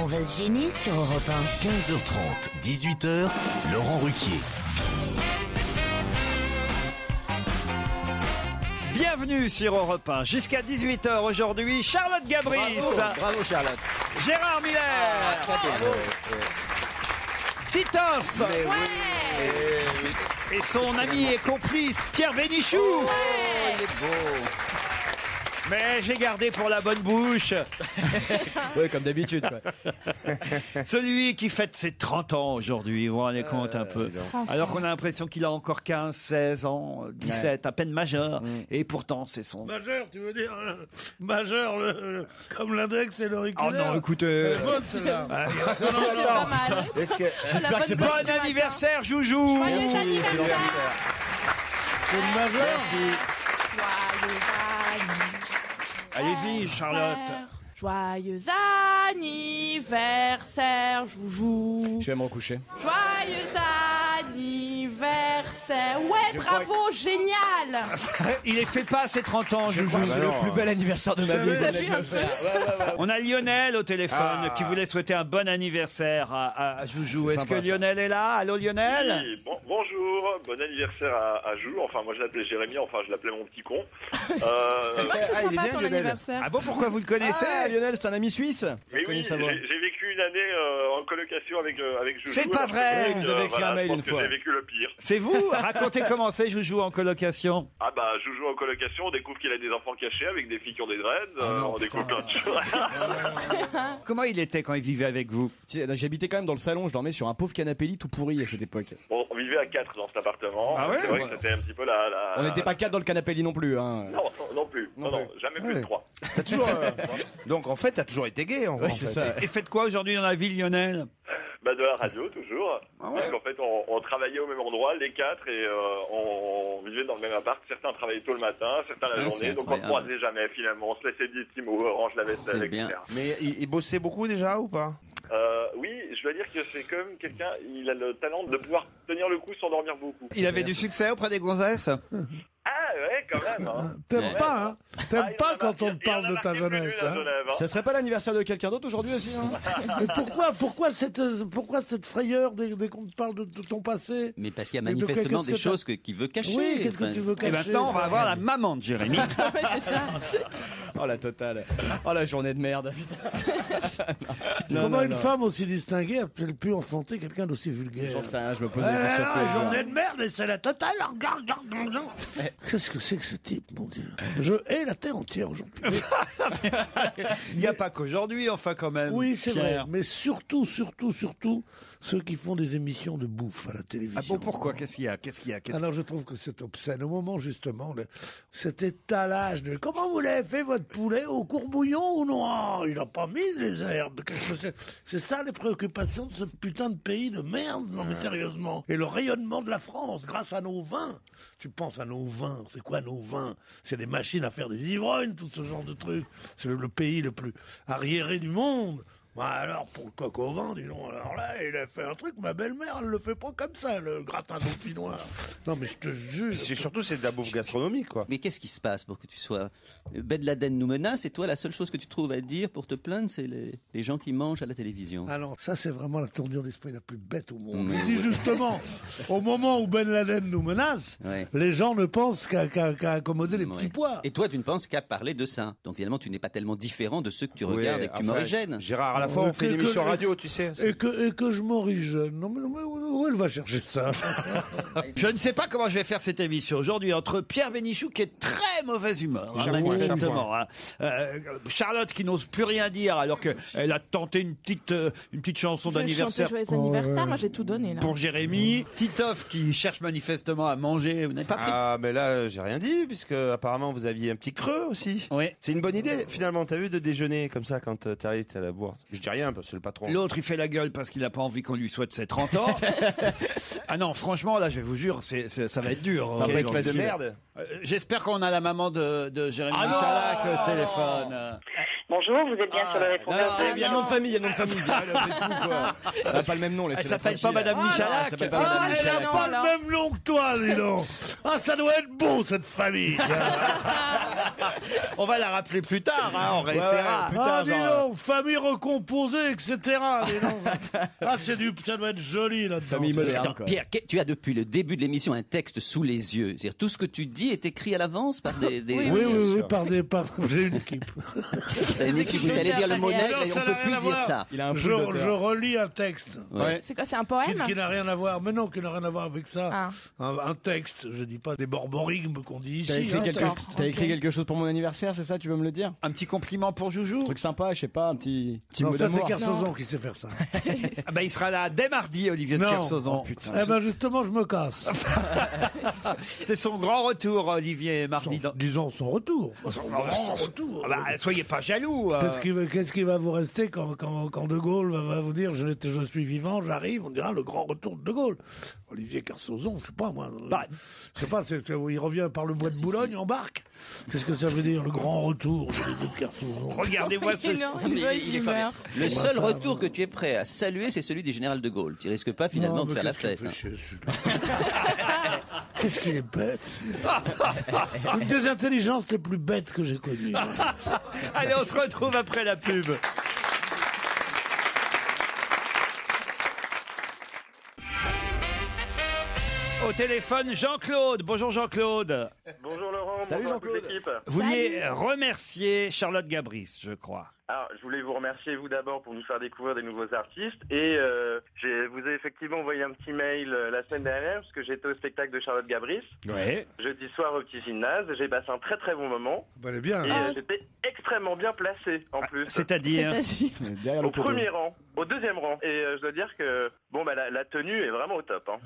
va se gêner sur Europe 1. 15h30, 18h, Laurent Ruquier. Bienvenue sur Europe 1. Jusqu'à 18h aujourd'hui, Charlotte Gabris. Bravo Charlotte. Gérard Miller. Titoff. Et son ami et complice Pierre Bénichou. Il est beau. Mais j'ai gardé pour la bonne bouche Oui, comme d'habitude. celui qui fête ses 30 ans aujourd'hui. Vous vous rendez compte un peu. Alors qu'on a l'impression qu'il a encore 15, 16 ans, 17, à peine majeur. Et pourtant, c'est son... Majeur, tu veux dire majeur, comme l'index et l'auriculaire. Oh non, écoutez... C'est pas mal. J'espère que c'est pas... Bon anniversaire, Joujou. Joyeux anniversaire. C'est le majeur. Allez-y, Charlotte. Joyeux anniversaire, Joujou. Je vais me recoucher. Joyeux anniversaire. Ouais, bravo, génial. Il est fait pas à ses 30 ans, Joujou. C'est le plus bel anniversaire de ma vie. T'as vu un peu On a Lionel au téléphone qui voulait souhaiter un bon anniversaire à Joujou. Est-ce que Lionel est là? Allô, Lionel? Oui, bonjour, bon anniversaire à Jou. Enfin, moi je l'appelais Jérémy, enfin je l'appelais mon petit con. C'est vrai que c'est il est sympa bien, ton Lionel. anniversaire. Ah bon, pourquoi vous le connaissez? Lionel, c'est un ami suisse. Mais Connu oui, sa voix. j'ai vécu une année en colocation avec Joujou. C'est pas Alors, vrai. je pense Vous avez que, écrit un mail je pense une que fois. J'ai vécu le pire. C'est vous? Racontez comment c'est Joujou en colocation. Ah bah, Joujou en colocation, on découvre qu'il a des enfants cachés avec des filles qui ont des dreads. On découvre plein de choses. Comment il était quand il vivait avec vous? J'habitais quand même dans le salon, je dormais sur un pauvre canapé lit tout pourri à cette époque. Bon, on vivait à 4 dans cet appartement. Ah ouais? C'est vrai que c'était un petit peu la... On n'était pas 4 dans le canapé lit non plus. Hein. Non plus. Non, jamais plus de 3. T'as toujours, donc en fait, t'as toujours été gay. En Ouais, fait. c'est ça. Et faites quoi aujourd'hui dans la ville, Lionel? Bah de la radio toujours. Ah ouais. Parce qu'en fait on travaillait au même endroit les 4 et on vivait dans le même appart. Certains travaillaient tôt le matin, certains la journée. Donc on se croisait jamais finalement. On se laissait des petits mots, range la vaisselle, etc. Mais il bossait beaucoup déjà ou pas? Oui, je dois dire que c'est quand même quelqu'un. Il a le talent de pouvoir tenir le coup sans dormir beaucoup. Il avait du succès auprès des gonzesses? Ah ouais, quand même. Hein. T'aimes pas, hein? T'aimes Ah, il pas en a quand on te marqué- il en parle a de ta marqué jeunesse, plus d'une à hein? Genève, hein. Ça serait pas l'anniversaire de quelqu'un d'autre aujourd'hui aussi hein? Mais pourquoi cette frayeur dès qu'on te parle de ton passé? Mais parce qu'il y a Mais de quoi, manifestement qu'est-ce des que choses qu'il veut cacher. Oui, qu'est-ce que tu veux Et cacher? maintenant, on va avoir la maman de Jérémy. Ouais, c'est ça. Oh la totale. Oh la journée de merde. Putain. Comment une femme aussi distinguée a-t-elle pu enfanter quelqu'un d'aussi vulgaire? J'en sais rien, je me pose des questions. tous les jours. journée de merde et c'est la totale. Regarde. Qu'est-ce que c'est que ce type, mon Dieu? Je hais la terre entière aujourd'hui. Il n'y a pas qu'aujourd'hui, enfin, quand même. Oui, c'est vrai. Pierre. Mais surtout, ceux qui font des émissions de bouffe à la télévision. Ah bon, pourquoi? Qu'est-ce qu'il y a? Alors je trouve que c'est obscène. Au moment justement, cet étalage de comment vous l'avez fait votre poulet au courbouillon ou non? Oh, il n'a pas mis les herbes. Qu'est-ce que c'est ça les préoccupations de ce putain de pays de merde? Non mais sérieusement. Et le rayonnement de la France grâce à nos vins. Tu penses à nos vins? C'est quoi nos vins? C'est des machines à faire des ivrognes, tout ce genre de trucs. C'est le pays le plus arriéré du monde. Bah alors, pour le coq au vin, dis donc, alors là, il a fait un truc, ma belle-mère, elle le fait pas comme ça, le gratin dauphinois. Non, mais je te jure. Surtout, c'est de la bouffe gastronomique, quoi. Mais qu'est-ce qui se passe pour que tu sois... Ben Laden nous menace et toi, la seule chose que tu trouves à dire pour te plaindre, c'est les gens qui mangent à la télévision. Alors, ça, c'est vraiment la tournure d'esprit la plus bête au monde. Mais Il dit ouais. justement, au moment où Ben Laden nous menace, Ouais. les gens ne pensent qu'à accommoder les Ouais. petits pois. Et toi, tu ne penses qu'à parler de ça. Donc finalement, tu n'es pas tellement différent de ceux que tu regardes et que tu m'origènes. Gérard, à la fois, on fait une émission radio, tu sais. Et que je m'origine. Non, mais où elle va chercher ça? Je ne sais pas comment je vais faire cette émission aujourd'hui entre Pierre Bénichou qui est très mauvaise humeur, hein, Chaque fois, manifestement. Hein. Charlotte qui n'ose plus rien dire alors qu'elle a tenté une petite chanson d'anniversaire Joyeux anniversaire, moi j'ai tout donné là. pour Jérémy. Titoff qui cherche manifestement à manger. Vous n'avez pas pris? Ah, mais là, j'ai rien dit, puisque apparemment, vous aviez un petit creux aussi. Oui. C'est une bonne idée, finalement. T'as vu de déjeuner comme ça quand t'arrives à la bourse? Je dis rien, parce que c'est le patron. L'autre, il fait la gueule parce qu'il n'a pas envie qu'on lui souhaite ses 30 ans. Ah non, franchement, là, je vous jure, ça va être dur. Quel aujourd'hui. de merde. J'espère qu'on a la maman de Jérémy Ah non Michalak au téléphone. Bonjour bonjour, vous êtes bien sur le répondeur. Il y a nom de famille, c'est fou quoi. Elle n'a pas le même nom. Elle s'appelle pas Madame Michalak. Elle n'a pas le même nom que toi, dis donc. Ah, ça doit être beau, cette famille. On va la rappeler plus tard, hein, on réessayera. Ah, dis donc, famille recomposée, etc. Dis donc. Ah, ça doit être joli, là-dedans. Famille moderne. Attends, Pierre, tu as depuis le début de l'émission un texte sous les yeux. C'est-à-dire tout ce que tu dis est écrit à l'avance par des... Oui, j'ai une équipe. T'as une équipe où t'allais dire le mot nègre et on peut plus dire ça. Je relis un texte. Ouais. C'est quoi, c'est un poème? Qui n'a rien à voir, mais non, qui n'a rien à voir avec ça. Un texte, je dis pas des borborigmes qu'on dit ici. T'as écrit quelque chose pour mon anniversaire, c'est ça, tu veux me le dire? Un petit compliment pour Joujou? Un truc sympa, je sais pas, un petit non, mot ça d'amour. c'est Kersozon qui sait faire ça. Ah bah, il sera là dès mardi, Olivier de Kersozon. Eh ben justement, je me casse. C'est son grand retour, Olivier, mardi. Disons son retour. Son grand retour. Ah bah, soyez pas jaloux. Qu'est-ce qui va vous rester quand De Gaulle va vous dire je suis vivant, j'arrive, on dira le grand retour de Gaulle. Olivier Kersozon, je sais pas moi. Je sais pas, il revient par le bois de Boulogne en barque. Qu'est-ce que ça veut dire le grand retour de Kersozon? Regardez-moi Le seul retour que tu es prêt à saluer, c'est celui du général de Gaulle. Tu risques pas finalement de faire la fête. Qu'est-ce qu'il est bête. Une des intelligences les plus bêtes que j'ai connues. Allez, on se retrouve après la pub. Au téléphone, Jean-Claude. Bonjour Jean-Claude. Bonjour Laurent. Salut bonjour Jean-Claude. toute l'équipe. Vous vouliez remercier Charlotte Gabris, je crois. Alors, je voulais vous remercier, vous d'abord, pour nous faire découvrir des nouveaux artistes. Et vous avez effectivement envoyé un petit mail la semaine dernière, parce que j'étais au spectacle de Charlotte Gabris. Ouais. Jeudi soir au Petit Gymnase. J'ai passé un très très bon moment. Elle est bien. Et j'étais extrêmement bien placé, en plus. C'est-à-dire au premier rang, au deuxième rang. Et je dois dire que la tenue est vraiment au top. Hein.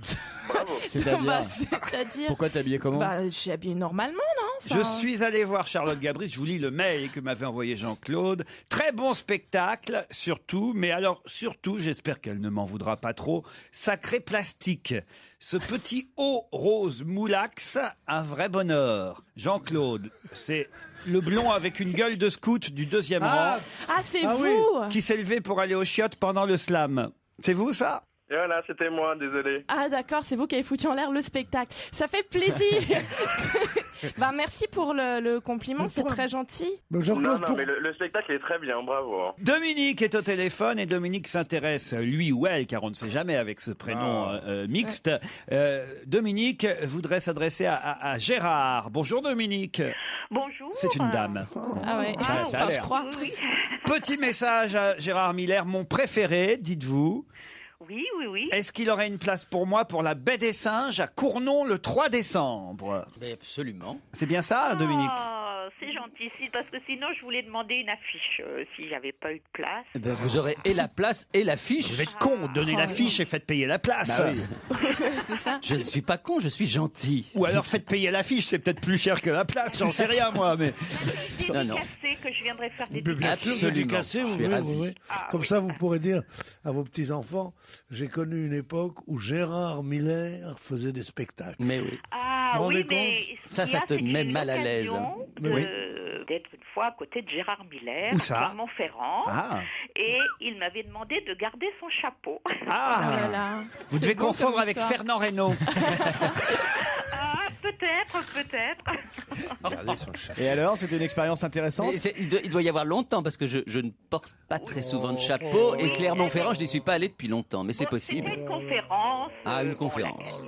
Bravo. C'est-à-dire Pourquoi t'es habillé comment? Je suis habillé normalement, non? Je suis allé voir Charlotte Gabris, je vous lis le mail que m'avait envoyé Jean-Claude. Très bon spectacle, surtout, mais alors surtout, j'espère qu'elle ne m'en voudra pas trop, sacré plastique. Ce petit haut rose moulax, un vrai bonheur. Jean-Claude, c'est le blond avec une gueule de scout du deuxième rang. Ah, c'est vous Qui s'est levé pour aller aux chiottes pendant le slam. C'est vous, ça? Et voilà, c'était moi, désolé. Ah d'accord, c'est vous qui avez foutu en l'air le spectacle. Ça fait plaisir. Merci pour le compliment, c'est très gentil. Mais le spectacle est très bien, bravo. Hein. Dominique est au téléphone et Dominique s'intéresse, lui ou elle, car on ne sait jamais avec ce prénom mixte. Dominique voudrait s'adresser à Gérard. Bonjour Dominique. Bonjour. C'est une dame. Ah ouais, je crois. Oui. Petit message à Gérard Miller, mon préféré, dites-vous. Oui. Est-ce qu'il aurait une place pour moi pour la Baie des Singes à Cournon le 3 décembre? Mais absolument. C'est bien ça, Dominique? C'est gentil, parce que sinon je voulais demander une affiche si j'avais pas eu de place. Vous aurez et la place et l'affiche. Vous êtes con, donnez l'affiche et faites payer la place. Bah oui. C'est ça. Je ne suis pas con, je suis gentil. Ou alors faites payer l'affiche, c'est peut-être plus cher que la place, j'en sais rien moi. Mais Dédicacé, que je viendrai faire des bien sûr, dédicacé, oui. Comme ça, vous pourrez dire à vos petits-enfants, j'ai connu une époque où Gérard Miller faisait des spectacles. Mais oui. Ah oui, mais ça te met mal à l'aise. D'être une fois à côté de Gérard Miller, où ça? à Clermont-Ferrand, et il m'avait demandé de garder son chapeau. Vous devez confondre avec Fernand Reynaud. Peut-être. Et alors, c'était une expérience intéressante? Il doit y avoir longtemps, parce que je ne porte pas très souvent de chapeau, et Clermont-Ferrand, je n'y suis pas allé depuis longtemps, mais c'est possible. C'était une conférence. Une conférence.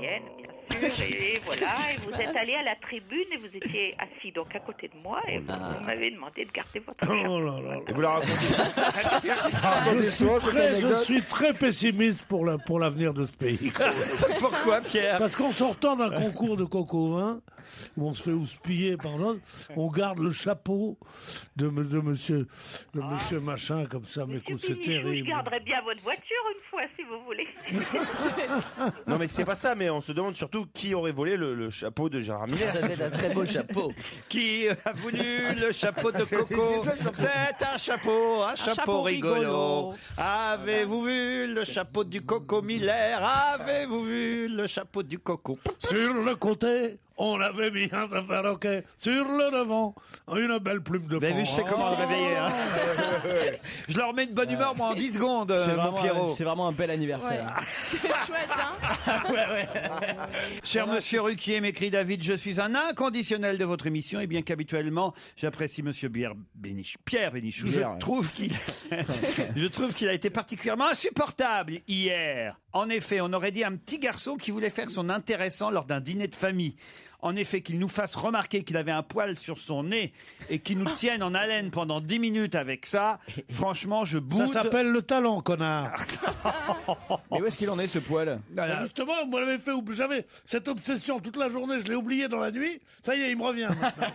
Et voilà, et vous êtes allé à la tribune et vous étiez assis donc à côté de moi et vous m'avez demandé de garder votre chapeau. Et vous la racontez Je suis très pessimiste pour l'avenir de ce pays. Pourquoi, Pierre? Parce qu'en sortant d'un concours de coq au vin, où on se fait houspiller par l'autre, on garde le chapeau de monsieur machin comme ça. Mais écoute, c'est terrible. Je garderai bien votre voiture une fois si vous voulez. Non mais c'est pas ça, mais on se demande surtout qui aurait volé le chapeau de Gérard Miller. Ça fait un très beau chapeau. Qui a voulu le chapeau de Coco? C'est un chapeau rigolo. Avez-vous vu le chapeau du Coco Miller? Avez-vous vu le chapeau du Coco? Sur le côté, On avait mis un perroquet sur le devant, une belle plume de Vous avez vu, je sais comment le réveiller. Hein. Je leur mets une bonne humeur, moi, en 10 secondes, mon Pierrot. C'est vraiment un bel anniversaire. Ouais. C'est chouette, hein. Cher monsieur Ruquier, m'écrit David, je suis un inconditionnel de votre émission et bien qu'habituellement, j'apprécie monsieur Pierre Bénichou. Je trouve qu'il a été particulièrement insupportable hier. En effet, on aurait dit un petit garçon qui voulait faire son intéressant lors d'un dîner de famille. En effet, qu'il nous fasse remarquer qu'il avait un poil sur son nez et qu'il nous tienne en haleine pendant 10 minutes avec ça, franchement, je boude. Ça s'appelle le talent, connard. Mais où est-ce qu'il en est, ce poil? Justement, moi, j'avais cette obsession toute la journée, je l'ai oublié dans la nuit. Ça y est, il me revient maintenant.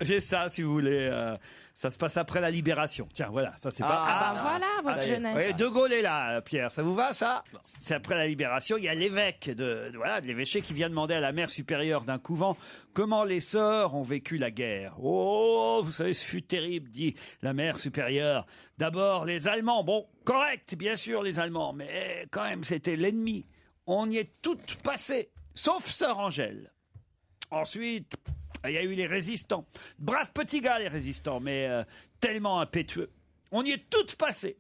J'ai ça, si vous voulez. Ça se passe après la Libération. Tiens, voilà, ça c'est pas... Ah bah voilà, votre jeunesse. Ouais, De Gaulle est là, Pierre. Ça vous va, ça? C'est après la Libération. Il y a l'évêque de l'évêché qui vient demander à la mère supérieure d'un couvent comment les sœurs ont vécu la guerre. Oh, vous savez, ce fut terrible, dit la mère supérieure. D'abord, les Allemands. Bon, correct, bien sûr, les Allemands. Mais quand même, c'était l'ennemi. On y est toutes passées, sauf sœur Angèle. Ensuite... il y a eu les résistants. Braves petits gars, les résistants, mais tellement impétueux. On y est toutes passées,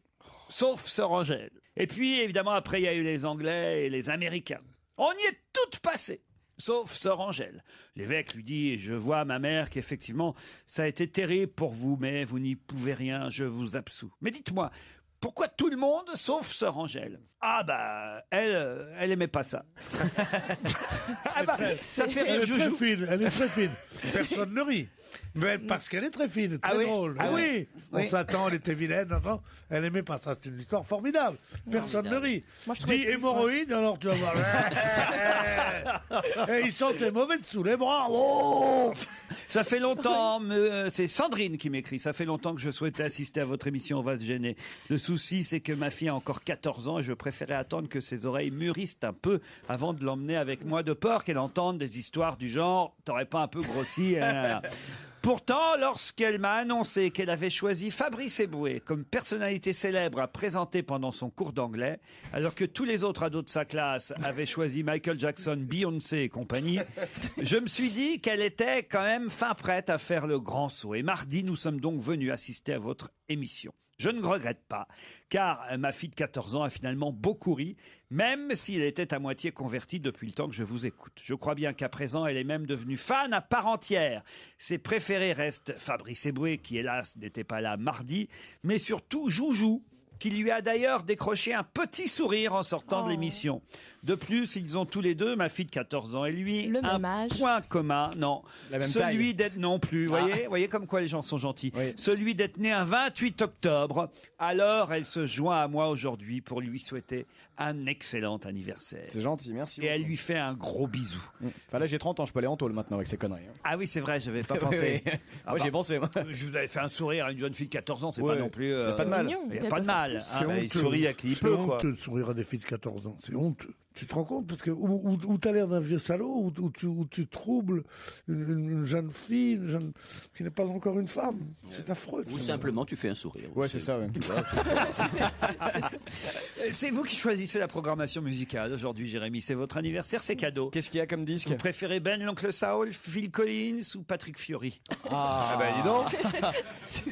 sauf sœur Angèle. Et puis, évidemment, après, il y a eu les Anglais et les Américains. On y est toutes passées, sauf sœur Angèle. L'évêque lui dit, je vois, ma mère, qu'effectivement, ça a été terrible pour vous, mais vous n'y pouvez rien, je vous absous. Mais dites-moi, pourquoi tout le monde, sauf sœur Angèle? Ah bah, elle aimait pas ça. Ah bah, ça fait rire Joujou. Elle est très fine. Personne ne rit. Mais parce qu'elle est très fine, très drôle. Ah oui. On s'attend, elle était vilaine. Non, elle aimait pas ça. C'est une histoire formidable. Personne ne rit. Dis hémorroïde, alors tu vas voir. Et il sentait mauvais dessous les bras. Oh, ça fait longtemps, c'est Sandrine qui m'écrit, ça fait longtemps que je souhaitais assister à votre émission, on va se gêner. Le souci, c'est que ma fille a encore 14 ans et je préférais attendre que ses oreilles mûrissent un peu avant de l'emmener avec moi, de peur qu'elle entende des histoires du genre « t'aurais pas un peu grossi ?» Pourtant, lorsqu'elle m'a annoncé qu'elle avait choisi Fabrice Eboué comme personnalité célèbre à présenter pendant son cours d'anglais, alors que tous les autres ados de sa classe avaient choisi Michael Jackson, Beyoncé et compagnie, je me suis dit qu'elle était quand même fin prête à faire le grand saut. Et mardi, nous sommes donc venus assister à votre émission. Je ne regrette pas, car ma fille de 14 ans a finalement beaucoup ri, même si elle était à moitié convertie depuis le temps que je vous écoute. Je crois bien qu'à présent, elle est même devenue fan à part entière. Ses préférés restent Fabrice Eboué, qui hélas n'était pas là mardi, mais surtout Joujou, qui lui a d'ailleurs décroché un petit sourire en sortant de l'émission. De plus, ils ont tous les deux, ma fille de 14 ans et lui, un point commun. Non, celui d'être non plus. Voyez comme quoi les gens sont gentils. Oui. Celui d'être né un 28 octobre. Alors, elle se joint à moi aujourd'hui pour lui souhaiter un excellent anniversaire. C'est gentil, merci. Et elle lui fait un gros bisou. Enfin là, j'ai 30 ans, je peux aller en tôle maintenant avec ces conneries. Hein. Ah oui, c'est vrai, j'avais pas pensé. Ah oui, j'ai pensé. Moi. Je vous avais fait un sourire à une jeune fille de 14 ans, c'est pas non plus. Il n'y a pas de mal. Il n'y a pas de mal. Il sourit à qui il peut, quoi. C'est honteux de sourire à des filles de 14 ans. C'est honteux. Tu te rends compte? Parce que où t'as l'air d'un vieux salaud, où tu troubles une jeune fille, qui n'est pas encore une femme. C'est affreux. Ou simplement tu fais un sourire. Ouais, c'est ça. Ouais. C'est vous qui choisissez la programmation musicale aujourd'hui, Jérémy. C'est votre anniversaire, c'est cadeau. Qu'est-ce qu'il y a comme disque? Vous préférez Ben l'Oncle Saul, Phil Collins ou Patrick Fiori? Ah ben dis donc.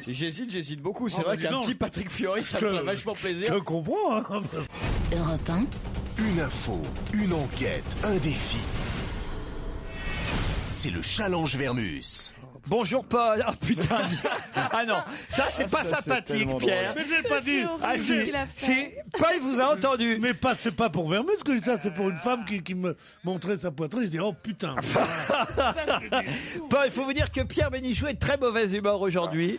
J'hésite beaucoup. C'est vrai qu'un petit Patrick Fiori, ça me fait vachement plaisir. Je comprends. Hein. Europe 1. Une info, une enquête, un défi. C'est le challenge Vermus. Bonjour Paul. Oh putain. Ah non, ça c'est pas sympathique, Pierre. Mais je l'ai pas dit. Ah si, Paul vous a entendu. Mais c'est pas pour Vermus que je dis ça, c'est pour une femme qui me montrait sa poitrine. Je dis oh putain. Paul, il faut vous dire que Pierre Bénichou est de très mauvaise humeur aujourd'hui.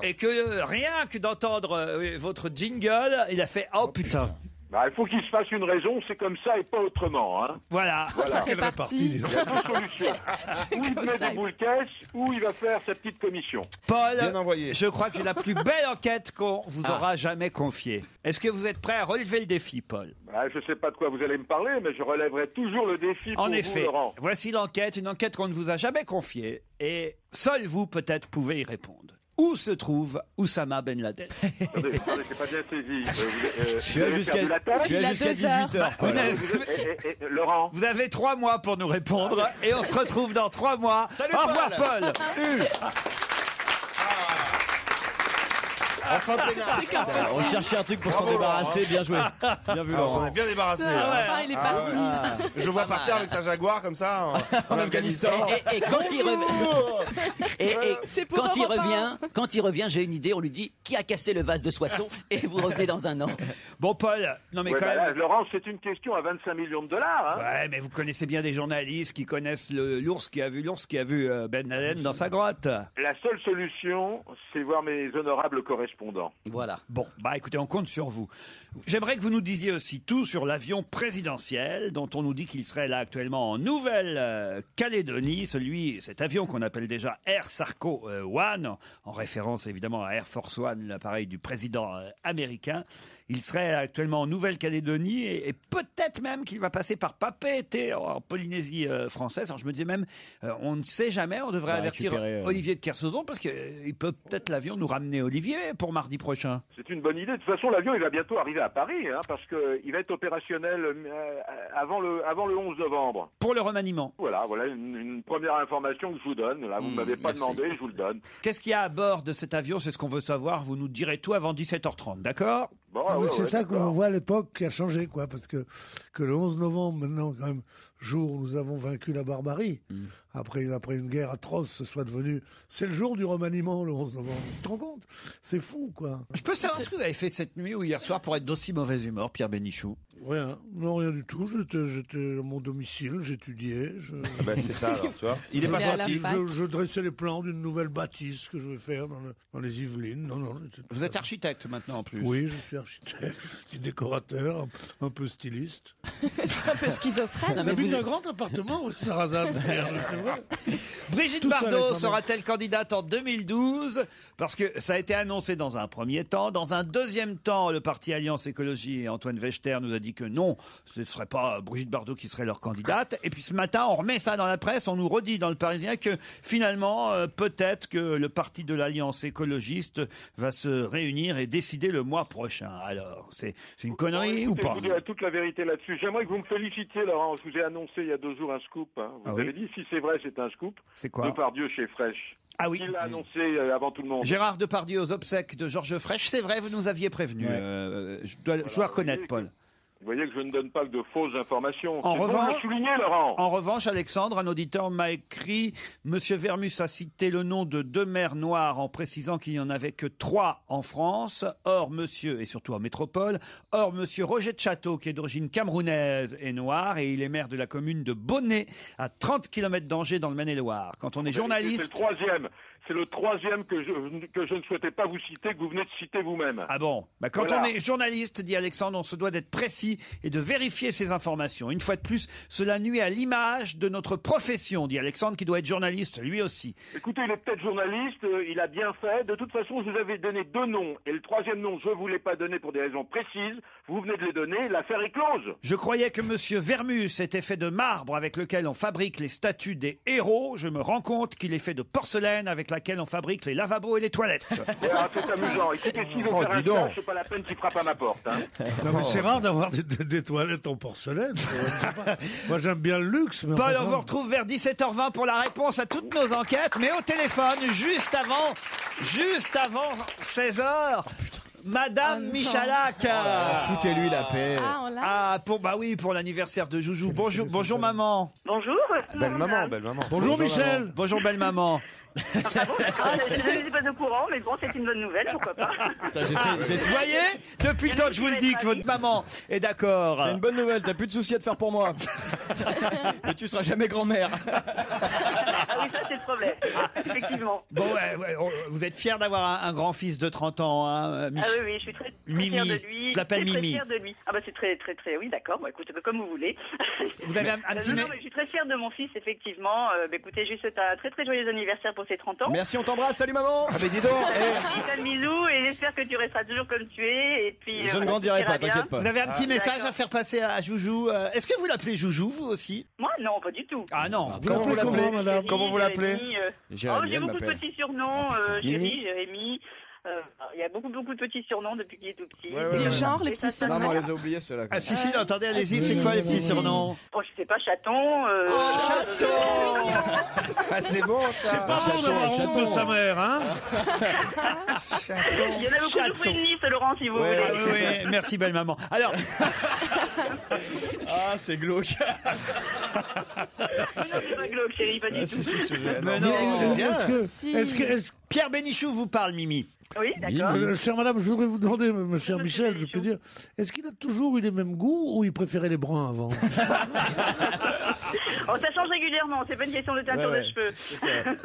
Et que rien que d'entendre votre jingle, il a fait oh putain. Bah, il faut qu'il se fasse une raison, c'est comme ça et pas autrement. Hein. Voilà. Quelle répartie, il y a deux solutions. Ou il met des boules caisses, ou il va faire sa petite commission. Paul, je crois que c'est la plus belle enquête qu'on vous aura jamais confiée. Est-ce que vous êtes prêt à relever le défi, Paul? Bah, je ne sais pas de quoi vous allez me parler, mais je relèverai toujours le défi pour vous, effet, Laurent. Voici l'enquête, une enquête qu'on ne vous a jamais confiée. Et seul vous, peut-être, pouvez y répondre. Où se trouve Oussama Ben Laden? Attendez, c'est pas bien saisi. Tu as jusqu'à 18h. Laurent. Vous avez 3 mois pour nous répondre et on se retrouve dans 3 mois. Salut, Au revoir Paul. Enfin, On cherchait un truc pour s'en débarrasser, bien joué. Bien vu, Alors, Laurent. on est bien débarrassé. Enfin, il est parti. Je vois partir avec sa Jaguar comme ça en Afghanistan. Et quand il revient, C'est pour quand il Europe un. revient, j'ai une idée. On lui dit qui a cassé le vase de Soissons et vous revenez dans un an. Bon, Paul, non mais Ouais, quand bah là, même. Laurent, c'est une question à 25 millions de dollars. Hein. Ouais, mais vous connaissez bien des journalistes qui connaissent l'ours qui a vu Ben Laden dans sa grotte. La seule solution, c'est voir mes honorables correspondants. Voilà. Bon, bah écoutez, on compte sur vous. J'aimerais que vous nous disiez aussi tout sur l'avion présidentiel dont on nous dit qu'il serait là actuellement en Nouvelle-Calédonie. Cet avion qu'on appelle déjà Air Sarco One, en référence évidemment à Air Force One, l'appareil du président américain. Il serait actuellement en Nouvelle-Calédonie et peut-être même qu'il va passer par Papeete en Polynésie française. Alors je me disais même, on ne sait jamais, on devrait avertir Olivier de Kersauzon parce qu'il peut peut-être l'avion nous ramener Olivier pour mardi prochain. C'est une bonne idée. De toute façon, l'avion, il va bientôt arriver à Paris, hein, parce qu'il va être opérationnel avant le 11 novembre. Pour le remaniement. Voilà une première information que je vous donne. Là, vous ne m'avez pas demandé, je vous le donne. Qu'est-ce qu'il y a à bord de cet avion? C'est ce qu'on veut savoir. Vous nous direz tout avant 17h30, d'accord? Bon, c'est ça qu'on voit à l'époque qui a changé, quoi, parce que le 11 novembre, maintenant, quand même, jour où nous avons vaincu la barbarie, après une guerre atroce, ce soit devenu... C'est le jour du remaniement, le 11 novembre. Tu te rends compte? C'est fou, quoi. Je peux savoir ce que vous avez fait cette nuit ou hier soir pour être d'aussi mauvaise humeur, Pierre Bénichou? Rien, non, rien du tout. J'étais à mon domicile, j'étudiais. C'est ça, alors, tu vois. Il est pas sorti. Je dressais les plans d'une nouvelle bâtisse que je vais faire dans les Yvelines. Non. Vous êtes architecte maintenant, en plus. Oui, je suis architecte, petit décorateur, un peu styliste. C'est un peu schizophrène. On habite un grand appartement, Sarrazade, c'est vrai. Brigitte Tout ça, Bardot quand même. sera-t-elle candidate en 2012? Parce que ça a été annoncé dans un premier temps. Dans un deuxième temps, le parti Alliance Écologie et Antoine Wechter nous a dit que non, ce ne serait pas Brigitte Bardot qui serait leur candidate. Et puis ce matin, on remet ça dans la presse, on nous redit dans le Parisien que finalement, peut-être que le parti de l'Alliance écologiste va se réunir et décider le mois prochain. Alors, c'est une connerie ou pas? Je vous dirai toute la vérité là-dessus. J'aimerais que vous me félicitiez, Laurent. Je vous ai annoncé il y a 2 jours un scoop. Hein. Vous avez dit, si c'est vrai, c'est un scoop. C'est quoi? Depardieu chez Fresh. Ah oui. Il l'a annoncé avant tout le monde. Gérard Depardieu aux obsèques de Georges Frêche, c'est vrai, vous nous aviez prévenu. Je dois reconnaître, Paul. Vous voyez que je ne donne pas que de fausses informations. En revanche, bon de le souligner, Laurent. En revanche, Alexandre, un auditeur m'a écrit « Monsieur Vermus a cité le nom de 2 maires noirs en précisant qu'il n'y en avait que 3 en France. Or, monsieur, et surtout en métropole, monsieur Roger de Château, qui est d'origine camerounaise, est noir et il est maire de la commune de Bonnet, à 30 km d'Angers dans le Maine-et-Loire. Quand on est journaliste... C'est le troisième. C'est le troisième que je ne souhaitais pas vous citer, que vous venez de citer vous-même. Ah bon? Quand Voilà. on est journaliste, dit Alexandre, on se doit d'être précis et de vérifier ces informations. Une fois de plus, cela nuit à l'image de notre profession, dit Alexandre, qui doit être journaliste lui aussi. Écoutez, il est peut-être journaliste, il a bien fait. De toute façon, je vous avais donné 2 noms. Et le troisième nom, je ne vous l'ai pas donné pour des raisons précises. Vous venez de les donner, l'affaire est close. Je croyais que monsieur Vermus était fait de marbre avec lequel on fabrique les statues des héros. Je me rends compte qu'il est fait de porcelaine avec laquelle on fabrique les lavabos et les toilettes. C'est amusant. Écoutez, s'il veut faire un stage, c'est pas la peine qu'il frappe à ma porte. Hein. Non, mais c'est rare d'avoir des toilettes en porcelaine. Moi, j'aime bien le luxe. Mais Paul, on vous retrouve vers 17h20 pour la réponse à toutes nos enquêtes, mais au téléphone, juste avant 16h. Madame Michalak. Foutez-lui la paix. Pour l'anniversaire de Joujou. Bonjour maman. Bonjour. Belle maman. Bonjour Michel. Bonjour belle maman. Je ne suis pas au courant, mais bon, c'est une bonne nouvelle, pourquoi pas. Vous voyez, depuis le temps que je vous le dis que votre maman est d'accord. C'est une bonne nouvelle, t'as plus de soucis à te faire pour moi. Mais tu seras jamais grand-mère. Ah oui, ça c'est le problème, effectivement. Bon, vous êtes fier d'avoir un grand-fils de 30 ans, hein, Ah oui, je suis très Mimi. fière de lui. Je l'appelle Mimi. Très fière de lui. Ah bah c'est très, oui, d'accord. Bon, écoutez, comme vous voulez. Vous avez un petit... Non, mais je suis très fière de mon fils, effectivement. Écoutez, je lui souhaite un très très joyeux anniversaire pour ses 30 ans. Merci, on t'embrasse, salut maman. Ah mais dis donc. Un bisou et j'espère que tu resteras toujours comme tu es. Et puis, Je ne grandirai pas, t'inquiète pas. Vous avez un petit message à faire passer à Joujou. Est-ce que vous l'appelez Joujou, vous aussi? Moi, non, pas du tout. Ah non. Comment vous l'appelez, madame? Comment vous l'appelez? appeler Jérémy, j'ai beaucoup de petits surnoms. Mimi. Chéri, Jérémy. Il y a beaucoup de petits surnoms depuis qu'il est tout petit. Des genres, les petits surnoms. Non, mais on les a oubliés, ceux-là. Ah si, attendez, allez-y, c'est quoi les petits surnoms? Bon, je sais pas, chaton. Chaton. Ah, c'est bon ça. C'est pas bon d'avoir honte de sa mère, hein. Il y en a beaucoup, je vous fais une liste, Laurent, si vous voulez. Oui, merci belle maman. Alors, Ah, c'est glauque. Non, c'est pas glauque, chérie, pas du tout. Si, je te jure. mais non. Est-ce que Pierre Bénichou vous parle, Mimi. Oui, d'accord. chère madame, je voudrais vous demander, mon cher Michel, je peux dire, est-ce qu'il a toujours eu les mêmes goûts ou il préférait les bruns avant? Oh, ça change régulièrement, c'est pas une question de teinture de cheveux.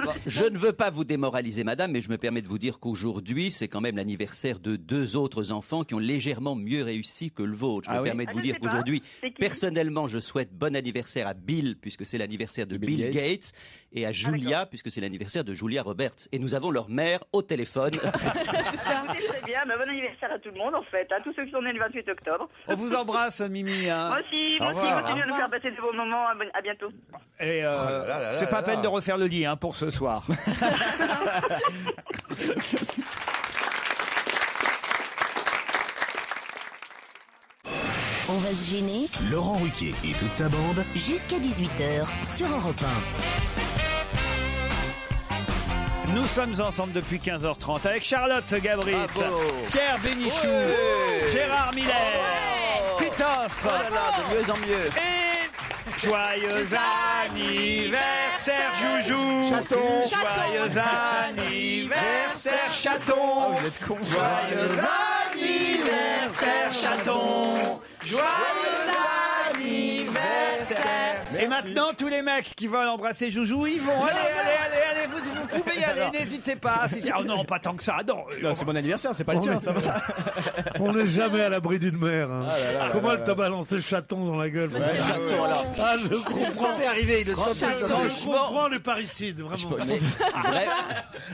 Bon, je ne veux pas vous démoraliser, madame, mais je me permets de vous dire qu'aujourd'hui, c'est quand même l'anniversaire de 2 autres enfants qui ont légèrement mieux réussi que le vôtre. Je me permets de vous dire qu'aujourd'hui, personnellement, je souhaite bon anniversaire à Bill, puisque c'est l'anniversaire de Bill Gates, et à Julia, puisque c'est l'anniversaire de Julia Roberts. Et nous avons leur mère au téléphone. C'est ça. Écoutez, très bien, bon anniversaire à tout le monde, en fait, à tous ceux qui sont nés le 28 octobre. On vous embrasse, Mimi. Hein. Moi aussi, continuez de nous faire passer de beaux moments, à bientôt. Et c'est pas peine de refaire le lit pour ce soir. On va se gêner. Laurent Ruquier et toute sa bande. Jusqu'à 18h sur Europe 1. Nous sommes ensemble depuis 15h30 avec Charlotte Gabris, Pierre Bénichou, Gérard Miller, Titoff, de mieux en mieux. Et joyeux anniversaire Joujou, Chaton. Joyeux anniversaire Chaton, Vous êtes con. joyeux anniversaire Chaton, joyeux anniversaire. Et maintenant tous les mecs qui veulent embrasser Joujou, ils vont. Allez, vous pouvez y aller, n'hésitez pas. Oh non, pas tant que ça. Non, c'est mon anniversaire, c'est pas le tien, ça va. On n'est jamais à l'abri d'une mère. Hein. Comment elle t'a balancé le chaton dans la gueule? Je comprends. Je comprends les parricides, vraiment.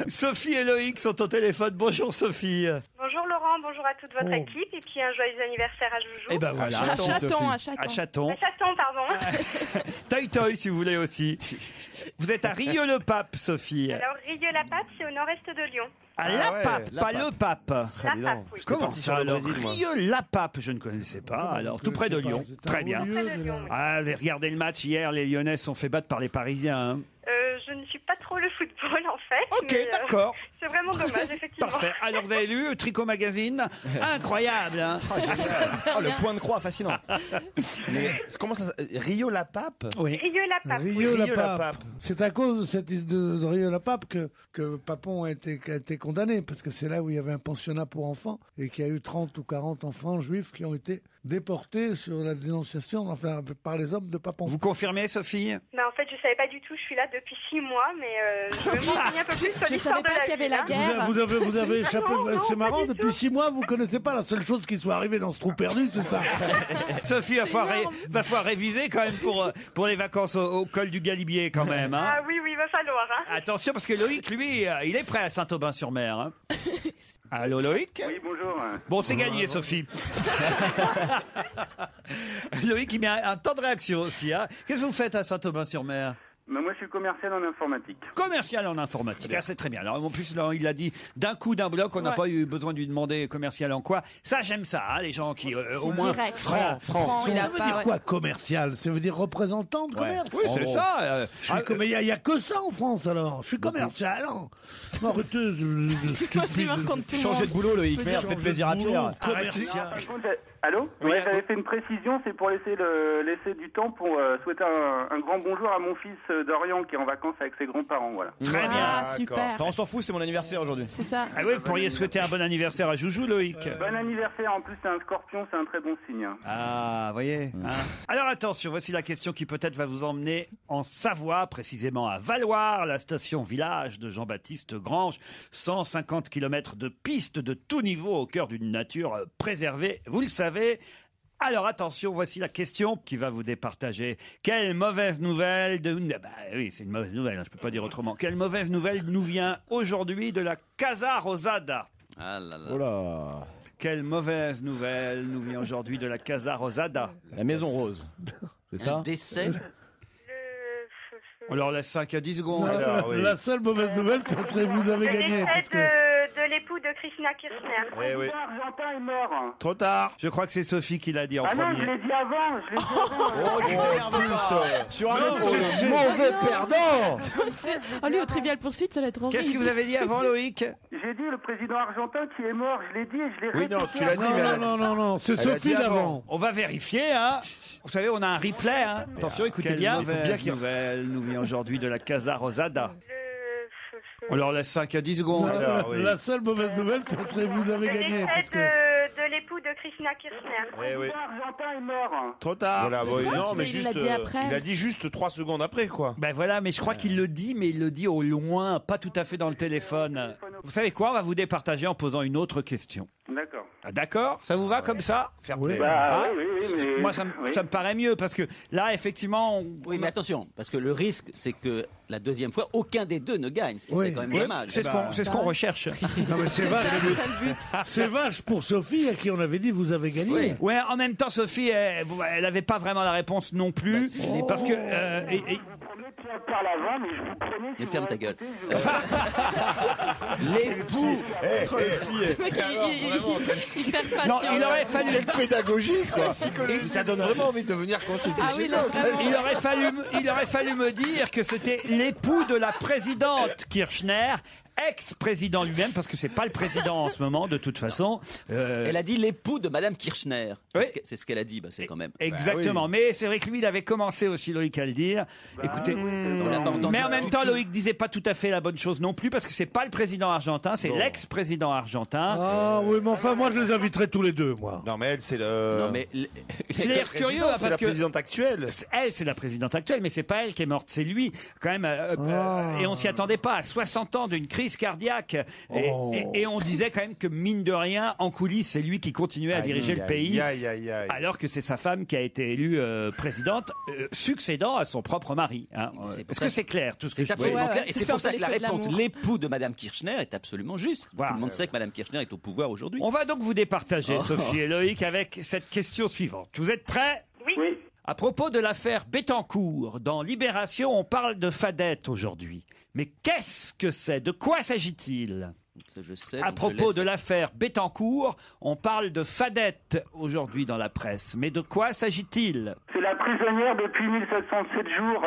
Sophie et Loïc sont au téléphone. Bonjour Sophie. Bonjour Laurent, bonjour à toute votre équipe et puis un joyeux anniversaire à Joujou. Et ben voilà. À chaton. À Chaton. À Chaton, pardon. Toy Toy si vous voulez aussi. Vous êtes à Rieux-le-Pape, Sophie. Alors Rieux-la-Pape, c'est au nord-est de Lyon. À La Pape, pas le Pape. La Pape, oui. Comment ça alors? Rieux-la-Pape, je ne connaissais pas. Alors tout près de Lyon. Très bien. Ah, regardez le match hier, les Lyonnais sont fait battre par les Parisiens. Hein. Je ne suis pas trop le football en fait. Ok, d'accord. C'est vraiment dommage, effectivement. Parfait. Alors vous avez lu Tricot Magazine? Incroyable. Hein. Le point de croix, fascinant. Mais comment ça Rieux-la-Pape? Oui. Rieux-la-Pape. Rieux-la-Pape. C'est à cause de cette histoire de Rieux-la-Pape que Papon a été condamné, parce que c'est là où il y avait un pensionnat pour enfants et qu'il y a eu 30 ou 40 enfants juifs qui ont été déportés sur la dénonciation, par les hommes de Papon. Vous confirmez, Sophie? En fait, je savais pas du tout. Je suis là depuis 6 mois, mais je vais m'enseigner un peu plus sur l'histoire de la qu'il y avait la guerre. Vous avez échappé. C'est marrant, depuis 6 mois, vous connaissez pas la seule chose qui soit arrivée dans ce trou perdu, c'est ça. Sophie, va falloir réviser quand même pour les vacances au col du Galibier quand même. Hein. Ah oui, va falloir. Hein. Attention, parce que Loïc, lui, il est prêt à Saint-Aubin-sur-Mer. Hein. Allô, Loïc? Oui, bonjour. Bon, c'est gagné, Sophie. Loïc, il met un temps de réaction aussi. Hein. Qu'est-ce que vous faites à Saint-Aubin-sur-Mer? Moi, je suis commercial en informatique. Commercial en informatique, c'est très bien. Alors en plus, là, il a dit d'un coup, d'un bloc, on n'a pas eu besoin de lui demander commercial en quoi. Ça, j'aime ça, hein, les gens qui, au moins, franc. Ça veut dire quoi, commercial? Ça veut dire représentant de commerce? Oui, c'est ça. Mais il n'y a que ça en France, alors. Je suis commercial. Arrêtez. Changez de boulot, Loïc. Merde, faites plaisir à Pierre. Commercial. Allô? Oui, j'avais fait une précision, c'est pour laisser du temps pour souhaiter un grand bonjour à mon fils Dorian qui est en vacances avec ses grands-parents, voilà. Très bien. Ah, super. Enfin, on s'en fout, c'est mon anniversaire aujourd'hui. C'est ça. Ah oui, vous pourriez souhaiter un bon anniversaire à Joujou, Loïc. Bon anniversaire, en plus c'est un scorpion, c'est un très bon signe. Hein. Ah, voyez. Hein. Alors attention, voici la question qui peut-être va vous emmener en Savoie, précisément à Valloire, la station village de Jean-Baptiste Grange. 150 km de pistes de tout niveau au cœur d'une nature préservée, vous le savez. Alors attention, voici la question qui va vous départager. Quelle mauvaise nouvelle oui, c'est une mauvaise nouvelle, je peux pas dire autrement. Quelle mauvaise nouvelle nous vient aujourd'hui de la Casa Rosada? Ah là là. Oh là. Quelle mauvaise nouvelle nous vient aujourd'hui de la Casa Rosada? La Maison Rose. C'est ça? Un décès? Alors, laisse 5 à 10 secondes. Non, Alors, oui. La seule mauvaise nouvelle, ce serait que vous avez Le gagné. décès Parce que... de l'époux de Christina Kirchner. Eh oui. Argentin est mort. Trop tard. Je crois que c'est Sophie qui l'a dit en Ah non, premier. je l'ai dit avant. Oh, tu t'énerves pas. Sur un autre sujet. Mauvais perdant. Oh, lui, au Trivial Poursuite, ça va être horrible. Qu'est-ce que vous avez dit avant, Loïc? J'ai dit le président argentin qui est mort. Je l'ai dit et je l'ai Oui, non, répété tu l'as dit, avant. mais elle a- Non, c'est Elle a Sophie dit d'avant. On va vérifier, hein. Vous savez, on a un replay, hein. Attention, écoutez Quelle bien. mauvaise Mauvaise nouvelle nous vient aujourd'hui de la Casa Rosada. On leur laisse 5 à 10 secondes. Non, Alors, oui. La seule mauvaise nouvelle, ce serait que vous avez Le gagné. décès Parce que... de l'époux de Christina Kirchner. Eh oui. Argentin est mort. Trop tard. Voilà, bon, non, mais Il juste. l'a dit après. Il a dit juste 3 secondes après, quoi. Ben voilà, mais je crois qu'il le dit, mais il le dit au loin, pas tout à fait dans le téléphone. Vous savez quoi? On va vous départager en posant une autre question. D'accord. Ah, d'accord? Ça vous va comme ça? Fair Oui. play. Bah, Ah, oui, mais... Moi, ça me paraît mieux parce que là, effectivement, Oui, mais attention, parce que le risque, c'est que la deuxième fois, aucun des deux ne gagne, ce qui Oui. serait quand même oui, dommage. c'est ce qu'on recherche. Non, mais c'est vache. C'est vache pour Sophie à qui on avait dit vous avez gagné. Ouais, en même temps, Sophie, elle avait pas vraiment la réponse non plus, parce que Par l'avant, mais je vous promets. Mais ferme ta gueule. L'époux. Le mec, il hyper patient. non, il aurait fallu. Quelle pédagogie, quoi. Ça donne vraiment envie de venir consulter Ah chez oui, toi. là, vraiment. Il aurait fallu me dire que c'était l'époux de la présidente Kirchner, ex-président lui-même, parce que c'est pas le président en ce moment, de toute façon. Elle a dit l'époux de Madame Kirchner. Oui. C'est ce qu'elle a dit, bah, c'est quand même. Exactement. Mais c'est vrai que lui, il avait commencé aussi, Loïc, à le dire. Écoutez. On l'a pas entendu. Mais en même temps, Loïc disait pas tout à fait la bonne chose non plus, parce que c'est pas le président argentin, c'est l'ex-président argentin. Ah oui, mais enfin, moi, je les inviterai tous les deux, moi. Non, mais elle, c'est le. Non, mais C'est d'ailleurs curieux, hein, C'est parce la que présidente actuelle. elle, c'est la présidente actuelle, mais c'est pas elle qui est morte, c'est lui, quand même. Et on s'y attendait pas. À 60 ans d'une crise cardiaque. Et on disait quand même que, mine de rien, en coulisses, c'est lui qui continuait à diriger le pays. Alors que c'est sa femme qui a été élue présidente, succédant à son propre mari. Hein. Est-ce que c'est clair tout ce que je dis? absolument clair. Et C'est c'est fait pour ça entre que la les feux de réponse, l'amour. l'époux de Madame Kirchner, est absolument juste. Voilà. Tout le monde sait que Madame Kirchner est au pouvoir aujourd'hui. On va donc vous départager, Sophie et Loïc, avec cette question suivante. Vous êtes prêts? Oui. À propos de l'affaire Bettencourt, dans Libération, on parle de fadette aujourd'hui. Mais qu'est-ce que c'est? De quoi s'agit-il? Ça, je sais. À donc je propos laisse- de l'affaire Bettencourt, on parle de fadette aujourd'hui dans la presse. Mais de quoi s'agit-il? C'est la prisonnière depuis 1707 jours,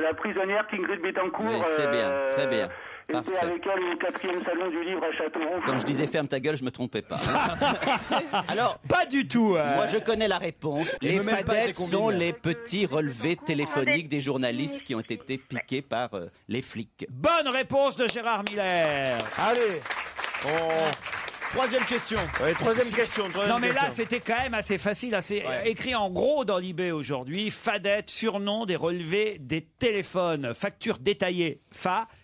la prisonnière qu'Ingrid Betancourt. Oui, c'est bien, très bien. Était Parfait. avec elle au 4e salon du livre à Châteauroux. Quand je disais ferme ta gueule, je me trompais pas. Alors, pas du tout. Moi, je connais la réponse. Et Les ne même pas fadettes tes combines. sont les petits relevés téléphoniques des journalistes qui ont été piqués par les flics. Bonne réponse de Gérard Miller. Allez. Troisième question. Ouais, troisième question. Non mais là c'était quand même assez facile, assez écrit en gros dans l'IB aujourd'hui. Fadette, surnom des relevés des téléphones, factures détaillées.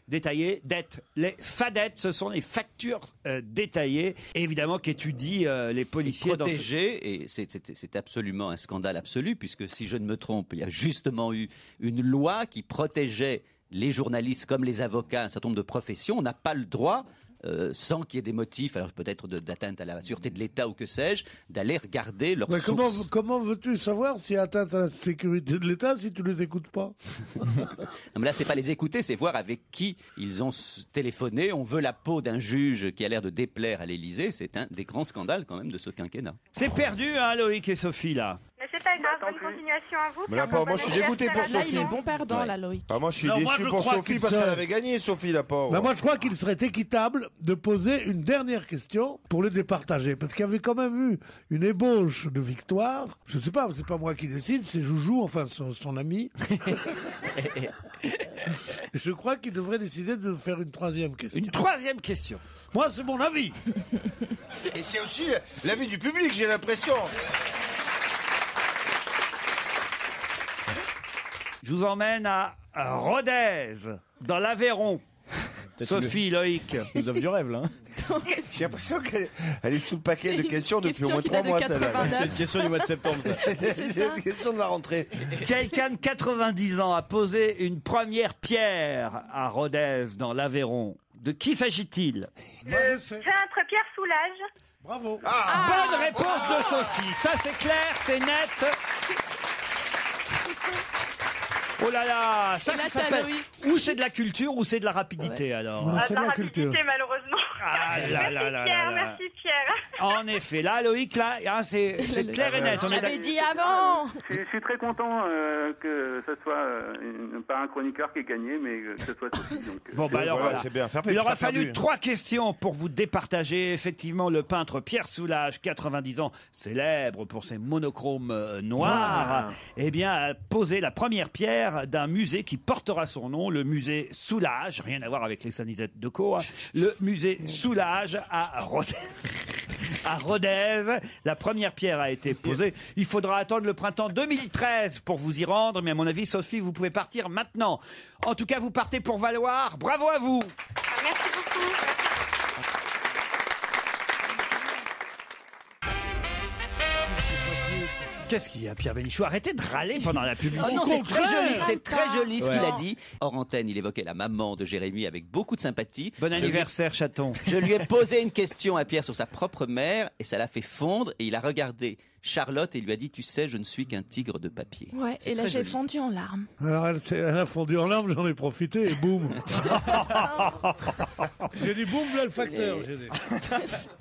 Détaillées, dette. Les fadettes, ce sont les factures détaillées, évidemment qu'étudient les policiers dans Protégés, et c'est absolument un scandale absolu, puisque si je ne me trompe, il y a justement eu une loi qui protégeait les journalistes comme les avocats, un certain nombre de professions. On n'a pas le droit, sans qu'il y ait des motifs, alors peut-être d'atteinte à la sûreté de l'État ou que sais-je, d'aller regarder leurs sources. Comment veux-tu savoir s'il y a atteinte à la sécurité de l'État si tu ne les écoutes pas? Non, mais là, c'est pas les écouter, c'est voir avec qui ils ont téléphoné. On veut la peau d'un juge qui a l'air de déplaire à l'Élysée. C'est un des grands scandales quand même de ce quinquennat. C'est perdu, hein, Loïc et Sophie, là. Mais c'est pas grave, bonne continuation à vous. Mais là, moi, je suis dégoûté pour Là, il Sophie. est bon perdant, là, Loïc. Ah, moi, je suis Non, moi, déçu je pour crois Sophie qu'il parce se- qu'elle avait gagné, Sophie, la pauvre. Ben, moi, je crois qu'il serait équitable de poser une dernière question pour les départager. Parce qu'il y avait quand même eu une ébauche de victoire. Je sais pas, c'est pas moi qui décide, c'est Joujou, enfin son ami. Je crois qu'il devrait décider de faire une troisième question. Une troisième question. Moi, c'est mon avis. Et c'est aussi l'avis du public, j'ai l'impression. Je vous emmène à Rodez, dans l'Aveyron. Sophie, Loïc. Nous avons du rêve, là. J'ai l'impression qu'elle est sous le paquet de questions depuis au moins question 3 qui mois, date de celle-là. 89. C'est une question du mois de septembre, ça. C'est une question de la rentrée. Quelqu'un de 90 ans a posé une première pierre à Rodez, dans l'Aveyron. De qui s'agit-il? Moi, je sais. Peintre Pierre Soulages. Bravo. Bonne réponse de Sophie. Ça, c'est clair, c'est net. Oh là là, ça Et là, s'appelle t'as Loïc. ou c'est de la culture ou c'est de la rapidité alors. Non, c'est de La la rapidité, culture. malheureusement. Ah là là là là là. Merci Pierre. En effet, là Loïc, là, hein, c'est clair et net. On l'avait dit avant. Je suis très content que ce soit pas un chroniqueur qui ait gagné, mais que ce soit Sophie. Donc, Bon, bah alors voilà. c'est bien. Il aura fallu 3 questions pour vous départager. Effectivement, le peintre Pierre Soulages, 90 ans, célèbre pour ses monochromes noirs, eh bien, a posé la première pierre d'un musée qui portera son nom, le musée Soulages, rien à voir avec les Sanisettes de Co, hein. Le musée Soulages à Rodez. À Rodez, la première pierre a été posée. Il faudra attendre le printemps 2013 pour vous y rendre, mais à mon avis, Sophie, vous pouvez partir maintenant. En tout cas, vous partez pour Valoir. Bravo à vous. Merci beaucoup. Qu'est-ce qu'il y a, Pierre Bénichou? Arrêtez de râler pendant la publicité. Oh non, c'est très joli, c'est très joli ce qu'il a dit. Hors antenne, il évoquait la maman de Jérémy avec beaucoup de sympathie. Bon anniversaire, chaton. Je lui ai posé une question à Pierre sur sa propre mère et ça l'a fait fondre et il a regardé Charlotte et il lui a dit, tu sais, je ne suis qu'un tigre de papier. Ouais, et là j'ai fondu en larmes. Alors elle a fondu en larmes, j'en ai profité et boum. J'ai dit boum, là le facteur. J'ai dit.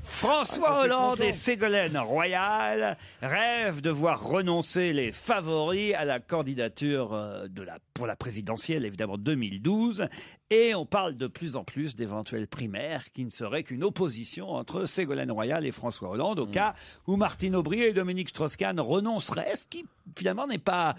François Hollande et Ségolène Royal rêvent de voir renoncer les favoris à la candidature pour la présidentielle, évidemment 2012. Et on parle de plus en plus d'éventuelles primaires qui ne seraient qu'une opposition entre Ségolène Royal et François Hollande au cas où Martine Aubry et Dominique Strauss-Kahn renonceraient, ce qui finalement n'est pas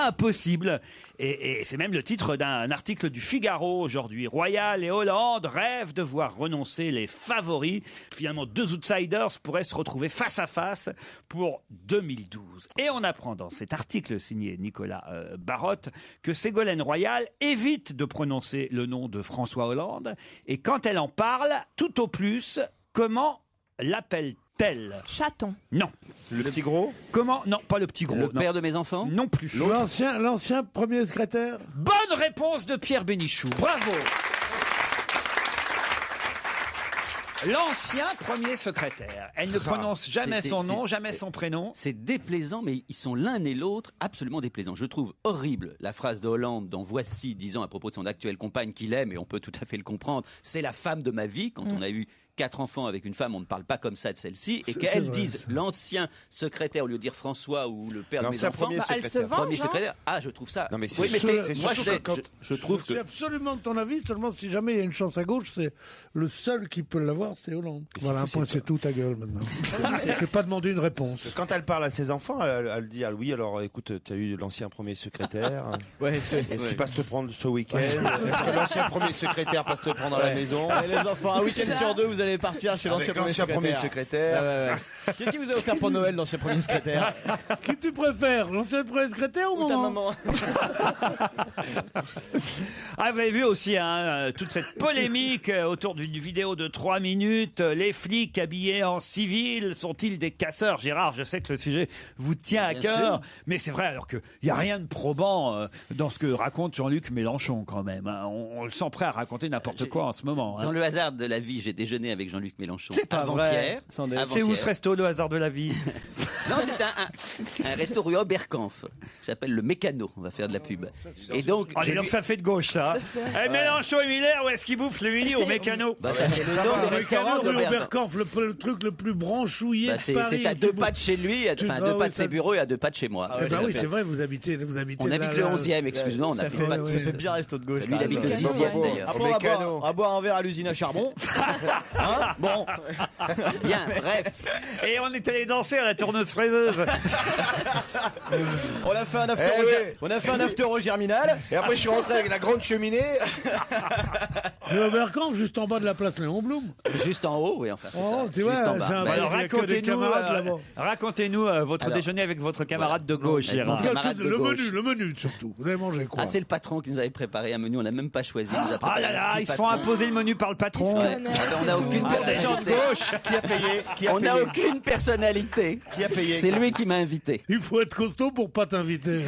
impossible. Et c'est même le titre d'un article du Figaro aujourd'hui. Royal et Hollande rêvent de voir renoncer les favoris. Finalement, 2 outsiders pourraient se retrouver face à face pour 2012. Et on apprend dans cet article signé Nicolas Barotte que Ségolène Royal évite de prononcer le nom de François Hollande. Et quand elle en parle, tout au plus, comment l'appelle-t-elle? Chaton. Non. Le petit gros? Comment? Non, pas le petit gros. Le non. père de mes enfants? Non plus. L'ancien premier secrétaire. Bonne réponse de Pierre Bénichou. Bravo. L'ancien premier secrétaire. Elle ne prononce jamais son nom, jamais son prénom. C'est déplaisant, mais ils sont l'un et l'autre absolument déplaisants. Je trouve horrible la phrase de Hollande dans Voici, disant à propos de son actuelle compagne qu'il aime, et on peut tout à fait le comprendre, c'est la femme de ma vie. Quand on a eu 4 enfants avec une femme, on ne parle pas comme ça de celle-ci, et qu'elle dise l'ancien secrétaire au lieu de dire François ou le père de mes enfants. Elle se venge, premier secrétaire. Ah, je trouve ça. Non, mais oui, mais c'est moi je trouve Je suis absolument de ton avis, seulement si jamais il y a une chance à gauche, c'est le seul qui peut l'avoir, c'est Hollande. Voilà, un point, c'est tout, ta gueule maintenant. Je n'ai pas demandé une réponse. Quand elle parle à ses enfants, elle dit, ah oui, alors écoute, tu as eu l'ancien premier secrétaire. Est-ce qu'il passe te prendre ce week-end? Est-ce que l'ancien premier secrétaire passe te prendre à la maison? Allez, les enfants, un week-end sur 2, vous allez partir chez l'ancien premier secrétaire. Qu'est-ce qu'il vous a offert pour Noël, l'ancien premier secrétaire? Qui tu préfères, l'ancien premier secrétaire ou ta maman? Ah, vous avez vu aussi toute cette polémique autour d'une vidéo de 3 minutes. Les flics habillés en civil sont-ils des casseurs? Gérard, je sais que le sujet vous tient à cœur, mais c'est vrai alors qu'il n'y a rien de probant dans ce que raconte Jean-Luc Mélenchon quand même. On le sent prêt à raconter n'importe quoi en ce moment. Dans le hasard de la vie, j'ai déjeuné avec Jean-Luc Mélenchon. C'est pas vrai. C'est où ce resto, le hasard de la vie? Non, c'est un resto rue Oberkampf qui s'appelle le Mécano. On va faire de la pub. Et donc, donc ça fait de gauche, ça. Mélenchon et Miller, où est-ce qu'ils bouffent le midi au Mécano? Ça, c'est le nom du restaurant rue Oberkampf, le truc le plus branchouillé de Paris. C'est à 2 pas de chez lui, à 2 pas de ses bureaux et à 2 pas de chez moi. Oui, c'est vrai, vous habitez on habite le 11e, excuse-moi. Ça fait bien resto de gauche. Lui, il habite le 10e d'ailleurs. On va boire un verre à l'usine à charbon. Bon. Bien, bref. Et on est allé danser à la tourneuse fraiseuse. On a fait un aptéro germinal. Et après, je suis rentré avec la grande cheminée. Le Oberkampf, juste en bas de la place Léon Blum. Juste en haut, oui, enfin, c'est ça. Tu vois, juste en bas. Alors, racontez-nous votre déjeuner avec votre camarade de gauche, Gérard. Le menu, surtout. Vous avez mangé quoi? Ah, c'est le patron qui nous avait préparé un menu, on n'a même pas choisi. Ah là là, ils se font imposer le menu par le patron. On n'a aucune personnalité. Qui a payé? On n'a aucune personnalité. Qui a payé? payé. C'est lui qui m'a invité. Il faut être costaud pour pas t'inviter.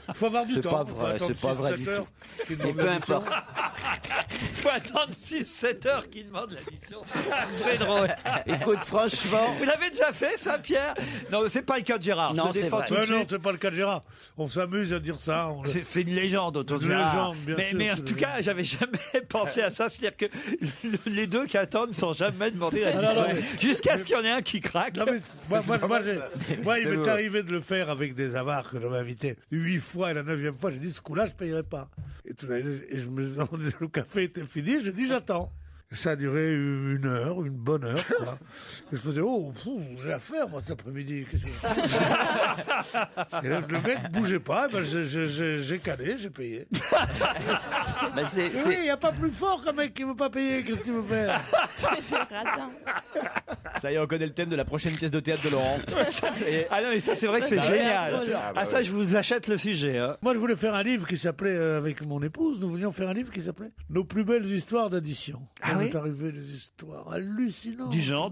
Il faut avoir du temps. Pas vrai, c'est pas vrai du tout. Et peu importe. Il faut attendre 6-7 heures qu'il demande l'addition. C'est drôle. Écoute, franchement. Vous l'avez déjà fait, ça, Pierre? Non, c'est pas le cas de Gérard. Non, c'est vrai. Non, c'est pas le cas de Gérard. On s'amuse à dire ça. C'est une légende autour de Gérard. Mais en tout cas, j'avais jamais pensé à ça. C'est-à-dire que les deux qui attendent sans jamais demander l'addition. Jusqu'à ce qu'il y en ait un qui craque. Non, mais moi, il m'est arrivé de le faire avec des avares que j'avais invités 8 fois, et la 9e fois, j'ai dit, ce coup-là, je payerai pas. Et je me demandais, le café était fini, j'ai dit, j'attends. Ça a duré une heure, une bonne heure, quoi. Et je faisais, j'ai à faire, moi, cet après-midi. Et là, le mec bougeait pas, ben, j'ai calé, j'ai payé. Oui, il n'y a pas plus fort qu'un mec qui ne veut pas payer, qu'est-ce que tu veux faire? C'est radin. Ça y est, on connaît le thème de la prochaine pièce de théâtre de Laurent. Ah non, mais ça, c'est vrai que c'est génial. Ah, ça, je vous achète le sujet. Hein. Moi, je voulais faire un livre qui s'appelait, avec mon épouse, nous voulions faire un livre qui s'appelait Nos plus belles histoires d'addition. Il est arrivé des histoires hallucinantes. Du genre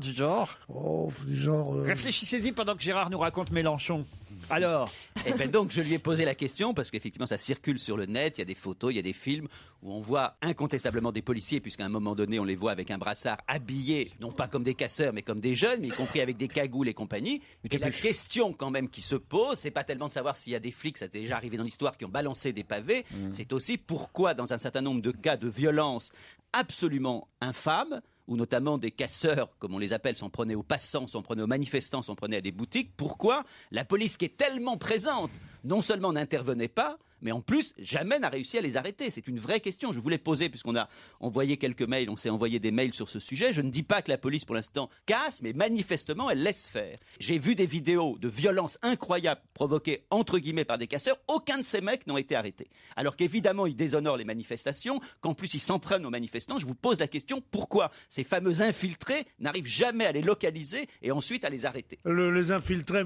Oh, du genre... Réfléchissez-y pendant que Gérard nous raconte Mélenchon. Alors Eh ben donc, je lui ai posé la question, parce qu'effectivement, ça circule sur le net, il y a des photos, il y a des films où on voit incontestablement des policiers, puisqu'à un moment donné, on les voit avec un brassard habillés, non pas comme des casseurs, mais comme des jeunes, mais y compris avec des cagoules et compagnie. Et la question quand même qui se pose, c'est pas tellement de savoir s'il y a des flics, ça t'est déjà arrivé dans l'histoire, qui ont balancé des pavés, c'est aussi pourquoi, dans un certain nombre de cas de violence absolument infâmes, où notamment des casseurs, comme on les appelle, s'en prenaient aux passants, s'en prenaient aux manifestants, s'en prenaient à des boutiques. Pourquoi la police, qui est tellement présente, non seulement n'intervenait pas, mais en plus, jamais n'a réussi à les arrêter? C'est une vraie question. Je voulais poser, puisqu'on a envoyé quelques mails, on s'est envoyé des mails sur ce sujet. Je ne dis pas que la police, pour l'instant, casse, mais manifestement, elle laisse faire. J'ai vu des vidéos de violences incroyables provoquées, entre guillemets, par des casseurs. Aucun de ces mecs n'ont été arrêtés. Alors qu'évidemment, ils déshonorent les manifestations, qu'en plus, ils s'en prennent aux manifestants. Je vous pose la question, pourquoi ces fameux infiltrés n'arrivent jamais à les localiser et ensuite à les arrêter? Les infiltrés,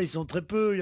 ils sont très peu. Il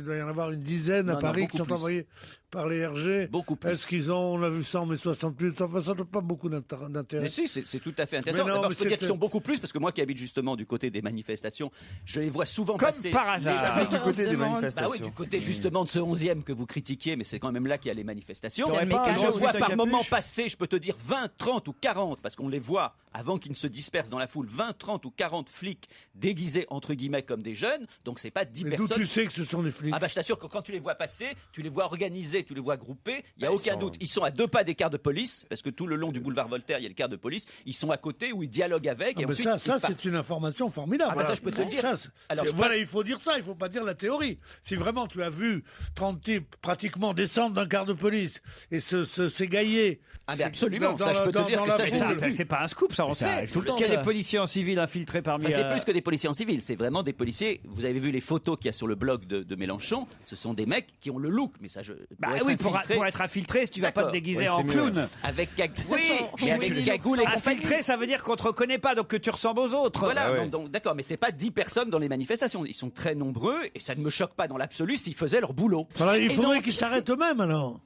doit y en avoir une dizaine à Paris qui sont envoyés par les RG. Beaucoup plus. Est-ce qu'ils ont, on a vu 100 mais 68, ça n'a pas beaucoup d'intérêt. Mais si, c'est tout à fait intéressant. D'abord, je peux dire qu'ils sont beaucoup plus, parce que moi qui habite justement du côté des manifestations, je les vois souvent passer. Comme par hasard. Du côté des manifestations. Bah oui, du côté justement de ce 11e que vous critiquiez, mais c'est quand même là qu'il y a les manifestations. Je vois par moment passer, je peux te dire 20, 30 ou 40, parce qu'on les voit avant qu'ils ne se dispersent dans la foule, 20, 30 ou 40 flics déguisés entre guillemets comme des jeunes, donc c'est pas 10 personnes. D'où tu sais que ce sont des flics? Ah bah je t'assure que quand tu les vois passer, tu les vois organisés, tu les vois groupés, il n'y a aucun doute. Ils sont à 2 pas des cars de police, parce que tout le long du boulevard Voltaire, il y a le car de police, ils sont à côté où ils dialoguent avec. Et ensuite, ça c'est une information formidable. Ah bah ça je peux te le dire. Voilà, il faut dire ça, il faut pas dire la théorie. Si vraiment tu as vu 30 types pratiquement descendre d'un car de police et s'égailler. Ah mais absolument, ça je peux te dire que ça c'est pas un scoop, ça on sait. Parce qu'il y a des policiers en civil infiltrés parmi... c'est plus que des policiers en civil, c'est vraiment des policiers. Vous avez vu les photos qu'il y a sur le blog de Mélenchon, ce sont des mecs qui ont le look, mais ça pour être infiltré, tu vas pas te déguiser en clown. Avec cagoule et infiltré, ça veut dire qu'on te reconnaît pas, donc que tu ressembles aux autres. Voilà, donc d'accord, mais c'est pas 10 personnes dans les manifestations, ils sont très nombreux et ça ne me choque pas dans l'absolu s'ils faisaient leur boulot. Alors, il faudrait qu'ils s'arrêtent eux-mêmes alors.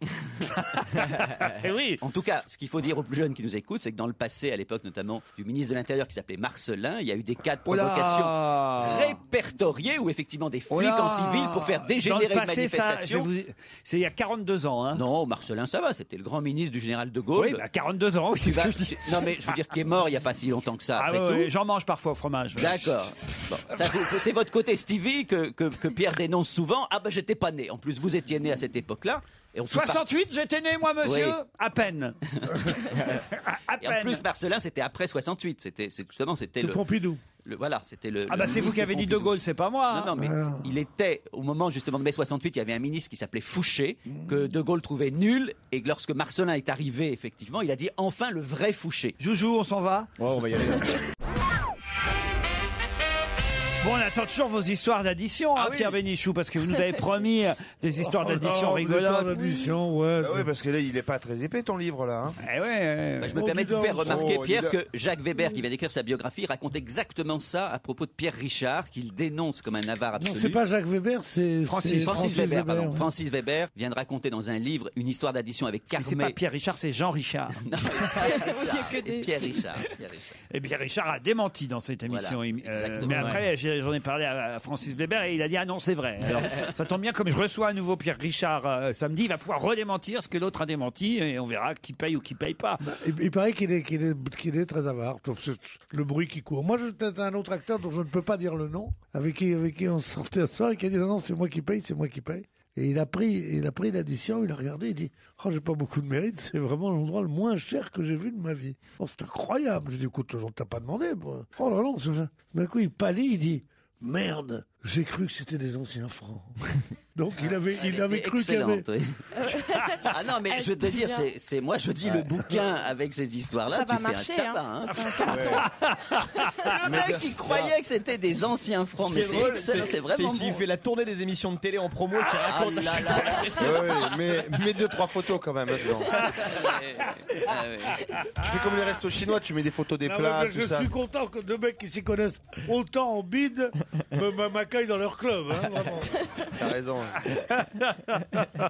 Oui. En tout cas, ce qu'il faut dire aux plus jeunes qui nous écoutent, c'est que dans le passé, à l'époque notamment du ministre de l'Intérieur qui s'appelait Marcellin, il y a eu des cas de provocation répertoriés où effectivement des flics en civil pour faire dégénérer une manifestation. C'est il y a 42 ans. Hein. Non, Marcellin, ça va, c'était le grand ministre du général de Gaulle. Oui, 42 ans, oui, c'est ce que je dis. Non, mais je veux dire qu'il est mort il n'y a pas si longtemps que ça. Après tout. J'en mange parfois au fromage. D'accord. Bon, c'est votre côté Stevie que Pierre dénonce souvent. Ah ben j'étais pas né. En plus, vous étiez né à cette époque-là. Et 68, j'étais né, moi, monsieur. Oui. À peine. Et en plus, Marcellin, c'était après 68. C'était le Pompidou. Voilà, c'était le. Ah bah c'est vous qui avez dit De Gaulle, c'est pas moi. Non, mais il était au moment justement de mai 68, il y avait un ministre qui s'appelait Fouché que De Gaulle trouvait nul, et lorsque Marcellin est arrivé, effectivement, il a dit enfin le vrai Fouché. Joujou, on s'en va. Ouais, on va y aller. Bon, on attend toujours vos histoires d'addition, Pierre Bénichou, parce que vous nous avez promis des histoires d'addition rigolotes. Oui, parce que là, il est pas très épais ton livre là. Hein. Je me permets de vous faire remarquer, Pierre, que Jacques Weber, qui vient d'écrire sa biographie, raconte exactement ça à propos de Pierre Richard, qu'il dénonce comme un avare absolu. Non, c'est pas Jacques Weber, c'est Francis Weber. Pardon. Francis Weber vient de raconter dans un livre une histoire d'addition avec Carmé. C'est pas Pierre Richard, c'est Jean Richard. Pierre Richard. Et Pierre Richard a démenti dans cette émission. Voilà, mais après, j'ai j'en ai parlé à Francis Weber et il a dit ah non c'est vrai. Alors ça tombe bien, comme je reçois à nouveau Pierre Richard samedi, il va pouvoir redémentir ce que l'autre a démenti et on verra qui paye ou qui paye pas. Il paraît qu'il est très avare. Le bruit qui court. Moi, j'ai peut-être un autre acteur dont je ne peux pas dire le nom, avec qui on sortait à soir et qui a dit non, c'est moi qui paye, c'est moi qui paye. Et il a pris l'addition, il a regardé, il dit « Oh, j'ai pas beaucoup de mérite, c'est vraiment l'endroit le moins cher que j'ai vu de ma vie. » Oh, c'est incroyable. Je dis « Écoute, on t'a pas demandé. » Oh là là, d'un coup, il pâlit, il dit « Merde, j'ai cru que c'était des anciens francs. » Donc il avait cru qu'il y avait... Oui. Ah non, mais je veux te dire, c'est moi, je dis le bouquin avec ces histoires-là, ça tu va fais marcher, un tabac. Le mec, il croyait que c'était des anciens francs, mais c'est excellent, c'est vraiment bon. Il fait la tournée des émissions de télé en promo qui raconte... mais 2-3 photos quand même maintenant. Tu fais comme les restos chinois, tu mets des photos des plats, tout ça. Je suis content que deux mecs qui s'y connaissent autant en bide m'accueillent dans leur club, hein, vraiment. T'as raison.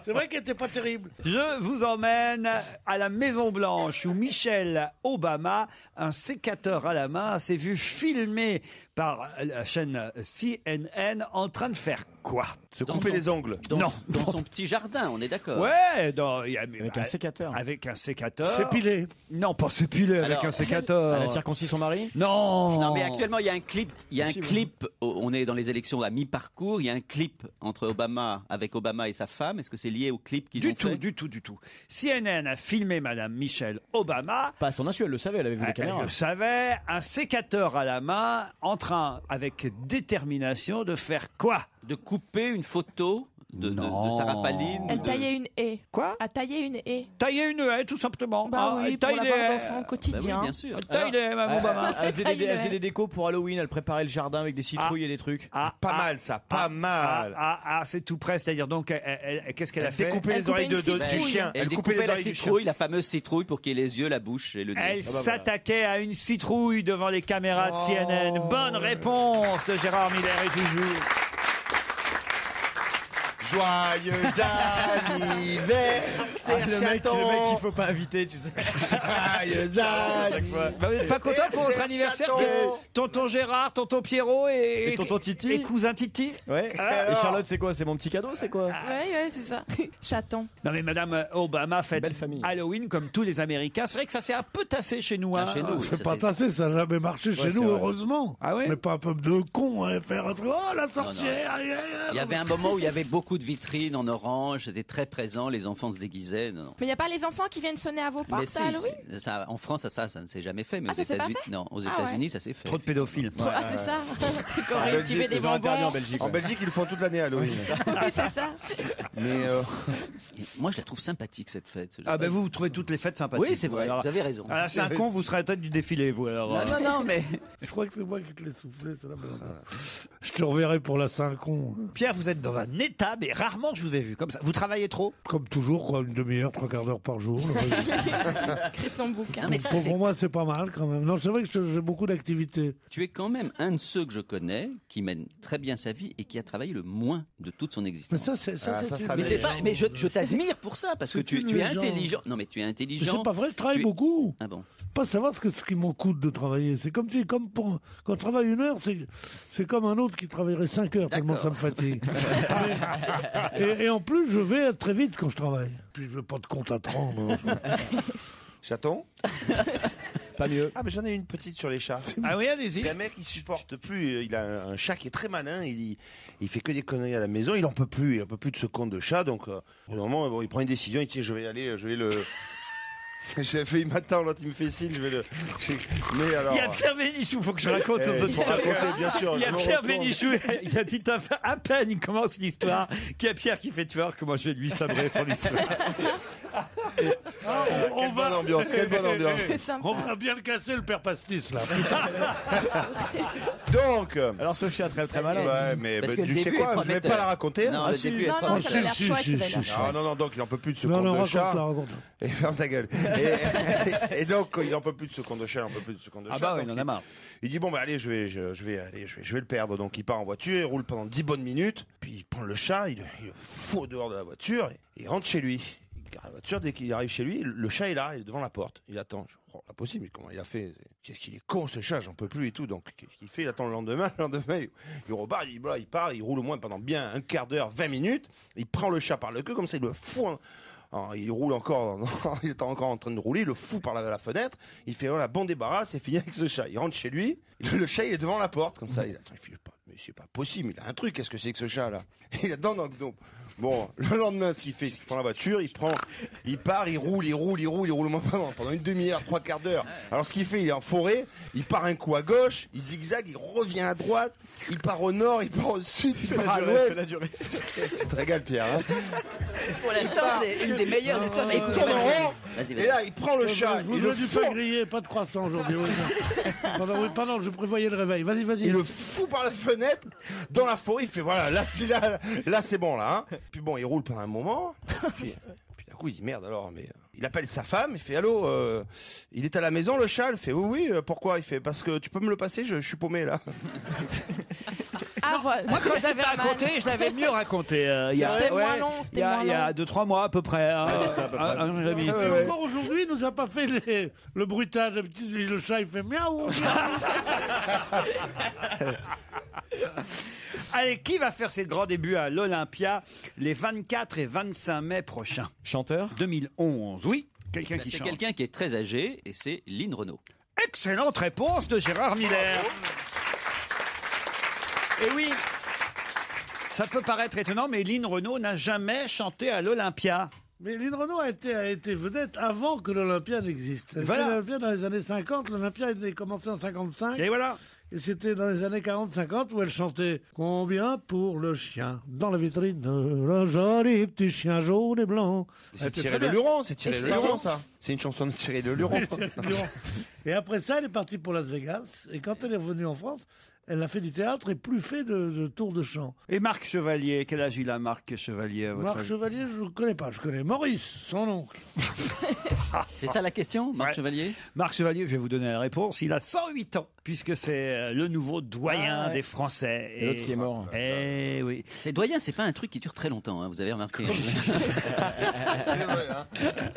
C'est vrai qu'elle n'était pas terrible. Je vous emmène à la Maison Blanche où Michelle Obama, un sécateur à la main, s'est vu filmer par la chaîne CNN en train de faire quoi? Se couper les ongles. Dans son petit jardin, on est d'accord. Ouais, avec un sécateur. Avec un sécateur. S'épiler. Non, pas s'épiler avec un sécateur. Elle a circoncis son mari? Non. Non, mais actuellement, il y a un clip. On est dans les élections à mi-parcours. Il y a un clip avec Obama et sa femme. Est-ce que c'est lié au clip qu'ils ont fait? Du tout. CNN a filmé Madame Michelle Obama. Pas à son insu, elle le savait, elle avait vu les caméras. Elle le savait. Un sécateur à la main, en train, avec détermination, de faire quoi? De couper une photo de Sarah Palin. Elle taillait une haie. Quoi? A taillé une haie. Tailler une haie, tout simplement. Bah oui, elle pour taille la des voir haies. dans son quotidien. Bah oui, bien sûr. Elle taille des haies, Mme Obama. Elle faisait des décos pour Halloween, elle préparait le jardin avec des citrouilles et des trucs. Pas mal ça, pas mal. C'est tout près, c'est-à-dire donc, qu'est-ce qu'elle a fait? Découper les oreilles du chien. Elle découpait la citrouille, la fameuse citrouille, pour qu'il y ait les yeux, la bouche et le nez. Elle s'attaquait à une citrouille devant les caméras de CNN. Bonne réponse de Gérard Miller et Joujou. Joyeux anniversaire, le mec qu'il faut pas inviter, tu sais. Joyeux anniversaire. Vous n'êtes pas content pour votre anniversaire? Tonton Gérard, tonton Pierrot et tonton Titi et cousin Titi. Ouais. Et Charlotte, c'est quoi? C'est mon petit cadeau, c'est quoi? Ouais, c'est ça. Chaton. Non mais Madame Obama fête Halloween comme tous les Américains. C'est vrai que ça s'est un peu tassé chez nous. Chez nous, c'est pas tassé, ça n'a jamais marché chez nous, heureusement. Ah ouais? Mais pas un peuple de cons à faire un truc. Oh la sorcière. Il y avait un moment où il y avait beaucoup de vitrines en orange, c'était très présent, les enfants se déguisaient. Non. Mais il n'y a pas les enfants qui viennent sonner à vos portes à Halloween? En France, ça ne s'est jamais fait, mais aux États-Unis, aux États-Unis, ça s'est fait. Trop de pédophiles. C'est ça. Réactiver des bonbons. En Belgique, ils le font toute l'année à Halloween. Oui, c'est ça. Mais moi, je la trouve sympathique cette fête. Ah ben vous trouvez toutes les fêtes sympathiques. Oui, c'est vrai. Alors, vous avez raison. À la Saint-Con, vous serez à la tête du défilé, vous alors. Non, mais je crois que c'est moi qui te l'ai soufflé. Je te reverrai pour la Saint-Con. Pierre, vous êtes dans un état, mais rarement je vous ai vu comme ça. Vous travaillez trop? Comme toujours, quoi, une demi-heure, 3/4 d'heure par jour. Écrit son bouquin. Non, mais ça, pour moi, c'est pas mal quand même. Non, c'est vrai que j'ai beaucoup d'activités. Tu es quand même un de ceux que je connais qui mène très bien sa vie et qui a travaillé le moins de toute son existence. Mais je t'admire pour ça parce que tu es intelligent. Non, mais tu es intelligent. C'est pas vrai, je travaille beaucoup. Ah bon? Pas savoir ce qui m'en coûte de travailler. C'est comme quand je travaille 1 heure, c'est comme un autre qui travaillerait 5 heures tellement ça me fatigue. et en plus, je vais très vite quand je travaille. Puis je veux pas de compte à 30. Chaton? Pas mieux. Ah, mais j'en ai une petite sur les chats. Ah oui, allez-y. C'est un mec qui supporte plus. Il a un chat qui est très malin. Il fait que des conneries à la maison. Il en peut plus. Il en peut plus de ce compte de chat. Donc, au moment, il prend une décision. Il dit, je vais le. J'ai fait, il m'attend, l'autre il me fait signe, mais alors... Il y a Pierre Bénichou, faut que je raconte aux auditeurs. Bien sûr. Il y a Pierre Bénichou, il a dit à peine il commence l'histoire, qu'il y a Pierre qui fait tu vois comment je vais lui sabrer son histoire. Quelle bonne ambiance. On va bien le casser le père Pastis là. Donc, alors ce chien très très malin. Ouais, mais tu sais quoi, je vais pas la raconter. Non, ça a l'air chouette. Non, donc il en peut plus de ce compte de chat. Et ferme ta gueule. Et donc il en peut plus de ce compte de chat, Ah bah oui, il en a marre. Il dit bon bah allez, je vais le perdre. Donc il part en voiture, il roule pendant 10 bonnes minutes, puis il prend le chat, il le fout dehors de la voiture et il rentre chez lui. Il garde la voiture, dès qu'il arrive chez lui, le chat est là, il est devant la porte, il attend. Oh, pas possible, comment il a fait? qu'est-ce qu'il est con ce chat, j'en peux plus et tout. Donc qu'est-ce qu'il fait? Il attend le lendemain, il repart, il part, il roule au moins pendant bien un quart d'heure, 20 minutes. Il prend le chat par le queue comme ça, il le fout. Alors, il roule encore, il est encore en train de rouler, il le fout par la fenêtre. Il fait voilà, bon débarras, c'est fini avec ce chat. Il rentre chez lui, le chat il est devant la porte comme ça. Il attend, il fait mais c'est pas possible, il a un truc. Qu'est-ce que c'est que ce chat là? Il attend donc. Bon, le lendemain, ce qu'il fait, c'est qu'il prend la voiture, il part, il roule au moins pendant une demi-heure, 3/4 d'heure. Alors, ce qu'il fait, il est en forêt, il part un coup à gauche, il zigzague, il revient à droite, il part au nord, il part au sud, il part à l'ouest. Tu te régales, Pierre, hein? Pour l'instant, c'est une des meilleures histoires. Il tourne en rond, et là, il prend le chat, il le fout. Grillé, pas de croissant aujourd'hui. Pardon, je prévoyais le réveil. Vas-y. Il le fout par la fenêtre, dans la forêt, il fait voilà, là, c'est bon, là, hein. Puis bon, il roule pendant un moment. Puis d'un coup, il dit merde alors. Mais il appelle sa femme. Il fait allô. Il est à la maison le chat. Elle fait oui. Pourquoi? Il fait parce que tu peux me le passer. Je suis paumé là. Ah voilà. Moi, quand je l'avais raconté, je l'avais mieux raconté. C'était moins long. Il y a 2-3 mois à peu près. Et encore aujourd'hui, il nous a pas fait le bruitage. Le chat, il fait miaou. Allez, qui va faire ses grands débuts à l'Olympia les 24 et 25 mai prochains? Chanteur 2011, oui. Quelqu'un qui C'est chante. quelqu'un qui est très âgé et c'est Lynn Renaud. Excellente réponse de Gérard Miller. Et oui, ça peut paraître étonnant, mais Lynn Renaud n'a jamais chanté à l'Olympia. Mais Lynn Renaud a été vedette avant que l'Olympia n'existe. Voilà. L'Olympia dans les années 50, l'Olympia a commencé en 55. Et voilà. Et c'était dans les années 40-50 où elle chantait « Combien pour le chien dans la vitrine, le joli petit chien jaune et blanc ». C'est Thierry Leluron, ça. C'est une chanson de Thierry Leluron. Et après ça, elle est partie pour Las Vegas. Et quand elle est revenue en France, elle a fait du théâtre et plus fait de tours de chant. Et Marc Chevalier, quel âge il a, Marc Chevalier à votre Marc avis? Chevalier, je ne connais pas. Je connais Maurice, son oncle. C'est ça la question, Marc Chevalier? Marc Chevalier, je vais vous donner la réponse. Il a 108 ans, puisque c'est le nouveau doyen des Français. Et l'autre qui est mort. Eh oui. C'est doyen, c'est pas un truc qui dure très longtemps, hein, vous avez remarqué. C'est vrai, hein.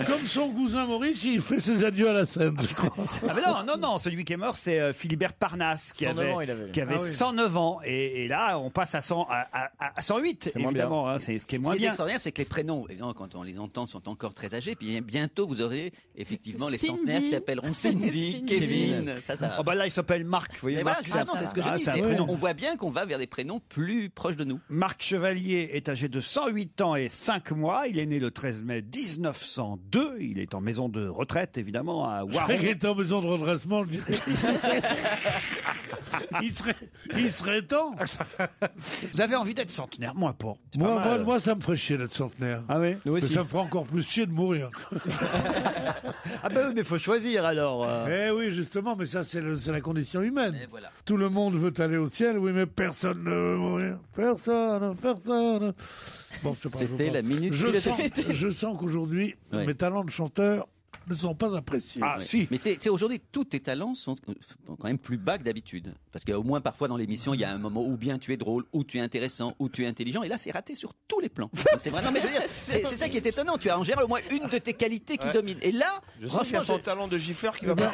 Comme son cousin Maurice, il fait ses adieux à la scène, je crois. Ah mais non, celui qui est mort, c'est Philibert Parnasse, qui 109 avait, ans, il avait. qui avait 109 ans. Et là, on passe à 108, C'est moins évidemment. Hein, c'est ce qui est moins Ce qui est bien. extraordinaire, c'est que les prénoms, quand on les entend, sont encore très âgés. Puis bientôt, vous aurez effectivement les Cindy. centenaires qui s'appelleront Cindy, Kevin. Ça. Oh bah là, il s'appelle Marc. Vous voyez, Mais voilà, Marc, justement, c'est ce que je ah, dis. c'est un c'est- prénom. On voit bien qu'on va vers des prénoms plus proches de nous. Marc Chevalier est âgé de 108 ans et 5 mois. Il est né le 13 mai 1902. Il est en maison de retraite, évidemment, à Waron. Il est en maison de redressement, je dirais. il serait temps. Vous avez envie d'être centenaire? Moi, pas. C'est pas mal. Moi, ça me ferait chier d'être centenaire. Ah oui? Nous Mais aussi. ça me ferait encore plus chier de mourir. Ah ben oui, mais faut choisir alors. Eh oui, justement, mais ça, c'est la condition humaine. Et voilà. Tout le monde veut aller au ciel, oui, mais personne ne veut mourir. Personne. Bon, je sais pas, C'était la minute je sens qu'aujourd'hui, Ouais. mes talents de chanteur ne sont pas appréciés. Ah si. Mais c'est aujourd'hui, tous tes talents sont quand même plus bas que d'habitude. Parce qu'au moins, parfois, dans l'émission, il y a un moment où bien tu es drôle, où tu es intéressant, où tu es intelligent. Et là, c'est raté sur tous les plans. C'est vrai. Non, mais je veux dire, c'est ça qui est étonnant. Tu as en général au moins une de tes qualités qui domine. Et là, Je sens qu'il y a son talent de gifleur qui va pas.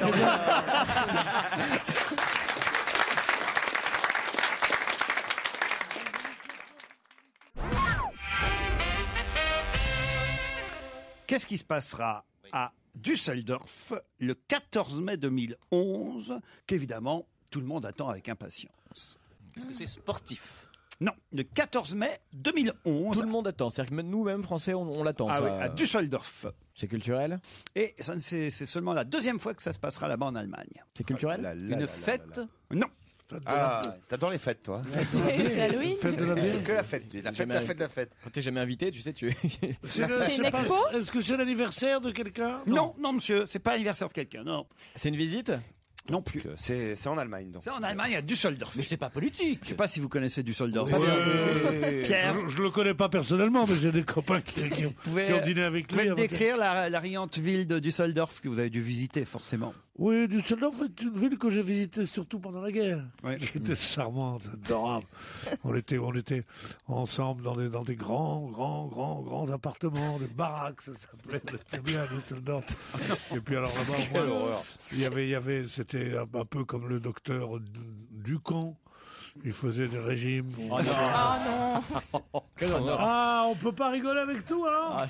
Qu'est-ce qui se passera à Düsseldorf le 14 mai 2011, qu'évidemment tout le monde attend avec impatience? est-ce que c'est sportif? Non, le 14 mai 2011. Tout le monde attend. C'est-à-dire que nous-mêmes, Français, on l'attend. Ah ça. oui, à Düsseldorf. C'est culturel? Et c'est seulement la deuxième fois que ça se passera là-bas en Allemagne. C'est culturel? Une fête? Non. Ah, t'adores les fêtes, toi. C'est Halloween. Fête de la bière. Que la fête. La fête. Quand t'es jamais invité, tu sais, tu C'est une expo? Est-ce que c'est l'anniversaire de quelqu'un? Non, monsieur, c'est pas l'anniversaire de quelqu'un, non. C'est une visite? Non plus. C'est en Allemagne, donc. C'est en Allemagne, à Düsseldorf. Mais c'est pas politique. Je sais pas si vous connaissez Düsseldorf. Pierre, je le connais pas personnellement, mais j'ai des copains qui ont dîné avec Vous pouvez lui. me décrire la riante ville de Düsseldorf que vous avez dû visiter, forcément. Oui, Düsseldorf est une ville que j'ai visitée surtout pendant la guerre. Ouais. Qui était charmante, adorable. on était ensemble dans des grands appartements, des baraques, ça s'appelait. C'était bien Düsseldorf. Et puis alors là-bas, il y avait, c'était un peu comme le docteur Ducamp. Il faisait des régimes. Oh non. Ah, on peut pas rigoler avec tout alors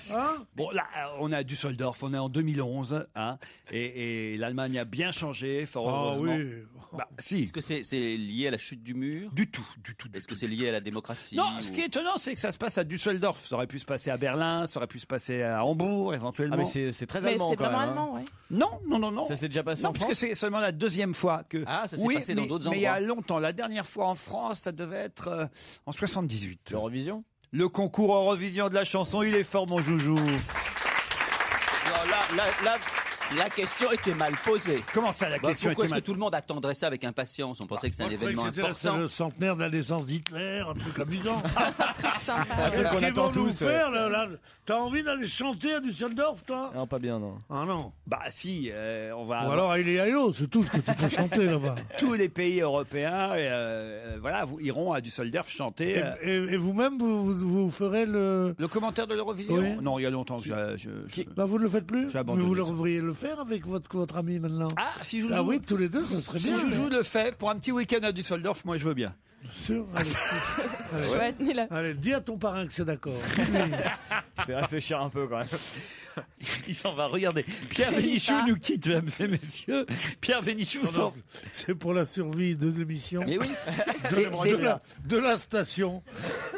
Bon, là, on est à Düsseldorf, on est en 2011, hein, et l'Allemagne a bien changé, fort heureusement. oui. Bah, si. Est-ce que c'est lié à la chute du mur? Du tout. Est-ce que c'est lié à la démocratie? Non, ce qui est étonnant, c'est que ça se passe à Düsseldorf. Ça aurait pu se passer à Berlin, ça aurait pu se passer à Hambourg, éventuellement. Ah, mais c'est très allemand quand même. Mais c'est vraiment allemand, ouais. Non. Ça s'est déjà passé en France? parce que c'est seulement la deuxième fois que... Ah, ça s'est passé dans d'autres endroits. Mais il y a longtemps. La dernière fois en France, ça devait être en 78. L'Eurovision? Le concours Eurovision de la chanson, il est fort, mon joujou. La question était mal posée. Comment ça, la question pourquoi était mal est-ce que tout le monde attendrait ça avec impatience? On pensait que c'était un événement c'était important. le centenaire de la naissance d'Hitler, un truc amusant. Un truc qu'on attend tous. Faire, là, t'as envie d'aller chanter à Düsseldorf, toi? Non, pas bien, non. Ah non. Bah si, on va... Ou alors Haïli Haïlo, c'est tout ce que tu peux chanter là-bas. Tous les pays européens, iront à Düsseldorf chanter. Et vous-même, vous ferez le commentaire de l'Eurovision? Oui. Non, il y a longtemps que Bah, vous ne le faites plus? J'ai Mais abandonné vous ça. devriez le faire avec votre ami maintenant. Ah, si Joujou... Ah oui, tous les deux, ça serait bien. Si Joujou le fait, pour un petit week-end à Düsseldorf, moi je veux bien. Sûr. Allez, Chouette, Nila. allez, dis à ton parrain que c'est d'accord. Je vais réfléchir un peu quand même. Il s'en va, regardez. Pierre Bénichou nous quitte, mesdames et messieurs. Pierre Bénichou sort. C'est pour la survie de l'émission. Mais oui. De la station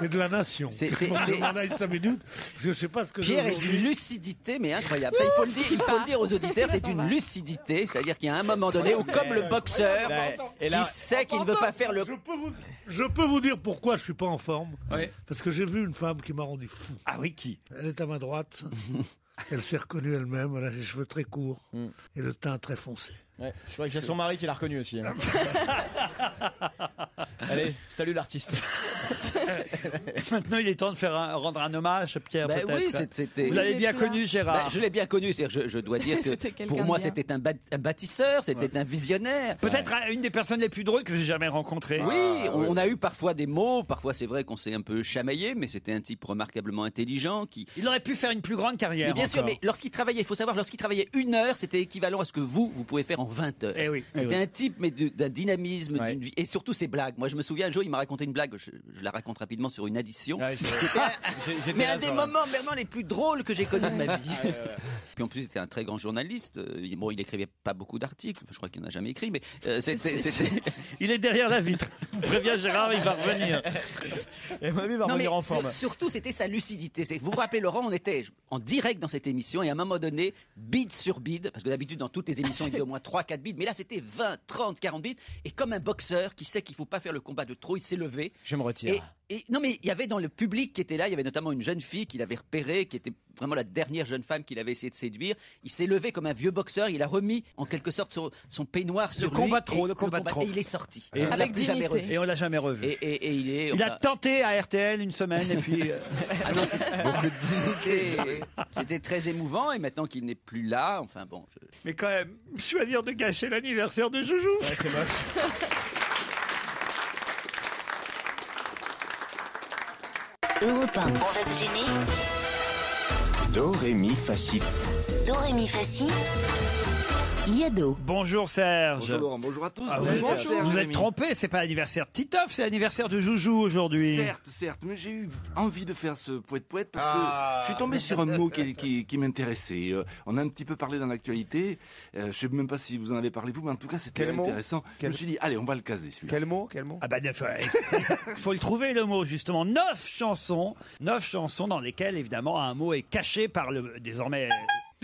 et de la nation. On en a 5 minutes. Je sais pas ce que Pierre est d'une lucidité, mais incroyable. Ça, il faut le dire aux auditeurs, c'est une lucidité. C'est-à-dire qu'il y a un moment donné où, comme le boxeur, qui sait qu'il ne veut pas faire le... Je peux vous dire pourquoi je suis pas en forme. Oui. Parce que j'ai vu une femme qui m'a rendu fou. Ah oui, qui? Elle est à ma droite. Elle s'est reconnue elle-même. Elle a les cheveux très courts et le teint très foncé. Ouais, je crois qu'il y a son mari qui l'a reconnu aussi. Hein. Allez, salut l'artiste. Maintenant, il est temps de rendre un hommage, Pierre. Ben peut-être. oui, c'était. Vous l'avez bien connu, Gérard. Je l'ai bien connu. C'est-à-dire, je dois dire que pour moi, c'était un bâtisseur, c'était un visionnaire. Peut-être une des personnes les plus drôles que j'ai jamais rencontrées. Oui, on a eu parfois des mots. Parfois, c'est vrai qu'on s'est un peu chamaillé, mais c'était un type remarquablement intelligent qui. Il aurait pu faire une plus grande carrière. Mais bien sûr, encore. mais lorsqu'il travaillait, il faut savoir, lorsqu'il travaillait 1 heure, c'était équivalent à ce que vous pouvez faire en 20 heures. Eh oui. C'était un type, mais d'un dynamisme, et surtout ses blagues. Moi, je me souviens un jour, il m'a raconté une blague. Je la raconte rapidement sur une addition. Ouais, mais un des moments vraiment les plus drôles que j'ai connus de ma vie. Puis en plus, c'était un très grand journaliste. Bon, il écrivait pas beaucoup d'articles. Je crois qu'il n'en a jamais écrit, mais c'était. Il est derrière la vitre. Je vous préviens, Gérard, il va revenir. Et mamie va revenir en forme. Surtout, c'était sa lucidité. Vous vous rappelez, Laurent, on était en direct dans cette émission et à un moment donné, bide sur bide, parce que d'habitude, dans toutes les émissions, il y a au moins 3-4 bides, mais là, c'était 20, 30, 40 bides. Et comme un boxeur qui sait qu'il faut pas faire le combat de trop, il s'est levé. Je me retire. Et non, mais il y avait dans le public qui était là, il y avait notamment une jeune fille qu'il avait repérée, qui était vraiment la dernière jeune femme qu'il avait essayé de séduire. Il s'est levé comme un vieux boxeur, il a remis en quelque sorte son peignoir sur lui. Le combat de trop. Et il est sorti. Et avec dignité. Et on l'a jamais revu. Et il a tenté à RTL une semaine et puis. Ah non, c'était très émouvant et maintenant qu'il n'est plus là, enfin bon. Mais quand même, choisir de gâcher l'anniversaire de Joujou. Ouais, c'est moche. Europe 1, on va se gêner. Do, ré, mi, fa, si. Do, ré, mi, fa, si. Liado. Bonjour Serge. Bonjour Laurent, bonjour à tous. Vous êtes trompé, c'est pas l'anniversaire de Titoff, c'est l'anniversaire de Joujou aujourd'hui. Certes, mais j'ai eu envie de faire ce poète-poète parce que je suis tombé sur un mot qui m'intéressait. On a un petit peu parlé dans l'actualité, je sais même pas si vous en avez parlé vous, mais en tout cas c'était intéressant. Je me suis dit, allez, on va le caser celui-là. Quel mot Ah bah, faut le trouver le mot justement. 9 chansons dans lesquelles évidemment un mot est caché par le désormais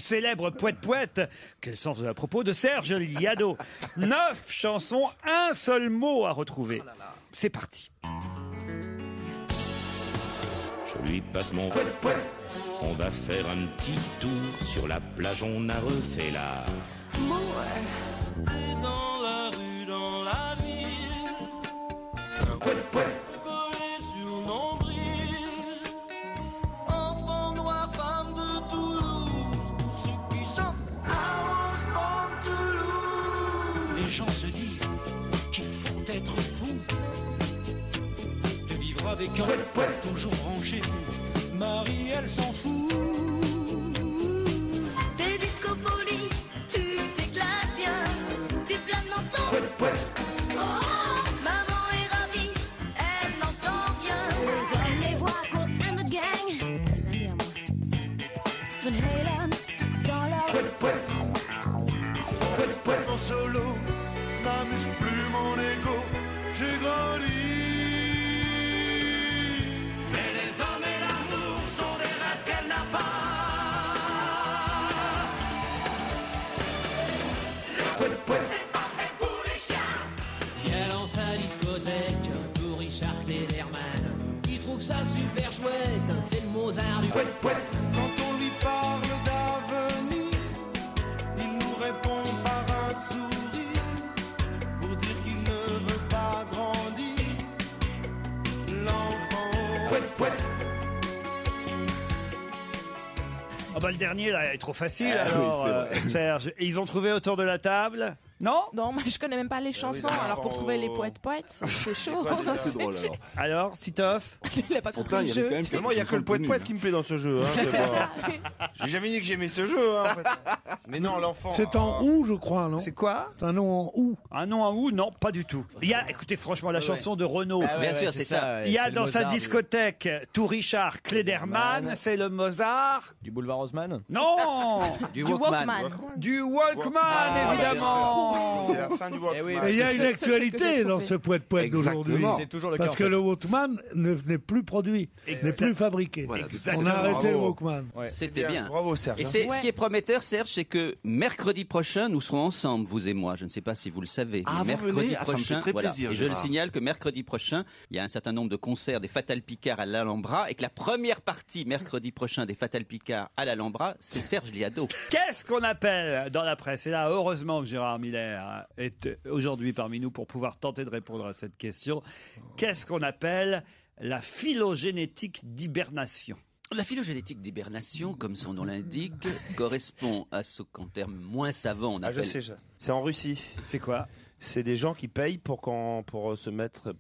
célèbre poète, quel sens de la propos, de Serge Liado. 9 chansons, un seul mot à retrouver. C'est parti. Je lui passe mon poète. On va faire un petit tour. Sur la plage, on a refait la... Dans la rue, dans la ville. Collé sur nombril. Enfant noir, femme de Toulouse. Tous ceux qui chantent Arrondissement de Toulouse. avec un poète toujours branché. Marie, elle s'en fout. T'es disco-folie, tu t'éclates bien, tu flânes dans ton poète. Oh, maman est ravie, elle n'entend rien. Les hommes les voient qu'on aime de gang. Je les aime bien, moi. Je les aime dans leur Poète en solo, n'amuse plus mon ego, j'ai grandi. Mais les hommes et l'amour sont des rêves qu'elle n'a pas. Le poète, c'est pas fait pour les chiens. Il y a dans sa discothèque pour Richard Klederman. Il trouve ça super chouette, c'est le Mozart du poète. Quand on lui parle d'avenir, il nous répond par un sourire pour dire qu'il ne veut pas grandir. L'enfant Ah bah le dernier là est trop facile Ah oui, alors, c'est vrai. Serge. Et ils ont trouvé autour de la table? Non? Non, moi je connais même pas les chansons, alors pour trouver les poètes, c'est chaud. C'est drôle alors. Alors, Titoff? Il a pas compris le jeu. Moi, il n'y a que le poète qui me plaît dans ce jeu. Hein, c'est pas- J'ai jamais dit que j'aimais ce jeu. Hein, en fait. Mais non, l'enfant. C'est en ou, je crois, non? C'est quoi? C'est un nom en ou. Un nom en ou? Non, pas du tout. Il y a, écoutez, franchement, la chanson de Renaud. Bien sûr, c'est ça. Il y a dans sa discothèque tout Richard Klederman, c'est le Mozart. Du boulevard Haussmann? Non! Du Walkman. Du Walkman, évidemment! C'est la fin du Walkman. Et il y a une actualité dans ce poète d'aujourd'hui. Exactement. C'est toujours le cas, Parce en que fait. le Walkman n'est plus produit, n'est plus fabriqué. Voilà, On a arrêté le Walkman. C'était bien. Bravo, Serge. Et ce qui est prometteur, Serge, c'est que mercredi prochain, nous serons ensemble, vous et moi. Je ne sais pas si vous le savez. Ah, mais vous mercredi venez ? Ah, ça me fait prochain, très voilà. plaisir, Et je le Gérard. signale que mercredi prochain, il y a un certain nombre de concerts des Fatal Picard à l'Alhambra et que la première partie mercredi prochain des Fatal Picard à l'Alhambra, c'est Serge Liado. Qu'est-ce qu'on appelle dans la presse? Et là, heureusement que Gérard Miller est aujourd'hui parmi nous pour pouvoir tenter de répondre à cette question. Qu'est-ce qu'on appelle la phylogénétique d'hibernation? La phylogénétique d'hibernation, comme son nom l'indique, correspond à ce qu'en termes moins savants on Ah, appelle... je sais, c'est en Russie. C'est quoi? C'est des gens qui payent pour se mettre,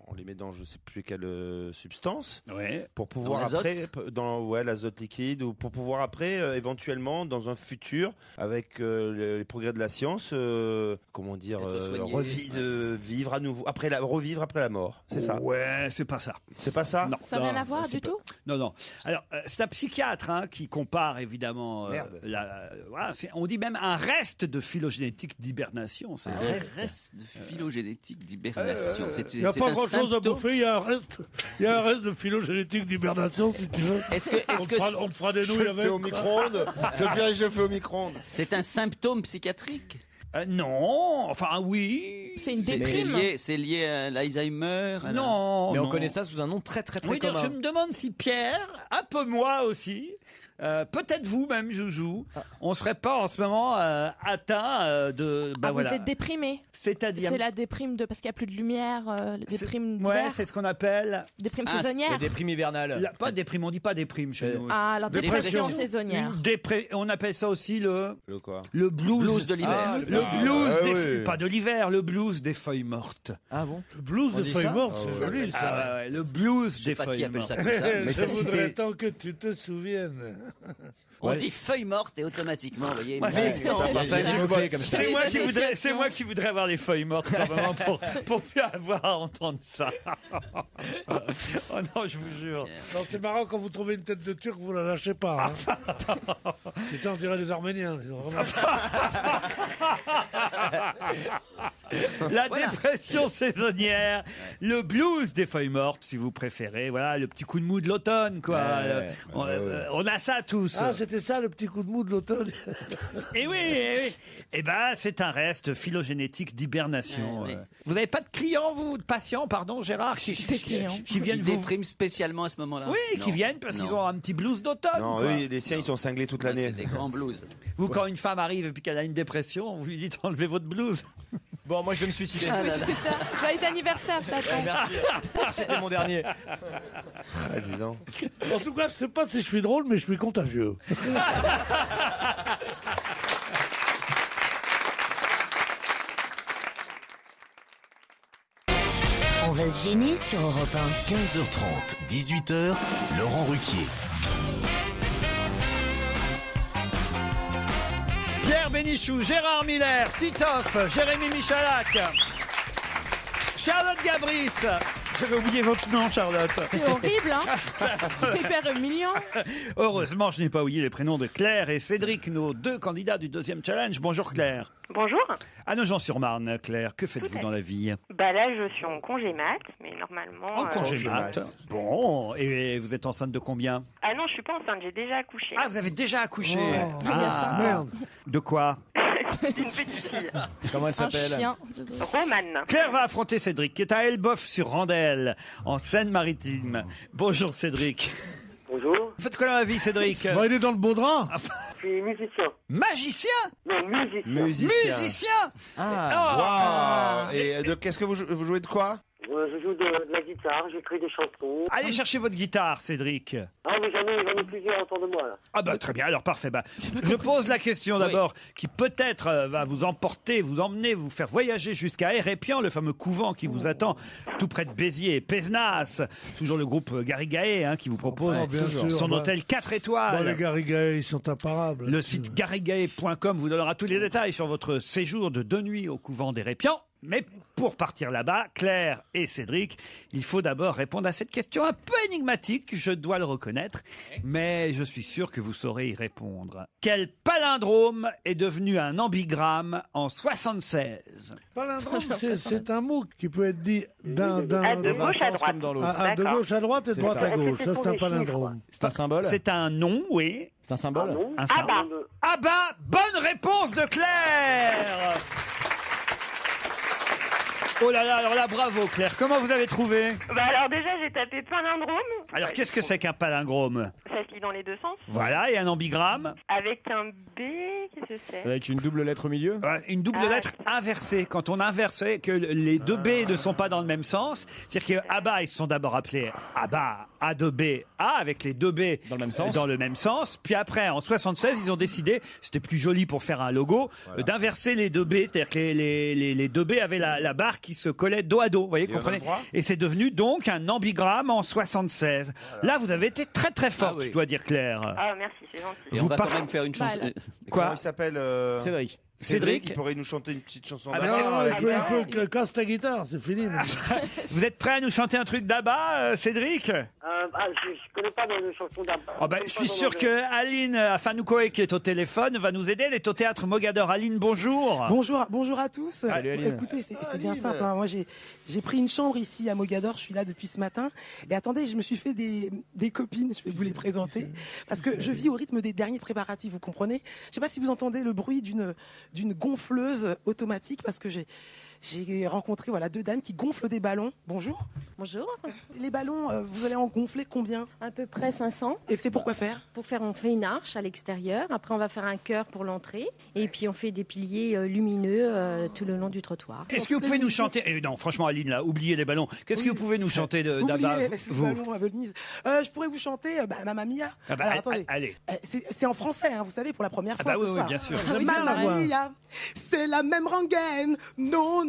on les met dans je sais plus quelle substance, Ouais. pour pouvoir Dans l'azote. après dans l'azote liquide, ou pour pouvoir après éventuellement dans un futur avec les progrès de la science, comment dire, Être soigné. vivre à nouveau revivre après la mort. C'est ça. Ouais, c'est pas ça. C'est pas ça. Non. Ça n'a rien à voir c'est du pas- tout. Non, non. Alors, c'est un psychiatre qui compare évidemment. Merde. Voilà, on dit même un reste de phylogénétique d'hibernation. C'est Un reste de phylogénétique d'hibernation. Il n'y a pas grand-chose à bouffer, il y a un reste de phylogénétique d'hibernation, si tu veux. On te fera des nouilles avec. au micro-ondes. Je le fais au micro-ondes. C'est un symptôme psychiatrique. Non, enfin oui. C'est une déprime. C'est lié à l'Alzheimer. Non. Mais on non. connaît ça sous un nom très très très Oui, commun. je me demande si Pierre, un peu moi aussi, peut-être vous même, Joujou, on serait pas en ce moment atteint de. Vous êtes déprimé. C'est-à-dire. C'est la déprime parce qu'il n'y a plus de lumière, la déprime Ouais, d'hiver. c'est ce qu'on appelle. Déprime Ah, saisonnière. La déprime hivernale. Pas déprime, on dit pas déprime chez nous. Ah, alors dépression saisonnière. On appelle ça aussi le quoi? le blues. Blues de l'hiver. Ah, le blues oui. pas de l'hiver, le blues des feuilles mortes. Ah bon? Le blues On de dit feuilles ça mortes, c'est joli ça. Ah, ouais, le blues Je des sais pas qui feuilles appelle mortes. ça comme ça. Mais Je t'as voudrais cité- tant que tu te souviennes. On dit feuille morte et automatiquement, vous voyez. Ouais, mais- non, C'est moi des qui voudrais, associations. c'est moi qui voudrais avoir les feuilles mortes probablement pour plus avoir à entendre ça. Oh non, je vous jure. Non, c'est marrant quand vous trouvez une tête de Turc, vous la lâchez pas. Hein. Putain, on dirait des Arméniens. Ils ont vraiment- La dépression saisonnière, le blues des feuilles mortes, si vous préférez. Voilà, le petit coup de mou de l'automne, quoi. On a ça tous. Ah, c'était ça le petit coup de mou de l'automne. Et oui, eh oui. Eh ben, c'est un reste phylogénétique d'hibernation. Ouais, ouais. Vous n'avez pas de clients, vous, de patients, pardon, Gérard, qui viennent Qui vous. dépriment spécialement à ce moment-là. Oui, qui Non. viennent parce qu'ils Non. ont un petit blues d'automne. Non, quoi. eux, les siens, ils sont cinglés toute C'est l'année. des grands blues. Vous, quand une femme arrive et puis qu'elle a une dépression, vous lui dites enlevez votre blues. Bon, moi je vais me suicider. Oui, c'est ça. Joyeux anniversaire, Platon. Merci. C'était mon dernier. Ah, dis donc. En tout cas, je sais pas si je suis drôle, mais je suis contagieux. On va se gêner sur Europe 1. 15h30, 18h, Laurent Ruquier. Pierre Bénichou, Gérard Miller, Titoff, Jérémy Michalak, Charlotte Gabris. J'avais oublié votre nom, Charlotte. C'est horrible, hein. C'est hyper humiliant. Heureusement, je n'ai pas oublié les prénoms de Claire et Cédric, nos 2 candidats du 2e challenge. Bonjour Claire. Bonjour. À Nogent-sur-Marne, Claire, que faites-vous dans la vie? Bah là, je suis en congé mat, mais normalement... En congé mat. Bon, et vous êtes enceinte de combien? Ah non, je suis pas enceinte, j'ai déjà accouché. Ah, vous avez déjà accouché? Merde. De quoi? Une petite fille. Comment elle s'appelle? Un chien. Romane. Claire va affronter Cédric, qui est à Elbeuf-sur-Randelle, en Seine-Maritime. Bonjour Cédric. Bonjour. Vous faites quoi dans la vie, Cédric? Bon, il est dans le beau drap. Je suis musicien. Magicien? Non, musicien. Musicien? Ah. Wow. Et qu'est-ce que vous jouez de quoi? Je joue de la guitare, j'écris des chansons. Allez chercher votre guitare, Cédric. Ah oui, j'en ai plusieurs autour de moi là. Ah bah très bien, alors parfait. Bah, je pose la question d'abord qui peut-être va vous emporter, vous emmener, vous faire voyager jusqu'à Hérépian, le fameux couvent qui vous attend tout près de Béziers et Pézenas. Toujours le groupe Garrigae qui vous propose son hôtel 4 étoiles. Bon, les Garrigae, ils sont imparables. Le site garrigae.com vous donnera tous les détails sur votre séjour de 2 nuits au couvent d'Hérépian. Mais pour partir là-bas, Claire et Cédric, il faut d'abord répondre à cette question un peu énigmatique, je dois le reconnaître, mais je suis sûr que vous saurez y répondre. Quel palindrome est devenu un ambigramme en 76? Palindrome, c'est un mot qui peut être dit de gauche à droite. De gauche à droite et de droite à gauche. Ça, c'est un palindrome. C'est un symbole? C'est un nom, oui. C'est un symbole? Un symbole. Ah bah, bonne réponse de Claire! Oh là là, alors là, bravo Claire. Comment vous avez trouvé? Bah alors déjà, j'ai tapé palindrome. Alors qu'est-ce que c'est qu'un palindrome? Ça se lit dans les deux sens. Voilà, et un ambigramme? Avec un B, qu'est-ce que c'est? Avec une double lettre au milieu? Une double lettre inversée. Quand on inverse, que les deux B ne sont pas dans le même sens, c'est-à-dire que ABBA, ils se sont d'abord appelés ABBA, A2B, A, avec les deux B dans le même sens. Puis après, en 76, ils ont décidé, c'était plus joli pour faire un logo, d'inverser les deux B, c'est-à-dire que les deux B avaient la barre qui se collait dos à dos, vous voyez, comprenez? Et c'est devenu donc un ambigramme en 76. Voilà. Là, vous avez été très très forte, je dois dire, Claire. Ah, merci, c'est gentil. Et on va quand même faire une chanson. Quoi? Comment il s'appelle Cédric, il pourrait nous chanter une petite chanson d'ABBA. Non, il peut casse ta guitare, c'est fini. Vous êtes prêt à nous chanter un truc d'ABBA, Cédric? Je connais pas de chansons d'ABBA. Je suis sûr que Aline Afanoukoé, qui est au téléphone, va nous aider. Elle est au théâtre Mogador. Aline, bonjour. Bonjour à tous. Salut, Aline. Écoutez, c'est bien simple. Moi, j'ai pris une chambre ici à Mogador. Je suis là depuis ce matin. Et attendez, je me suis fait des copines. Je vais vous les présenter parce que je vis au rythme des derniers préparatifs. Vous comprenez? Je sais pas si vous entendez le bruit d'une gonfleuse automatique parce que j'ai rencontré 2 dames qui gonflent des ballons. Bonjour. Bonjour. Les ballons, vous allez en gonfler combien? À peu près 500. Et c'est pour quoi faire? On fait une arche à l'extérieur. Après, on va faire un cœur pour l'entrée. Et puis, on fait des piliers lumineux tout le long du trottoir. Est-ce que vous pouvez nous chanter non, franchement, Aline, là, oubliez les ballons. Qu'est-ce que vous pouvez nous chanter d'ABBA, vous? Les ballons à Venise. Je pourrais vous chanter Mamma Mia. Alors, attendez. Allez. C'est en français, vous savez, pour la première fois ce soir. Oui, bien sûr. Mamma Mia, c'est la même rengaine. Non,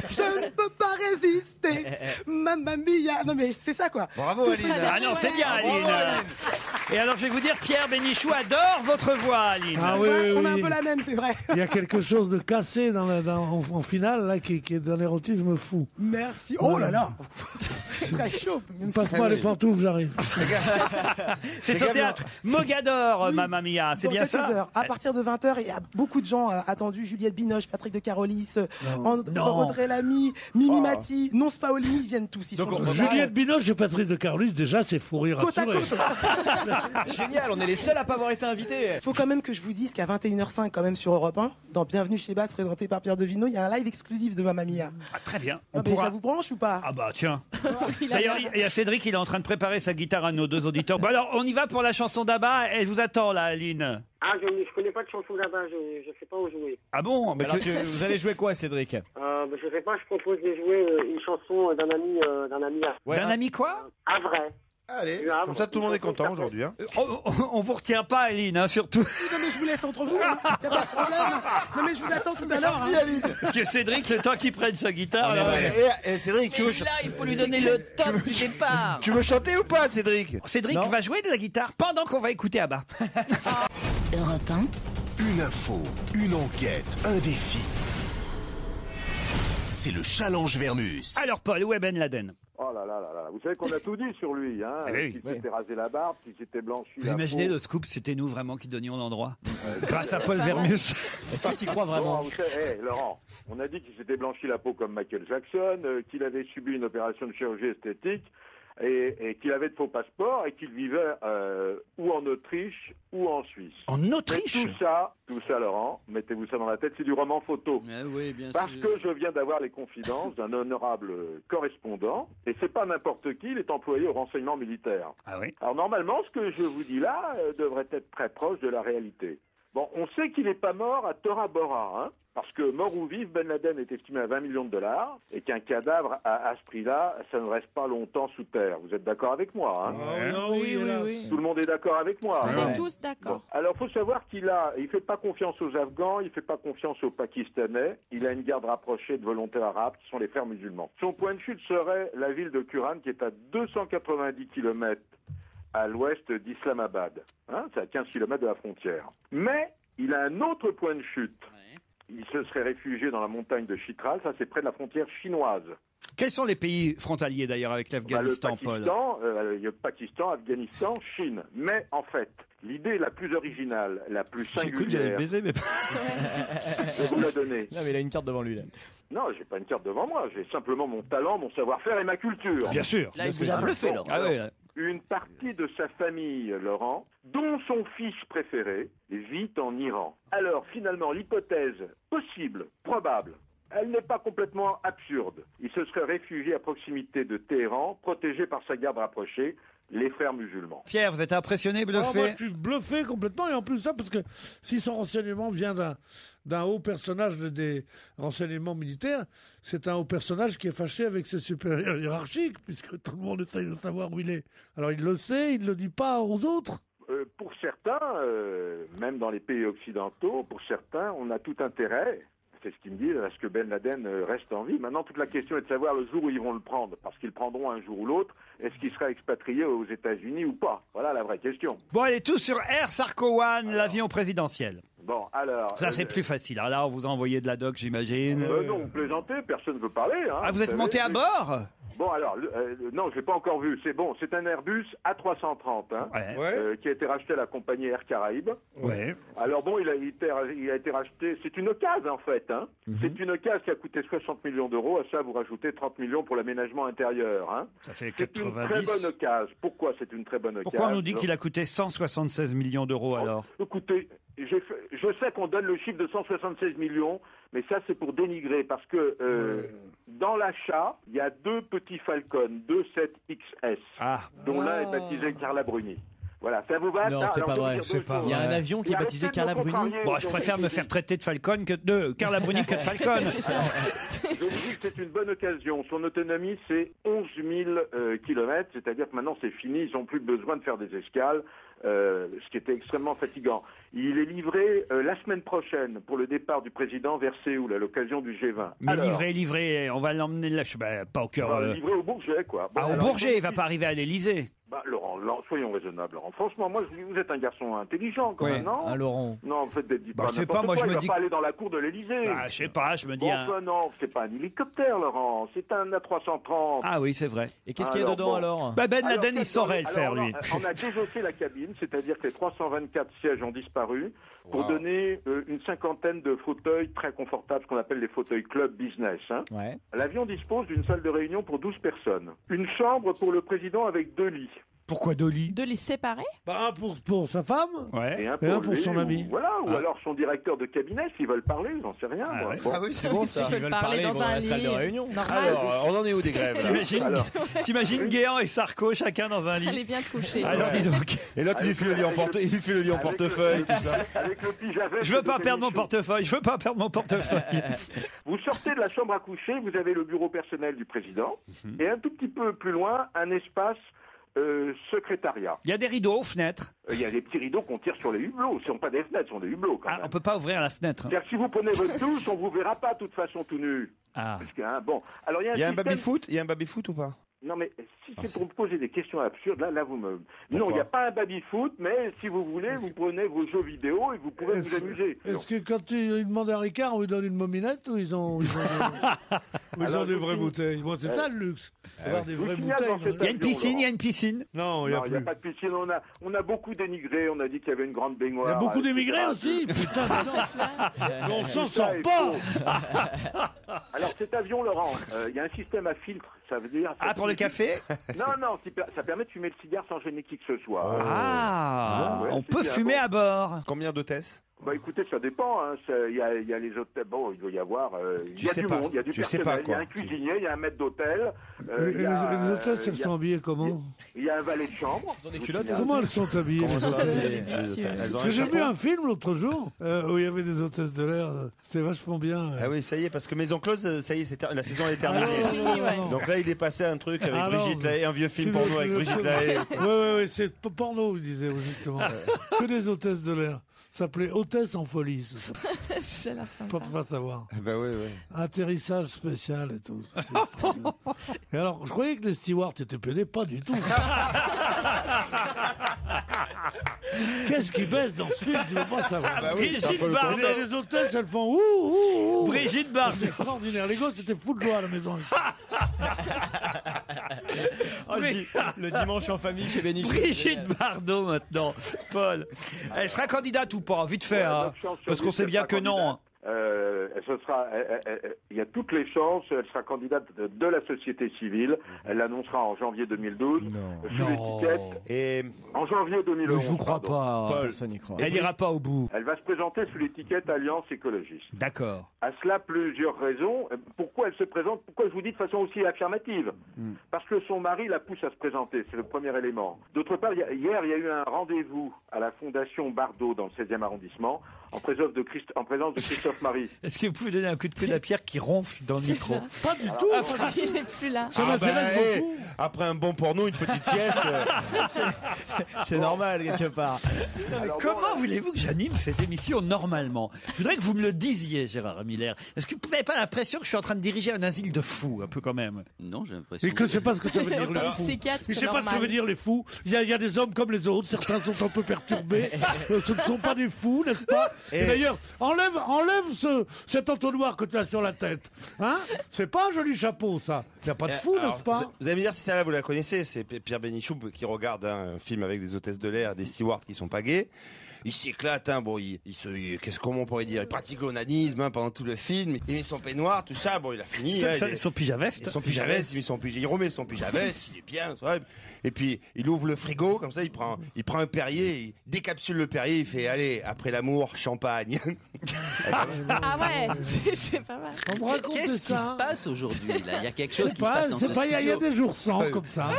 je ne peux pas résister. Mamma Mia. Non, mais c'est ça, quoi. Bravo, Aline. Ah non, c'est bien, Aline. Et alors, je vais vous dire, Pierre Bénichou adore votre voix, Aline. Ah oui, on a un peu la même, c'est vrai. Il y a quelque chose de cassé en finale, là, qui est d'un érotisme fou. Merci. Oh là là. C'est très chaud. Passe-moi les pantoufles, j'arrive. C'est au théâtre Mogador, Mamma Mia. C'est bien ça? Heures. À partir de 20h, il y a beaucoup de gens attendus. Juliette Binoche, Patrick de Carolis, Audrey Lamy, Mimi Mati, Non Spaoli, ils viennent tous. Juliette Binoche et Patrick de Carolis, déjà, c'est fou rire assuré. Génial, on est les seuls à pas avoir été invités. Il faut quand même que je vous dise qu'à 21h05, quand même, sur Europe 1, dans Bienvenue chez Basse, présenté par Pierre Devino, il y a un live exclusif de Mamma Mia. Ah, très bien. Ça vous branche ou pas? Ah bah tiens. D'ailleurs, il y a Cédric, il est en train de préparer sa guitare à nos 2 auditeurs. Bon alors, on y va pour la chanson d'ABBA. Elle vous attend là, Aline. Ah, je connais pas de chanson d'ABBA, je sais pas où jouer. Ah bon? Alors, vous allez jouer quoi, Cédric? Je sais pas, je propose de jouer une chanson d'un ami. D'un ami quoi? À vrai. Allez, comme ça tout le monde est content aujourd'hui. Hein. On vous retient pas, Aline, hein, surtout. Non mais je vous laisse entre vous, hein. Y a pas de problème. Non mais je vous attends tout à l'heure. Merci Aline. Parce que Cédric, le temps qu'il prenne sa guitare... Et Cédric, tu veux... Là, il faut lui donner le top du départ. Tu veux chanter ou pas, Cédric? Cédric va jouer de la guitare pendant qu'on va écouter Abba. Europe 1. Une info, une enquête, un défi. C'est le challenge Vermus. Alors Paul, où est Ben Laden? Oh là là là là, vous savez qu'on a tout dit sur lui, hein, oui. qu'il s'était rasé la barbe, qu'il s'était blanchi Vous la imaginez peau. le scoop, c'était nous vraiment qui donnions l'endroit grâce à Paul Vermus. Est-ce que tu y crois vraiment? Vous savez, Laurent, on a dit qu'il s'était blanchi la peau comme Michael Jackson, qu'il avait subi une opération de chirurgie esthétique et qu'il avait de faux passeports et qu'il vivait ou en Autriche ou en Suisse. En Autriche? Tout ça, Laurent, mettez-vous ça dans la tête, c'est du roman photo. Oui, bien Parce sûr. que je viens d'avoir les confidences d'un honorable correspondant, et c'est pas n'importe qui, il est employé au renseignement militaire. Ah oui? Alors normalement, ce que je vous dis là devrait être très proche de la réalité. Bon, on sait qu'il n'est pas mort à Tora Bora, hein, parce que mort ou vif, Ben Laden est estimé à $20 millions, et qu'un cadavre à ce prix-là, ça ne reste pas longtemps sous terre. Vous êtes d'accord avec moi, hein? Oui. Tout le monde est d'accord avec moi. On hein est tous d'accord. Bon. Alors, faut savoir il fait pas confiance aux Afghans, il fait pas confiance aux Pakistanais. Il a une garde rapprochée de volontaires arabes qui sont les frères musulmans. Son point de chute serait la ville de Kuran, qui est à 290 km à l'ouest d'Islamabad. Hein, c'est à 15 km de la frontière. Mais il a un autre point de chute. Il se serait réfugié dans la montagne de Chitral, ça c'est près de la frontière chinoise. Quels sont les pays frontaliers d'ailleurs avec l'Afghanistan, Paul? Il y a le Pakistan, Afghanistan, Chine. Mais en fait, l'idée la plus originale, la plus J'ai cru que j'allais singulière, baiser, mais je vais vous la donner. Non mais il a une carte devant lui là. Non, j'ai pas une carte devant moi, j'ai simplement mon talent, mon savoir-faire et ma culture. bien sûr. Là, il vous a bluffé, Laurent. Ah oui, là. Une partie de sa famille, Laurent, dont son fils préféré, vit en Iran. Alors finalement, l'hypothèse possible, probable, elle n'est pas complètement absurde. Il se serait réfugié à proximité de Téhéran, protégé par sa garde rapprochée, les frères musulmans. Pierre, vous êtes impressionné, bluffé? Moi, je suis bluffé complètement, et en plus ça, parce que si son renseignement vient d'un haut personnage des renseignements militaires, c'est un haut personnage qui est fâché avec ses supérieurs hiérarchiques, puisque tout le monde essaye de savoir où il est. Alors il le sait, il ne le dit pas aux autres. Pour certains, même dans les pays occidentaux, pour certains, on a tout intérêt, c'est ce qu'ils me disent, à ce que Ben Laden reste en vie. Maintenant, toute la question est de savoir le jour où ils vont le prendre, parce qu'ils le prendront un jour ou l'autre. Est-ce qu'il sera expatrié aux États-Unis ou pas? Voilà la vraie question. Bon, allez, tous sur Air Sarko One, l'avion présidentiel. Bon, alors... Ça, c'est plus facile. Alors là, on vous a envoyé de la doc, j'imagine. Non, vous plaisantez, personne ne veut parler. Hein, Ah, vous êtes monté à bord? Bon, alors, non, je l'ai pas encore vu. C'est bon, c'est un Airbus A330 hein, qui a été racheté à la compagnie Air Caraïbes. Ouais. Alors bon, il a été racheté, c'est une occasion en fait. Hein. C'est une occasion qui a coûté 60 millions d'euros. À ça, vous rajoutez 30 millions pour l'aménagement intérieur. Hein. Ça fait c'est 90. une très bonne occasion. Pourquoi c'est une très bonne occasion? Pourquoi on nous dit qu'il a coûté 176 millions d'euros alors? Écoutez, je sais qu'on donne le chiffre de 176 millions, mais ça c'est pour dénigrer, parce que dans l'achat, il y a deux petits Falcon 27XS, dont l'un est baptisé Carla Bruni. Voilà, ça vous va? Non, ça? c'est Alors, pas je vais vrai. vous dire deux pas choses. Il y a un avion qui est baptisé Carla Bruni. Bon, je préfère me faire traiter de Falcon que de Carla Bruni que de Falcon. Je vous dis que c'est une bonne occasion. Son autonomie, c'est 11 000 kilomètres, c'est-à-dire que maintenant c'est fini, ils n'ont plus besoin de faire des escales, ce qui était extrêmement fatigant. Il est livré la semaine prochaine pour le départ du président vers Séoul à l'occasion du G20. Mais Alors, livré, on va l'emmener là, pas au cœur. livré au Bourget, quoi. Bon, au alors, Bourget, il va pas arriver à l'Élysée. Laurent, soyons raisonnables, Laurent. Franchement, moi, vous êtes un garçon intelligent, quand même, non? Laurent. Non, faites des je sais pas, moi, je me dis. Il va pas aller dans la cour de l'Élysée. Je sais pas, je me dis. Non, c'est pas un hélicoptère, Laurent. C'est un A330. Ah oui, c'est vrai. Et qu'est-ce qu'il y a dedans alors? Ben Laden, il saurait le faire, lui. On a désossé la cabine, c'est-à-dire que les 324 sièges ont disparu pour donner une cinquantaine de fauteuils très confortables, ce qu'on appelle les fauteuils club business. Hein. Ouais. L'avion dispose d'une salle de réunion pour 12 personnes. Une chambre pour le président avec 2 lits. Pourquoi 2 lits? 2 lits séparés? Un pour sa femme et un pour lui, son ami. Ou alors son directeur de cabinet, s'ils veulent parler, j'en sais rien. Moi. Ah oui, c'est bon ça. Ils veulent parler dans la salle de réunion. Alors, on en est où des grèves? T'imagines Guéant et Sarko, chacun dans un lit? Elle est bien couchée. Alors dis donc. Et l'autre, il lui fait le lit en portefeuille, tout ça. Avec le pyjama. Je veux pas perdre mon portefeuille, Vous sortez de la chambre à coucher, vous avez le bureau personnel du président, et un tout petit peu plus loin, un espace Secrétariat. Il y a des rideaux aux fenêtres. Il y a des petits rideaux qu'on tire sur les hublots. Ce ne sont pas des fenêtres, ce sont des hublots quand même. On peut pas ouvrir la fenêtre. C'est-à-dire que si vous prenez votre douche, on vous verra pas de toute façon tout nu. Ah. Parce que, hein, bon. Alors, il y a un Il y a un système- baby-foot? Il y a un baby-foot ou pas? Non, mais si c'est pour me poser des questions absurdes, là vous me... Non, il n'y a pas un baby-foot, mais si vous voulez, vous prenez vos jeux vidéo et vous pourrez vous amuser. Est-ce que quand ils demandent un Ricard, on lui donne une mominette ou ils ont des vraies bouteilles? Moi, c'est ça le luxe. Avoir des vraies bouteilles. Il y a une piscine, il y a une piscine. Non, il n'y a Non, il n'y a plus. pas de piscine. On a beaucoup dénigré. On a dit qu'il y avait une grande baignoire. Il y a beaucoup etc. d'émigrés aussi. Putain, mais non, on s'en Tout ça sort est pas. faux. Alors, cet avion, Laurent, il y a un système à filtre. Ça veut dire... Ah, pour le café? Non, ça permet de fumer le cigare sans gêner qui que ce soit. Ah, Ouais, on c'est peut bien, fumer bon. à bord. Combien d'hôtesses? Bah écoutez, ça dépend. Hein. Il y a les hôtels. Bon, il doit y avoir. Il y a sais du pas. monde, il y a du Tu sais personnel. pas, Il y a quoi. un cuisinier, il y a un maître d'hôtel. Et il y a, les hôtesses, elles il y a- sont habillées comment? Il y a un valet de chambre. Ils ont des culottes. Comment elles sont habillées, les hôtesses? Elles ont Parce un que j'ai vu chapeau? un film l'autre jour où il y avait des hôtesses de l'air. C'est vachement bien. Ah oui, ça y est, parce que Maison Close, ça y est, la saison est terminée. non. Donc là, il est passé un truc avec Ah non, Brigitte Lahaye, un vieux film Tu porno veux- avec tu veux- Brigitte Lahaye. Ouais, c'est porno, il disait, justement. Que des hôtesses de l'air. Ça s'appelait Hôtesse en folie. Ça s'appelait. C'est la fin. Pas savoir. Bah oui, oui. Atterrissage spécial et tout. Et alors, je croyais que les stewards étaient pédés, pas du tout. Qu'est-ce qui baisse dans ce film? Tu veux pas savoir. Bah oui, c'est un peu le Bardot. concept. Les hôtesses, elles font ouh. Brigitte Bardot. C'est extraordinaire. Les gosses étaient fous de joie à la maison. Oh, le dimanche en famille chez Bénichou. Brigitte Bardot maintenant. Paul. Elle sera candidate ou pas? Vite fait, hein. Parce qu'on sait bien que non. hein. Il y a toutes les chances. Elle sera candidate de la société civile. Elle l'annoncera en janvier 2012. Sous l'étiquette. Et En janvier 2011. Mais je vous crois pardon. pas. Paul, personne n'y croit. Elle ira pas au bout. Elle va se présenter sous l'étiquette Alliance écologiste. D'accord. À cela, plusieurs raisons. Pourquoi elle se présente? Pourquoi je vous dis de façon aussi affirmative? Parce que son mari la pousse à se présenter. C'est le premier élément. D'autre part, hier, il y a eu un rendez-vous à la Fondation Bardot dans le 16e arrondissement en présence de Christophe Marie. Est-ce que vous pouvez donner un coup de coude à Pierre qui ronfle dans le micro? ça. Pas du tout. Il n'est plus là. Ça Ah m'intéresse bah, beaucoup. après un bon porno, une petite sieste. C'est normal, quelque part. Alors, Comment voulez-vous que j'anime cette émission normalement? Je voudrais que vous me le disiez, Gérard Miller. Est-ce que vous n'avez pas l'impression que je suis en train de diriger un asile de fous, un peu quand même? Non, j'ai l'impression. Et que c'est pas ce que ça veut dire le Autant fou. c'est quatre, Je c'est sais pas ce que ça normal. veut dire les fous. Il y a des hommes comme les autres. Certains sont un peu perturbés. Ce ne sont pas des fous, n'est-ce pas? Et d'ailleurs, enlève cet entonnoir que tu as sur la tête. Hein? C'est pas un joli chapeau, ça. Il n'y a pas de fou, Alors, n'est-ce pas? vous allez me dire si celle-là vous la connaissez, c'est Pierre Bénichou qui regarde un film avec des hôtesses de l'air, des stewards qui sont pas gays. Il s'éclate, hein, bon, comment on pourrait dire, il pratique l'onanisme hein, pendant tout le film, il met son peignoir, tout ça, bon, il a fini. Son pyjaveste. Son pyjaveste, il remet son pyjaveste, il est bien, ouais. Et puis il ouvre le frigo, comme ça, il prend un Perrier, il décapsule le Perrier, il fait, allez, après l'amour, champagne. Ah ouais, c'est pas mal. On me raconte Qu'est-ce qui ça. se passe aujourd'hui là? Il y a quelque chose qui se Pas- passe dans ce c'est pas, il y a studio. des jours sans comme ça.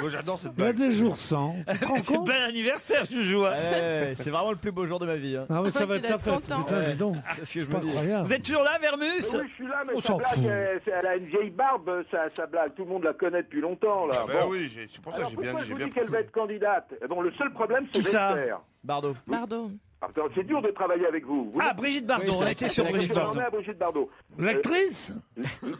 Moi, j'adore cette Il y a blague. des jours sans. Tu te rends C'est compte? bel anniversaire, Joujou. hein. Ouais, c'est vraiment le plus beau jour de ma vie. Hein. Ah oui, ça va qu'il être ta a fête. 30 ans. Putain, dis donc. C'est ce que je Pas me dis. incroyable. Vous êtes toujours là, Vermus? Oui, je suis là, mais On sa s'en blague, fout. elle a une vieille barbe, sa blague. Tout le monde la connaît depuis longtemps, là. Ah bah Bon. oui, c'est pour ça que Alors, j'ai bien pourquoi dit, je j'ai vous bien dis qu'elle va être candidate? Bon, le seul problème, c'est Qui ça Wechter. Bardot. Pardon. Alors, c'est dur de travailler avec vous. Vous Ah, Brigitte Bardot. Oui, On c'est- était sur c'est- Brigitte j'en Bardot. ai à Brigitte Bardot. L'actrice?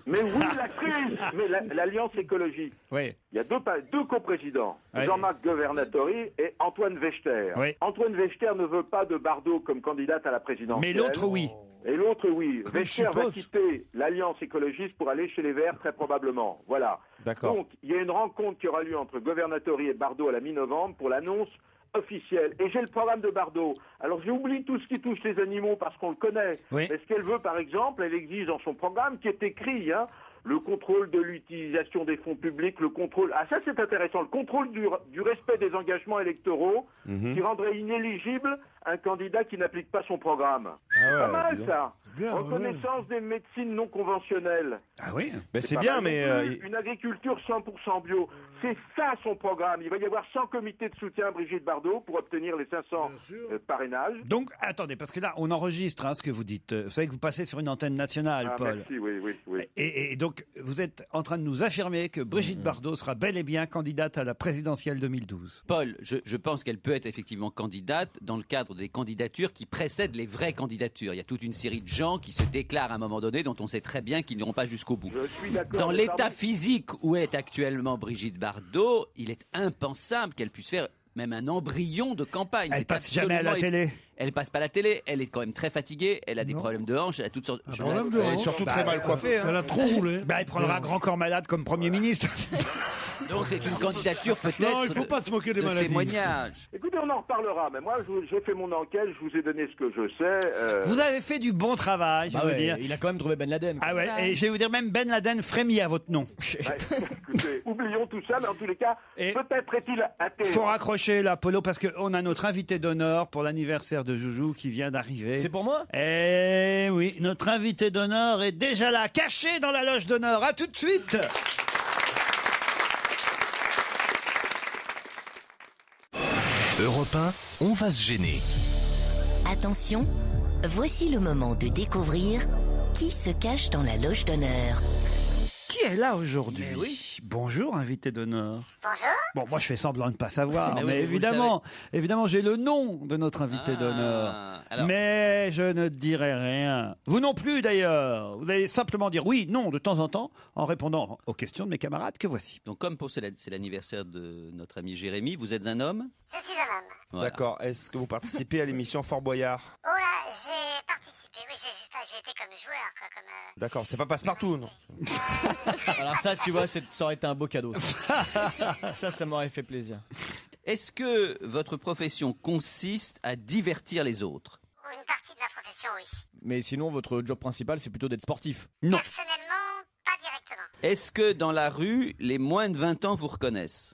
Mais oui, l'actrice. Mais l'Alliance écologie. Oui. Il y a deux coprésidents, Ouais. Jean-Marc Governatori et Antoine Wechter. Oui. Antoine Wechter ne veut pas de Bardot comme candidate à la présidentielle. Mais l'autre, oui. Et l'autre, oui. Je Wechter va chipote. quitter l'Alliance écologiste pour aller chez les Verts, très probablement. Voilà. D'accord. Donc, il y a une rencontre qui aura lieu entre Governatori et Bardot à la mi-novembre pour l'annonce officielle. Et j'ai le programme de Bardot. Alors, j'oublie tout ce qui touche les animaux parce qu'on le connaît. Oui. Mais ce qu'elle veut, par exemple, elle exige dans son programme, qui est écrit, hein, le contrôle de l'utilisation des fonds publics, le contrôle... Ah, ça, c'est intéressant. Le contrôle du respect des engagements électoraux qui rendrait inéligible un candidat qui n'applique pas son programme. Pas mal, ça. Reconnaissance des médecines non conventionnelles. Ah oui. C'est pas bien, mal mais non plus. Une agriculture 100% bio. C'est ça son programme. Il va y avoir 100 comités de soutien à Brigitte Bardot pour obtenir les 500 parrainages. Donc, attendez, parce que là, on enregistre ce que vous dites. Vous savez que vous passez sur une antenne nationale, Paul. Merci, oui. Et donc, vous êtes en train de nous affirmer que Brigitte Bardot sera bel et bien candidate à la présidentielle 2012. Paul, je pense qu'elle peut être effectivement candidate dans le cadre des candidatures qui précèdent les vraies candidatures. Il y a toute une série de gens qui se déclarent à un moment donné dont on sait très bien qu'ils n'iront pas jusqu'au bout. Dans l'état physique où est actuellement Brigitte Bardot, il est impensable qu'elle puisse faire même un embryon de campagne. Elle passe jamais à la télé. Elle passe pas à la télé, elle est quand même très fatiguée, elle a des problèmes de hanches, elle a toutes sortes de problèmes de hanches. Elle est surtout très mal coiffée. Elle a trop roulé. Elle prendra Grand Corps Malade comme Premier ministre. Donc c'est une candidature peut-être. Non, il ne faut pas se moquer des maladies. Témoignage. Écoutez, on en reparlera, mais moi j'ai fait mon enquête, je vous ai donné ce que je sais. Vous avez fait du bon travail, je vais vous dire. Il a quand même trouvé Ben Laden. Ah ouais, et je vais vous dire, même Ben Laden frémit à votre nom. Écoutez, oublions tout ça, mais en tous les cas, peut-être est-il athée. Faut raccrocher là, Polo, parce qu'on a notre invité d'honneur pour l'anniversaire de Joujou qui vient d'arriver. C'est pour moi ? Eh oui, notre invité d'honneur est déjà là, caché dans la loge d'honneur. À tout de suite. Europe 1, on va se gêner. Attention, voici le moment de découvrir qui se cache dans la loge d'honneur. Qui est là aujourd'hui ? Bonjour, invité d'honneur. Bonjour. Bon, moi je fais semblant de ne pas savoir, mais oui, évidemment, j'ai le nom de notre invité d'honneur. Alors... Mais je ne dirai rien. Vous non plus d'ailleurs. Vous allez simplement dire oui, non de temps en temps, en répondant aux questions de mes camarades que voici. Donc comme c'est l'anniversaire de notre ami Jérémy, vous êtes un homme ? Je suis un homme. Voilà. D'accord. Est-ce que vous participez à l'émission Fort Boyard ? Oh là, j'ai participé. Oui, j'ai été comme joueur, quoi. D'accord, c'est pas Passepartout, non ? Alors ça, tu vois, ça aurait été un beau cadeau. Ça m'aurait fait plaisir. Est-ce que votre profession consiste à divertir les autres ? Une partie de ma profession, oui. Mais sinon, votre job principal, c'est plutôt d'être sportif. Non. Personnellement, pas directement. Est-ce que dans la rue, les moins de 20 ans vous reconnaissent ?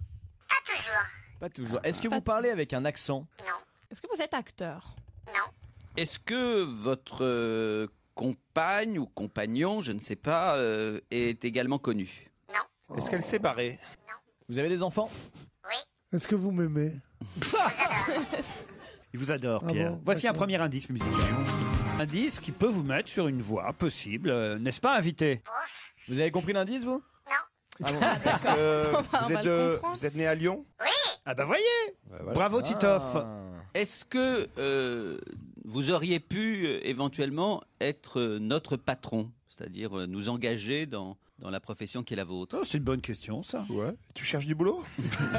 Pas toujours. Pas toujours. Est-ce que vous parlez avec un accent ? Non. Est-ce que vous êtes acteur ? Non. Est-ce que votre compagne ou compagnon, je ne sais pas, est également connu ? Non. Est-ce qu'elle s'est barrée ? Vous avez des enfants ? Oui. Est-ce que vous m'aimez ? Il vous adore, Pierre. Bon, voici un premier indice musical. Indice qui peut vous mettre sur une voie possible, n'est-ce pas, invité ? Vous avez compris l'indice, vous ? Non. Ah bon ? Est-ce que vous êtes né à Lyon ? Oui. Ah bah voyez, voilà. Bravo Titoff. Est-ce que vous auriez pu éventuellement être notre patron, c'est-à-dire nous engager dans la profession qui est la vôtre ? Oh, c'est une bonne question, ça. Ouais. Tu cherches du boulot ? Je suis obligée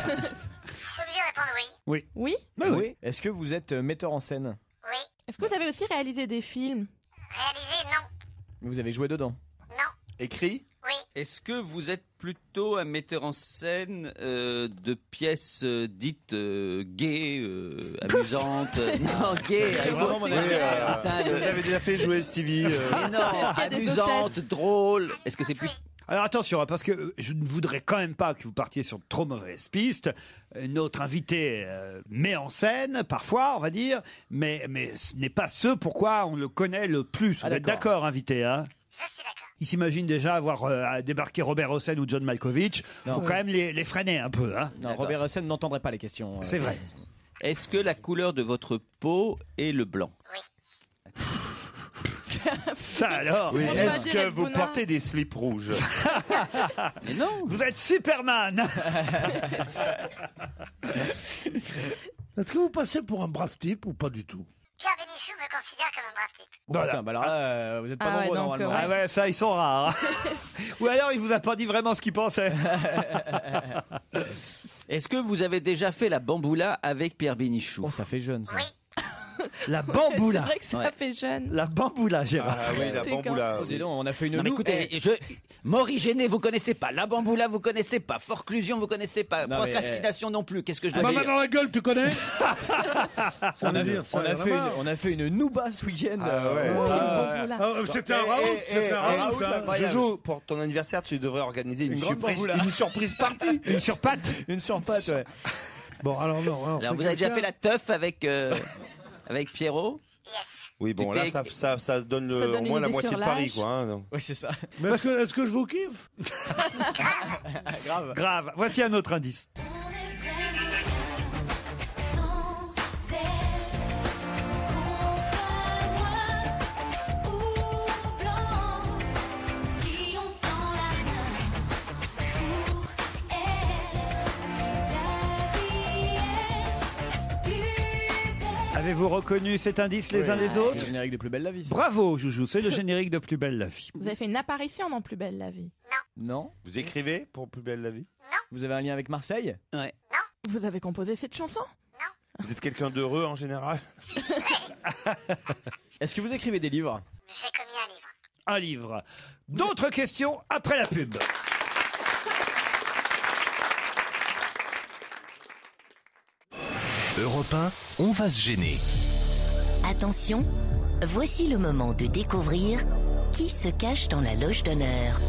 de répondre oui. Oui. Oui. Oui. Est-ce que vous êtes metteur en scène ? Oui. Est-ce que vous avez aussi réalisé des films ? Réalisé, non. Vous avez joué dedans ? Non. Écrit ? Oui. Est-ce que vous êtes plutôt un metteur en scène de pièces dites gays, amusantes Non, gays. Vous avez déjà fait jouer Stevie Non, amusantes, drôles. Est-ce que c'est plus... Alors attention, parce que je ne voudrais quand même pas que vous partiez sur de trop mauvaises pistes. Notre invité met en scène, parfois, on va dire, mais ce n'est pas ce pourquoi on le connaît le plus. Vous êtes d'accord, invité, hein ? Je suis d'accord. Il s'imagine déjà avoir débarqué Robert Hossein ou John Malkovich. Il faut quand même les freiner un peu. Hein. Non, Robert Hossein n'entendrait pas les questions. C'est vrai. Est-ce que la couleur de votre peau est le blanc ? Oui. Ça alors. Oui. Est-ce que vous portez des slips rouges ? Mais non. Vous êtes Superman. Est-ce que vous passez pour un brave type ou pas du tout ? Pierre Bénichou me considère comme un brave type. Voilà. Putain, bah alors là, vous êtes pas nombreux normalement. Ah ouais, ça, ils sont rares. Ou alors, il vous a pas dit vraiment ce qu'il pensait. Est-ce que vous avez déjà fait la bamboula avec Pierre Bénichou ? Oh, ça fait jeune, ça. Oui. La bamboula. C'est vrai que ça fait jeune. La bamboula, Gérard. Ah oui, la bamboula. Dis donc, on a fait une Non, mais écoutez, Morigéné, vous connaissez pas. La bamboula, vous connaissez pas. Forclusion, vous connaissez pas. Non, Procrastination non plus. Qu'est-ce que je dois dire ? Maman dans la gueule, tu connais ? on a fait une nouba ce week-end. C'était un Raoult. Joujou, pour ton anniversaire, tu devrais organiser une surprise party. Une surpâte. Une surpâte, ouais. Bon, alors non. Alors, vous avez déjà fait la teuf avec... Avec Pierrot? Oui, bon, là, ça donne, au moins la moitié de Paris, quoi. Hein, oui, c'est ça. Mais est-ce que je vous kiffe? Grave. Voici un autre indice. Avez-vous reconnu cet indice les uns les autres? C'est le générique de Plus belle la vie. Ça. Bravo, Joujou, c'est le générique de Plus belle la vie. Vous avez fait une apparition dans Plus belle la vie? Non. Vous écrivez pour Plus belle la vie? Non. Vous avez un lien avec Marseille? Ouais. Non. Vous avez composé cette chanson? Vous êtes quelqu'un d'heureux en général? Est-ce que vous écrivez des livres? J'ai commis un livre. Un livre. D'autres questions après la pub. Europe 1, on va se gêner. Attention, voici le moment de découvrir qui se cache dans la loge d'honneur.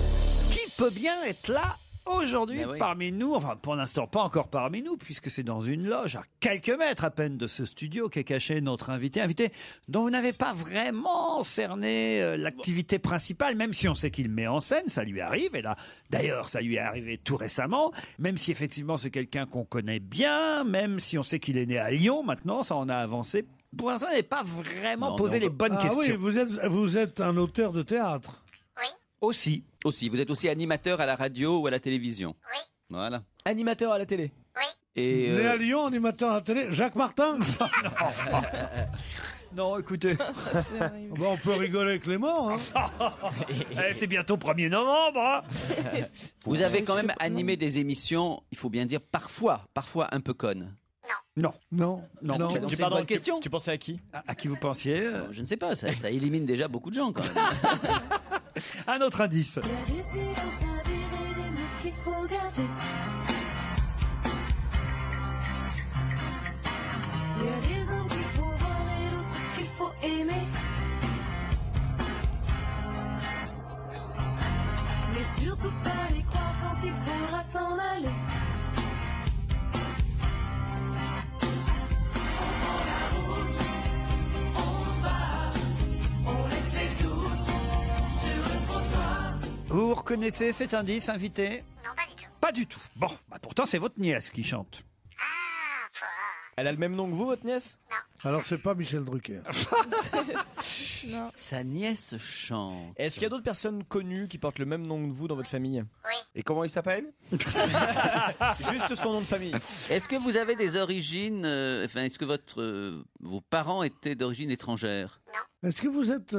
Qui peut bien être là aujourd'hui oui. parmi nous? Enfin, pour l'instant, pas encore parmi nous, puisque c'est dans une loge à quelques mètres à peine de ce studio qu'est caché notre invité dont vous n'avez pas vraiment cerné l'activité principale, même si on sait qu'il met en scène, ça lui arrive, et là, d'ailleurs, ça lui est arrivé tout récemment, même si effectivement c'est quelqu'un qu'on connaît bien, même si on sait qu'il est né à Lyon maintenant, ça en a avancé. Pour l'instant, on n'avait pas vraiment posé les bonnes questions. Ah oui, vous êtes un auteur de théâtre. Oui. Aussi. Vous êtes aussi animateur à la radio ou à la télévision? Oui. Voilà. Animateur à la télé? Oui. Et Né à Lyon, animateur à la télé, Jacques Martin. Non, écoutez. Bon, on peut rigoler avec les morts. Hein. C'est bientôt 1er novembre. Hein. Vous avez quand même animé des émissions, il faut bien dire, parfois un peu connes. Non. Tu parles en question? Tu pensais à qui? À qui vous pensiez? Je ne sais pas, ça élimine déjà beaucoup de gens quand même. Un autre indice. Il y a des hommes qu'il faut voir et d'autres qu'il faut aimer. Mais surtout pas les croire quand il faudra s'en aller. Vous reconnaissez cet indice, invité? Non, pas du tout. Pas du tout. Bon, pourtant c'est votre nièce qui chante. Elle a le même nom que vous, votre nièce? Alors c'est pas Michel Drucker. Non. Sa nièce chante. Est-ce qu'il y a d'autres personnes connues qui portent le même nom que vous dans votre famille? Oui. Et comment il s'appelle? Juste son nom de famille. Est-ce que vous avez des origines, est-ce que vos parents étaient d'origine étrangère? Non. Est-ce que vous êtes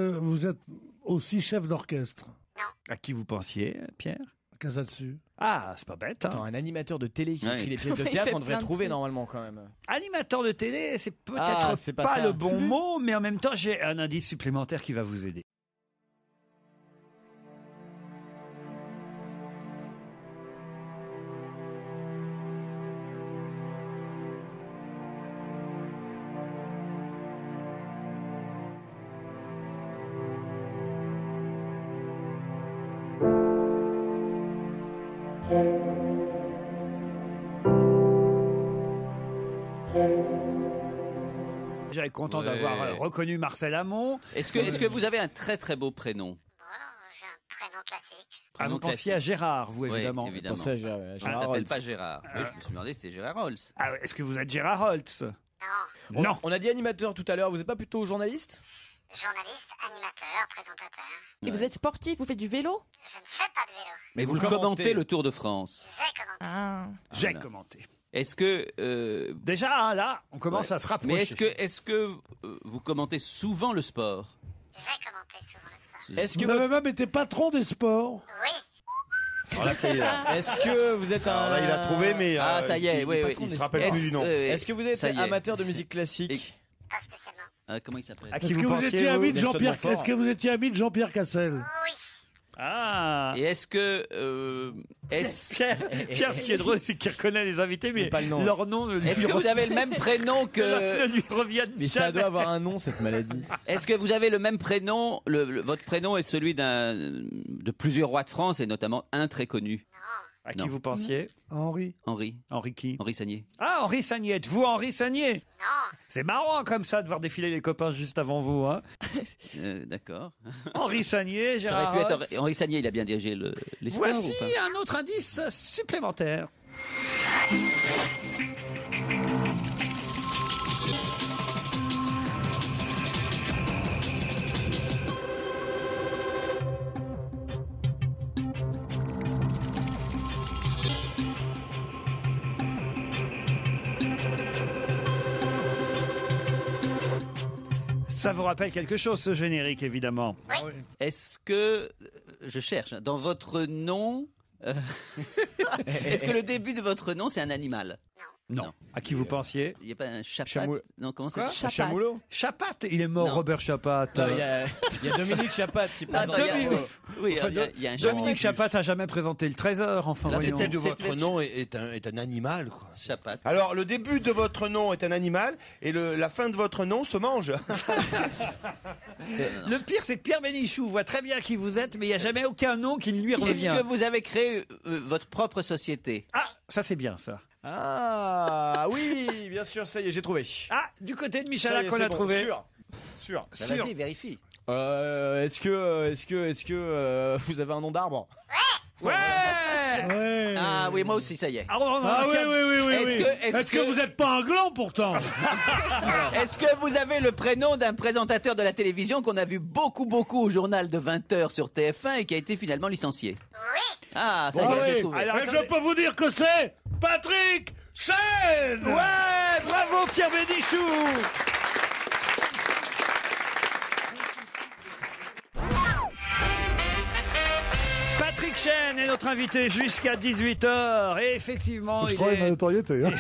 aussi chef d'orchestre? Non. À qui vous pensiez, Pierre? Casa dessus. Ah, c'est pas bête. Hein. Attends, un animateur de télé qui écrit les pièces de Il théâtre, fait on devrait plein de trouver trucs. normalement quand même. Animateur de télé, c'est peut-être pas ça. le bon mot, mais en même temps, j'ai un indice supplémentaire qui va vous aider. J'étais content d'avoir reconnu Marcel Amont. Est-ce que vous avez un très très beau prénom? Bon, j'ai un prénom classique. Ah, vous pensiez à Gérard, vous, évidemment. Oui, évidemment. Pensez à Gérard Ça ne s'appelle Holtz. pas Gérard. Oui, je me suis demandé si c'était Gérard Holtz. Ah, est-ce que vous êtes Gérard Holtz? Non. On a dit animateur tout à l'heure, vous n'êtes pas plutôt journaliste? Journaliste, animateur, présentateur. Et vous êtes sportif, vous faites du vélo? Je ne fais pas de vélo. Mais vous commentez le Tour de France. J'ai commenté. Ah. J'ai Voilà. commenté. Est-ce que déjà là, on commence à se rapprocher. Mais est-ce que vous commentez souvent le sport? J'ai commenté souvent le sport. Est-ce que Vous avez même été patron des sports? Oui. Alors là, ça y est. Là. Est-ce que vous êtes un... Alors là, il a trouvé, mais ça y est, oui. il se rappelle plus du nom. Est-ce que vous êtes ça y est. amateur de musique classique? Pas spécialement. Comment il s'appelle? À qui Est-ce que vous vous pensiez, étiez ami de Nelson Jean-Pierre? Montfort Est-ce que vous étiez ami de Jean-Pierre Cassel? Oui. Ah. Et est-ce que Pierre, ce qui est drôle, c'est qu'il reconnaît les invités, mais pas le nom. leur nom ne lui est-ce que vous avez le même prénom que ne lui reviennent Mais jamais. ça doit avoir un nom, cette maladie. Est-ce que vous avez le même prénom? Votre prénom est celui de plusieurs rois de France et notamment un très connu. À qui vous pensiez? Henri. Henri qui? Henri Sagnier. Ah, Henri Sagnier. Êtes-vous Henri Sagnier? Non. C'est marrant comme ça de voir défiler les copains juste avant vous. Hein. D'accord. Henri Sagnier, Ça aurait Gérard pu être Hotz. Henri Sagnier, il a bien dirigé l'espoir. Voici ou pas un autre indice supplémentaire. Ça vous rappelle quelque chose, ce générique, évidemment. Est-ce que, je cherche, dans votre nom, est-ce que le début de votre nom, c'est un animal? Non. À qui vous pensiez? Il n'y a pas un chapat? Non, comment ça? Quoi? Chamoulot. Chapat. Il est mort, Non. Robert Chapat. Non, il y a Dominique Chapat qui passe. Oui, Enfin, il y a un Dominique Chapat a jamais présenté le Trésor, enfin La voyons. tête de votre nom est un animal, quoi. Chapat. Alors, le début de votre nom est un animal et la fin de votre nom se mange. Le pire, c'est que Pierre Bénichou voit très bien qui vous êtes, mais il n'y a jamais aucun nom qui ne lui revient. Est-ce que vous avez créé votre propre société? Ah, ça c'est bien ça. Ah oui, bien sûr, ça y est, j'ai trouvé. Ah, du côté de Ça y Michalak est, qu'on c'est a bon, trouvé. Sûr. Bah, vas-y, vérifie. Est-ce que vous avez un nom d'arbre? Ouais. Ah oui, moi aussi, ça y est. Ah oui. Est-ce que vous n'êtes pas un gland pourtant? Est-ce que vous avez le prénom d'un présentateur de la télévision qu'on a vu beaucoup au journal de 20h sur TF1 et qui a été finalement licencié? Oui. Ah, ça y est, j'ai trouvé. Alors, je peux vous dire que c'est Patrick Chen. Ouais, bravo Pierre Bénichou. Patrick Chen est notre invité jusqu'à 18h. Et effectivement, Je travaille ma notoriété. Hein.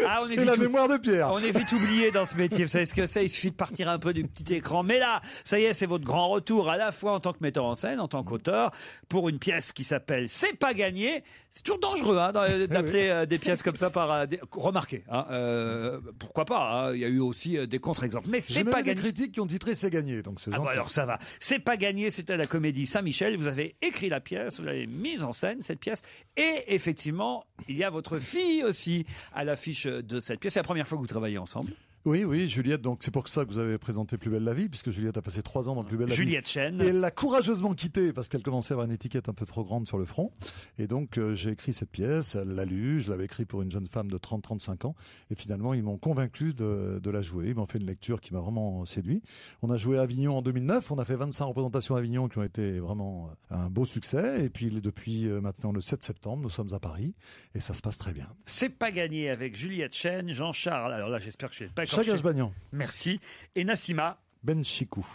Ah, on est Et la vite mémoire de Pierre. On est vite oublié dans ce métier. Vous savez ce que c'est? Il suffit de partir un peu du petit écran. Mais là, ça y est, c'est votre grand retour à la fois en tant que metteur en scène, en tant qu'auteur, pour une pièce qui s'appelle C'est pas gagné. C'est toujours dangereux hein, d'appeler des pièces comme ça par... Remarquez, hein, pourquoi pas hein, il y a eu aussi des contre-exemples. Mais C'est pas gagné. Des critiques qui ont titré C'est gagné, donc c'est gentil. Bah alors ça va. C'est pas gagné, c'était à la Comédie Saint-Michel. Vous avez écrit la pièce, vous l'avez mise en scène, cette pièce. Et effectivement, il y a votre fille aussi à l'affiche de cette pièce. C'est la première fois que vous travaillez ensemble. Oui, Juliette, donc c'est pour ça que vous avez présenté Plus belle la vie, puisque Juliette a passé 3 ans dans Plus belle la vie. Juliette Chen. Et elle l'a courageusement quittée parce qu'elle commençait à avoir une étiquette un peu trop grande sur le front. Et donc j'ai écrit cette pièce, elle l'a lue, je l'avais écrit pour une jeune femme de 30-35 ans. Et finalement, ils m'ont convaincu de la jouer. Ils m'ont fait une lecture qui m'a vraiment séduit. On a joué à Avignon en 2009, on a fait 25 représentations à Avignon qui ont été vraiment un beau succès. Et puis depuis maintenant le 7 septembre, nous sommes à Paris et ça se passe très bien. C'est pas gagné avec Juliette Chen, Jean-Charles, alors là j'espère que je ne l'ai pas écorché. Chagaz-Bagnan. Merci. Et Nassima Benchikou.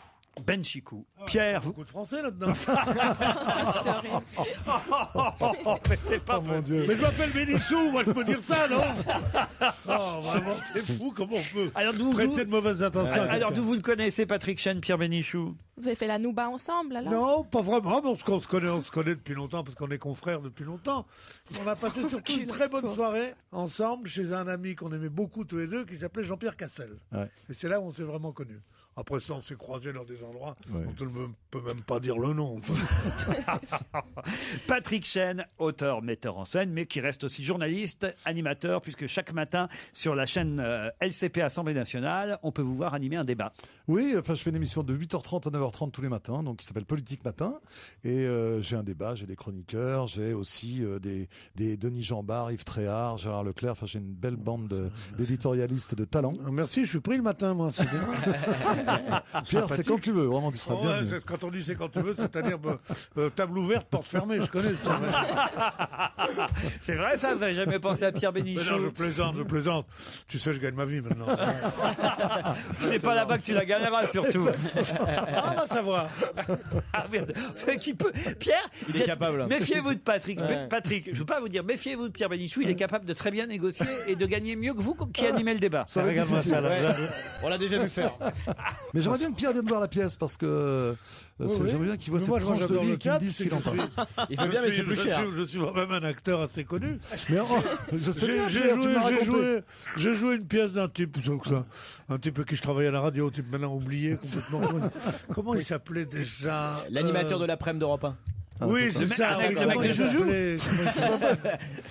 Pierre, vous... beaucoup de français là-dedans. Mais c'est pas possible. Mais je m'appelle Bénichou, moi je peux dire ça, non? Oh, vraiment, c'est fou, comment on peut prêter de mauvaises intentions. Alors d'où vous le connaissez, Patrick Chen, Pierre Bénichou? Vous avez fait la Nouba ensemble, alors? Non, pas vraiment, mais on se connaît depuis longtemps, parce qu'on est confrères depuis longtemps. On a passé surtout une très bonne soirée ensemble chez un ami qu'on aimait beaucoup tous les deux, qui s'appelait Jean-Pierre Cassel. Ouais. Et c'est là où on s'est vraiment connus. Après ça, on s'est croisés dans des endroits dont on ne peut même pas dire le nom. Patrick Chen, auteur, metteur en scène, mais qui reste aussi journaliste, animateur, puisque chaque matin, sur la chaîne LCP Assemblée Nationale, on peut vous voir animer un débat. Oui, enfin, je fais une émission de 8h30 à 9h30 tous les matins, donc qui s'appelle Politique Matin. Et j'ai un débat, j'ai des chroniqueurs, j'ai aussi des Denis Jambard, Yves Tréhard, Gérard Leclerc. Enfin, j'ai une belle bande d'éditorialistes de talent. Merci, je suis pris le matin, moi. C'est bien. Pierre, c'est quand tu veux, vraiment, tu seras bienvenu. Quand on dit c'est quand tu veux, c'est-à-dire table ouverte, porte fermée, je connais. C'est vrai ça, vous n'avez jamais pensé à Pierre Bénichou? Mais non, je plaisante. Tu sais, je gagne ma vie maintenant. C'est pas là-bas que tu la gagneras, surtout. On va savoir. Ah merde, vous savez qui peut... Pierre, il est capable. Méfiez-vous de Patrick. Ouais. Patrick, je ne veux pas vous dire, méfiez-vous de Pierre Bénichou, il est capable de très bien négocier et de gagner mieux que vous qui animez le débat. Ça va être difficile. On l'a déjà vu faire. Mais j'aimerais bien que Pierre vienne voir la pièce parce que j'aimerais bien qu'il voit cette tranche de vie et qu'il me dise ce qu'il en pense. Il veut bien, mais c'est plus cher. Je suis moi-même un acteur assez connu. Mais je sais bien, Pierre, tu m'as raconté. J'ai joué une pièce d'un type, un type avec qui je travaillais à la radio, un type maintenant oublié complètement. Comment il s'appelait déjà? L'animateur de l'après-midi d'Europe 1. Oui, c'est ça. Le mec de Joujou.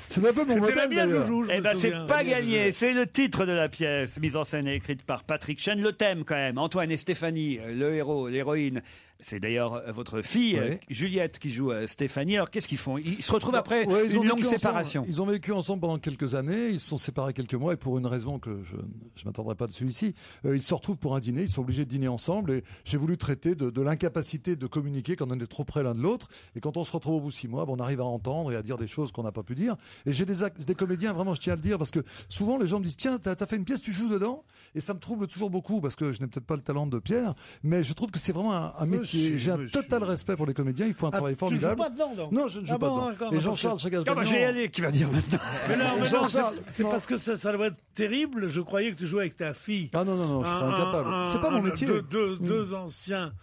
C'est un peu mon modèle, la mienne, d'ailleurs. Joujou. Eh ben, c'est pas gagné. C'est le titre de la pièce, mise en scène et écrite par Patrick Chen. Le thème, quand même. Antoine et Stéphanie, le héros, l'héroïne. C'est d'ailleurs votre fille, Juliette, qui joue Stéphanie. Alors, qu'est-ce qu'ils font? Ils se retrouvent après une longue séparation. Ils ont vécu ensemble pendant quelques années. Ils se sont séparés quelques mois. Et pour une raison que je ne m'attendrai pas dessus ici, ils se retrouvent pour un dîner. Ils sont obligés de dîner ensemble. Et j'ai voulu traiter de l'incapacité de communiquer quand on est trop près l'un de l'autre. Et quand on se retrouve au bout de 6 mois, on arrive à entendre et à dire des choses qu'on n'a pas pu dire. Et j'ai des comédiens, vraiment, je tiens à le dire, parce que souvent les gens me disent, tiens, t'as fait une pièce, tu joues dedans. Et ça me trouble toujours beaucoup, parce que je n'ai peut-être pas le talent de Pierre, mais je trouve que c'est vraiment un métier. J'ai un total respect pour les comédiens. Ils font un travail formidable. Tu joues pas dedans, donc. Non, je ne joue pas dedans. Et Jean-Charles Chagaz-Bagnan. Je vais y aller, qui va dire maintenant. Mais non, c'est parce que ça doit être terrible. Je croyais que tu jouais avec ta fille. Ah non, je suis incapable. C'est pas mon métier. Deux anciens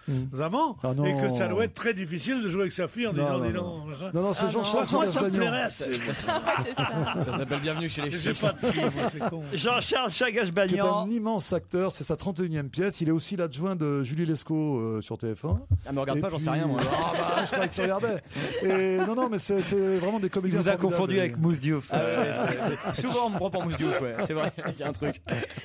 amants. Et que ça doit être très difficile de jouer avec sa fille en disant dis non. Non, c'est Jean-Charles Chagaz-Bagnan. Moi, ça me plairait assez. Ça s'appelle Bienvenue chez les J'ai pas de fille, c'est con. Jean-Charles Chagaz-Bagnan. Qui est un immense acteur. C'est sa 31e pièce. Il est aussi l'adjoint de Julie Lescaut sur TF1. Ah, mais regarde pas, j'en sais rien, moi. Je croyais que tu regardais. Et non, mais c'est vraiment des comédiens. Il vous a confondu avec Mousse Diouf. Souvent, on me prend pour Mousse Diouf, c'est vrai, il y a un truc.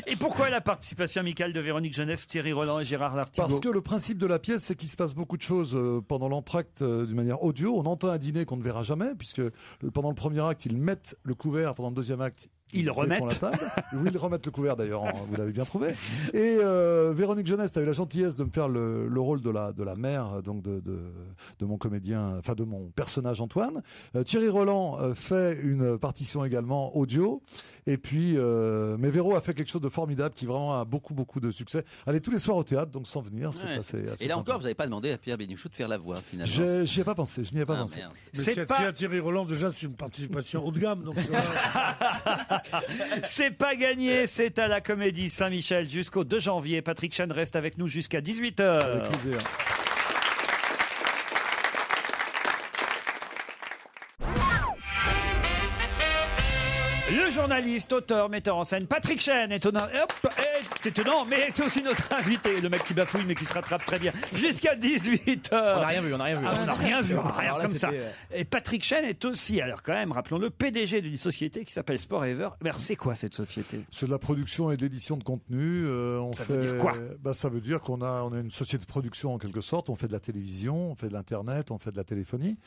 Et pourquoi la participation amicale de Véronique Jeunesse, Thierry Roland et Gérard Lartigot? Parce que le principe de la pièce, c'est qu'il se passe beaucoup de choses pendant l'entracte d'une manière audio. On entend un dîner qu'on ne verra jamais, puisque pendant le premier acte, ils mettent le couvert, pendant le deuxième acte, ils remettent la table. Oui, ils remettent le couvert d'ailleurs, vous l'avez bien trouvé. Et Véronique Jeunesse a eu la gentillesse de me faire le rôle de la mère, donc de mon comédien, enfin de mon personnage Antoine. Thierry Roland fait une partition également audio. Et puis, mais Véro a fait quelque chose de formidable qui vraiment a beaucoup de succès. Allez tous les soirs au théâtre, donc sans venir, c'est assez Et là sympa. encore, vous n'avez pas demandé à Pierre Bénichou de faire la voix finalement. J'y ai pas pensé, je n'y ai pas pensé. Merde. Mais c'est pas Thierry Roland, déjà c'est une participation haut de gamme. Donc, c'est pas gagné, c'est à la Comédie Saint-Michel jusqu'au 2 janvier. Patrick Chen reste avec nous jusqu'à 18h. Avec plaisir. Le journaliste, auteur, metteur en scène Patrick Chen est étonnant, mais est aussi notre invité, le mec qui bafouille mais qui se rattrape très bien, jusqu'à 18h. On n'a rien vu. On n'a rien vu, rien comme ça. Et Patrick Chen est aussi, alors quand même, rappelons-le, PDG d'une société qui s'appelle Sport Ever. Mais alors, c'est quoi cette société? C'est de la production et de l'édition de contenu. Veut dire quoi? Ça veut dire qu'on a une société de production en quelque sorte. On fait de la télévision, on fait de l'internet, on fait de la téléphonie.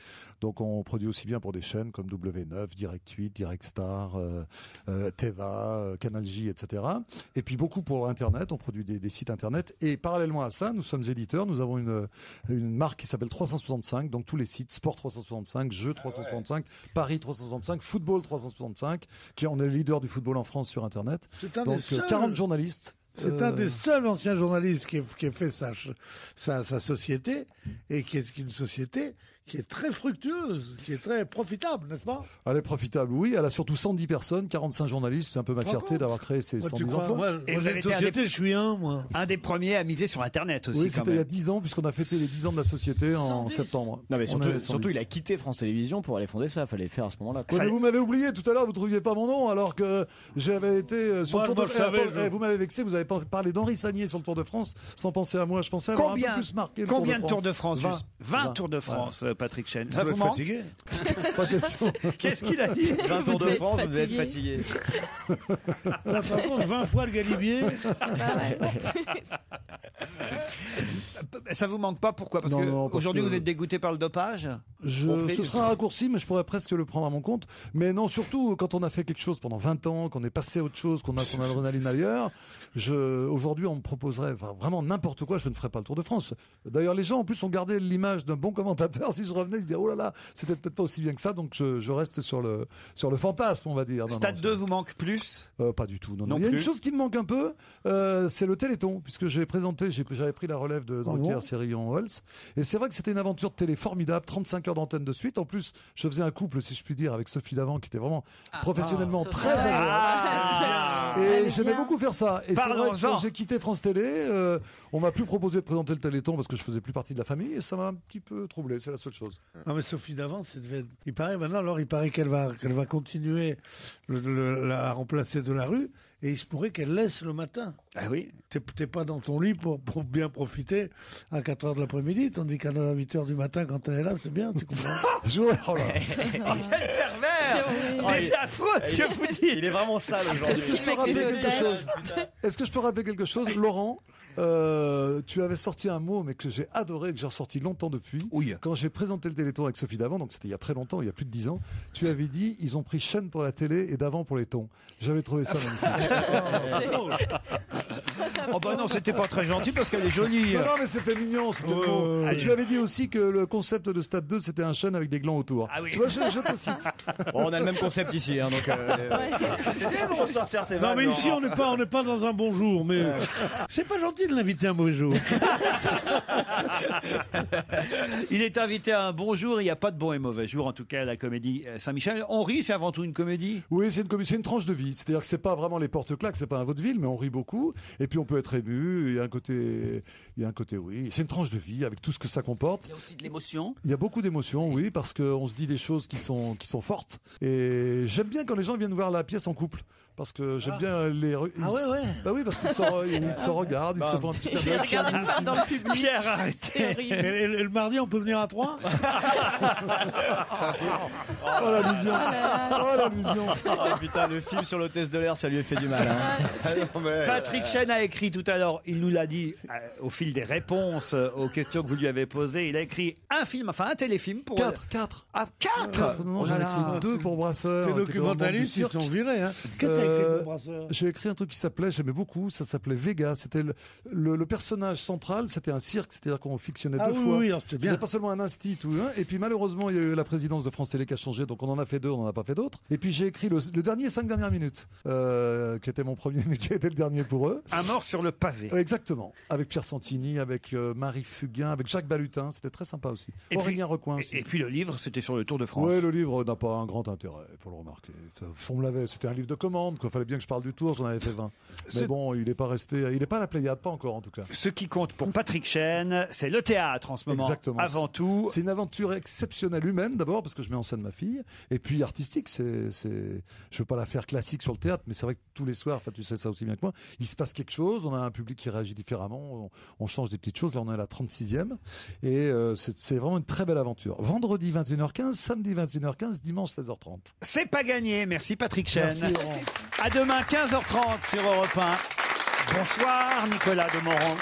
Donc on produit aussi bien pour des chaînes comme W9, Direct 8, Direct Star, Teva, Canal J, etc. Et puis beaucoup pour Internet, on produit des sites Internet. Et parallèlement à ça, nous sommes éditeurs, nous avons une marque qui s'appelle 365, donc tous les sites, Sport 365, Jeux 365, Paris 365, Football 365, on est le leader du football en France sur Internet. Donc 40 journalistes. C'est un des seuls anciens journalistes qui a fait sa société, et qui est une société qui est très fructueuse, qui est très profitable, n'est-ce pas? Elle est profitable, oui. Elle a surtout 110 personnes, 45 journalistes. C'est un peu ma fierté d'avoir créé ces 110 emplois. Moi, j'ai une société, je suis moi. Un des premiers à miser sur Internet aussi. Oui, c'était il y a 10 ans, puisqu'on a fêté les 10 ans de la société en septembre. Non, mais surtout, il a quitté France Télévisions pour aller fonder ça. Fallait le faire à ce moment-là. Ouais, mais vous m'avez oublié tout à l'heure, vous ne trouviez pas mon nom, alors que j'avais été sur le Tour de France. Vous m'avez vexé, vous avez parlé d'Henri Sagnier sur le Tour de France sans penser à moi. Je pensais avoir un peu plus marqué. Combien de Tours de France? 20 Tours de France, Patrick Chen. Ça vous manque? Fatigué. Pas question. Qu'est-ce qu'il a dit? 20 Tours de France, vous devez être fatigué. Là, par contre, 20 fois le Galibier. Ça vous manque pas? Pourquoi? Parce qu'aujourd'hui, vous êtes dégoûté par le dopage? Ce sera un raccourci, mais je pourrais presque le prendre à mon compte. Mais non, surtout, quand on a fait quelque chose pendant 20 ans, qu'on est passé à autre chose, qu'on a son adrénaline ailleurs, aujourd'hui, on me proposerait vraiment n'importe quoi, je ne ferais pas le Tour de France. D'ailleurs, les gens, en plus, ont gardé l'image d'un bon commentateur. Si je revenais, ils se disaient, oh là là, c'était peut-être pas aussi bien que ça, donc je reste sur le fantasme, on va dire. Stade 2 vous manque plus? Pas du tout. Non. Il y a une chose qui me manque un peu, c'est le Téléthon, puisque j'avais pris la relève de Drucker, Sérillon, Holtz. Et c'est vrai que c'était une aventure de télé formidable, 35 heures d'antenne de suite. En plus, je faisais un couple, si je puis dire, avec Sophie Davant, qui était vraiment professionnellement très agréable. Et j'aimais beaucoup faire ça. Et c'est vrai que quand j'ai quitté France Télé, on m'a plus proposé de présenter le Téléthon parce que je faisais plus partie de la famille, et ça m'a un petit peu troublé. C'est la seule chose. chose. Non mais Sophie Davant, il paraît qu'elle va continuer à remplacer Delarue. Et il se pourrait qu'elle laisse le matin. Ah oui. T'es pas dans ton lit pour bien profiter à 4h de l'après-midi, tandis qu'à 8h du matin, quand elle est là, c'est bien, tu comprends? Quel pervers! Mais c'est affreux ce que vous dites! Il est vraiment sale aujourd'hui. Est-ce que je peux rappeler quelque chose? Laurent, tu avais sorti un mot, mais que j'ai adoré, que j'ai ressorti longtemps depuis. Oui. Quand j'ai présenté le Téléthon avec Sophie Davant, donc c'était il y a très longtemps, il y a plus de 10 ans, tu avais dit, ils ont pris Chêne pour la télé et Davant pour les tons. J'avais trouvé ça magnifique. Oh bah non, c'était pas très gentil parce qu'elle est jolie. Non, mais c'était mignon. Et tu avais dit aussi que le concept de Stade 2, c'était un chêne avec des glands autour. Ah oui. Tu vois, je te cite. Bon, on a le même concept ici, hein, donc. C'est bien de ressortir tes vannes. Non, mais ici, on n'est pas dans un bon jour, mais c'est pas gentil de l'inviter un mauvais jour. Il est invité à un bon jour, il n'y a pas de bon et mauvais jour, en tout cas à la Comédie Saint-Michel. On rit, c'est avant tout une comédie? Oui, c'est une tranche de vie. C'est-à-dire que c'est pas vraiment les porte-claques, c'est pas un vaudeville, mais on rit beaucoup. Et puis on peut être ému. Il y a un côté, oui. C'est une tranche de vie avec tout ce que ça comporte. Il y a aussi de l'émotion. Il y a beaucoup d'émotions, oui, parce qu'on se dit des choses qui sont fortes. Et j'aime bien quand les gens viennent voir la pièce en couple. Parce que j'aime bien les... Ah ouais. Bah oui, parce qu'ils se regardent, ils se font un petit Il regarde une femme dans le public. Pierre, arrêtez. Et le mardi, on peut venir à 3? Oh l'allusion. Oh l'allusion. Oh putain, le film sur l'hôtesse de l'air, ça lui a fait du mal. Hein. Patrick Chêne a écrit tout à l'heure, il nous l'a dit au fil des réponses aux questions que vous lui avez posées, il a écrit un film, enfin un téléfilm pour... 4. Ah, 4 Non, j'en ai écrit 2 pour Brasseur. Tes documentalistes, ils sont virés. Hein. Qu'est-ce que t'as écrit pour Brasseur? J'ai écrit un truc qui s'appelait, j'aimais beaucoup, ça s'appelait Vega. C'était le personnage central, c'était un cirque, c'est-à-dire qu'on fictionnait deux fois. Oui, c'était bien. C'était pas seulement un instit ou un. Et puis malheureusement, il y a eu la présidence de France Télé qui a changé, donc on en a fait 2, on n'en a pas fait d'autres. Et puis j'ai écrit le dernier 5 dernières minutes, qui était mon premier, mais qui était le dernier pour eux. Un mort sur le pavé. Exactement. Avec Pierre Santini, avec Marie Fugain, avec Jacques Balutin, c'était très sympa aussi. Aurélien Recoin aussi. Et puis le livre, c'était sur le Tour de France. Oui, le livre n'a pas un grand intérêt, il faut le remarquer. C'était un livre de commande, il fallait bien que je parle du Tour, j'en avais fait 20. Mais bon, il n'est pas à la Pléiade, pas encore en tout cas. Ce qui compte pour Patrick Chêne, c'est le théâtre en ce moment. Exactement. Avant tout. C'est une aventure exceptionnelle humaine d'abord, parce que je mets en scène ma fille, et puis artistique. Je veux pas la faire classique sur le théâtre, mais c'est vrai que tous les soirs, tu sais ça aussi bien que moi, il se passe quelque chose, on a un public qui réagit différemment, on change des petites choses. Là, on est à la 36e, et c'est vraiment une très belle aventure. Vendredi 21h15, samedi 21h15, dimanche 16h30. C'est pas gagné. Merci Patrick Chêne. Merci Laurent. À demain 15h30 sur Europe 1. Bonsoir Nicolas Demorand.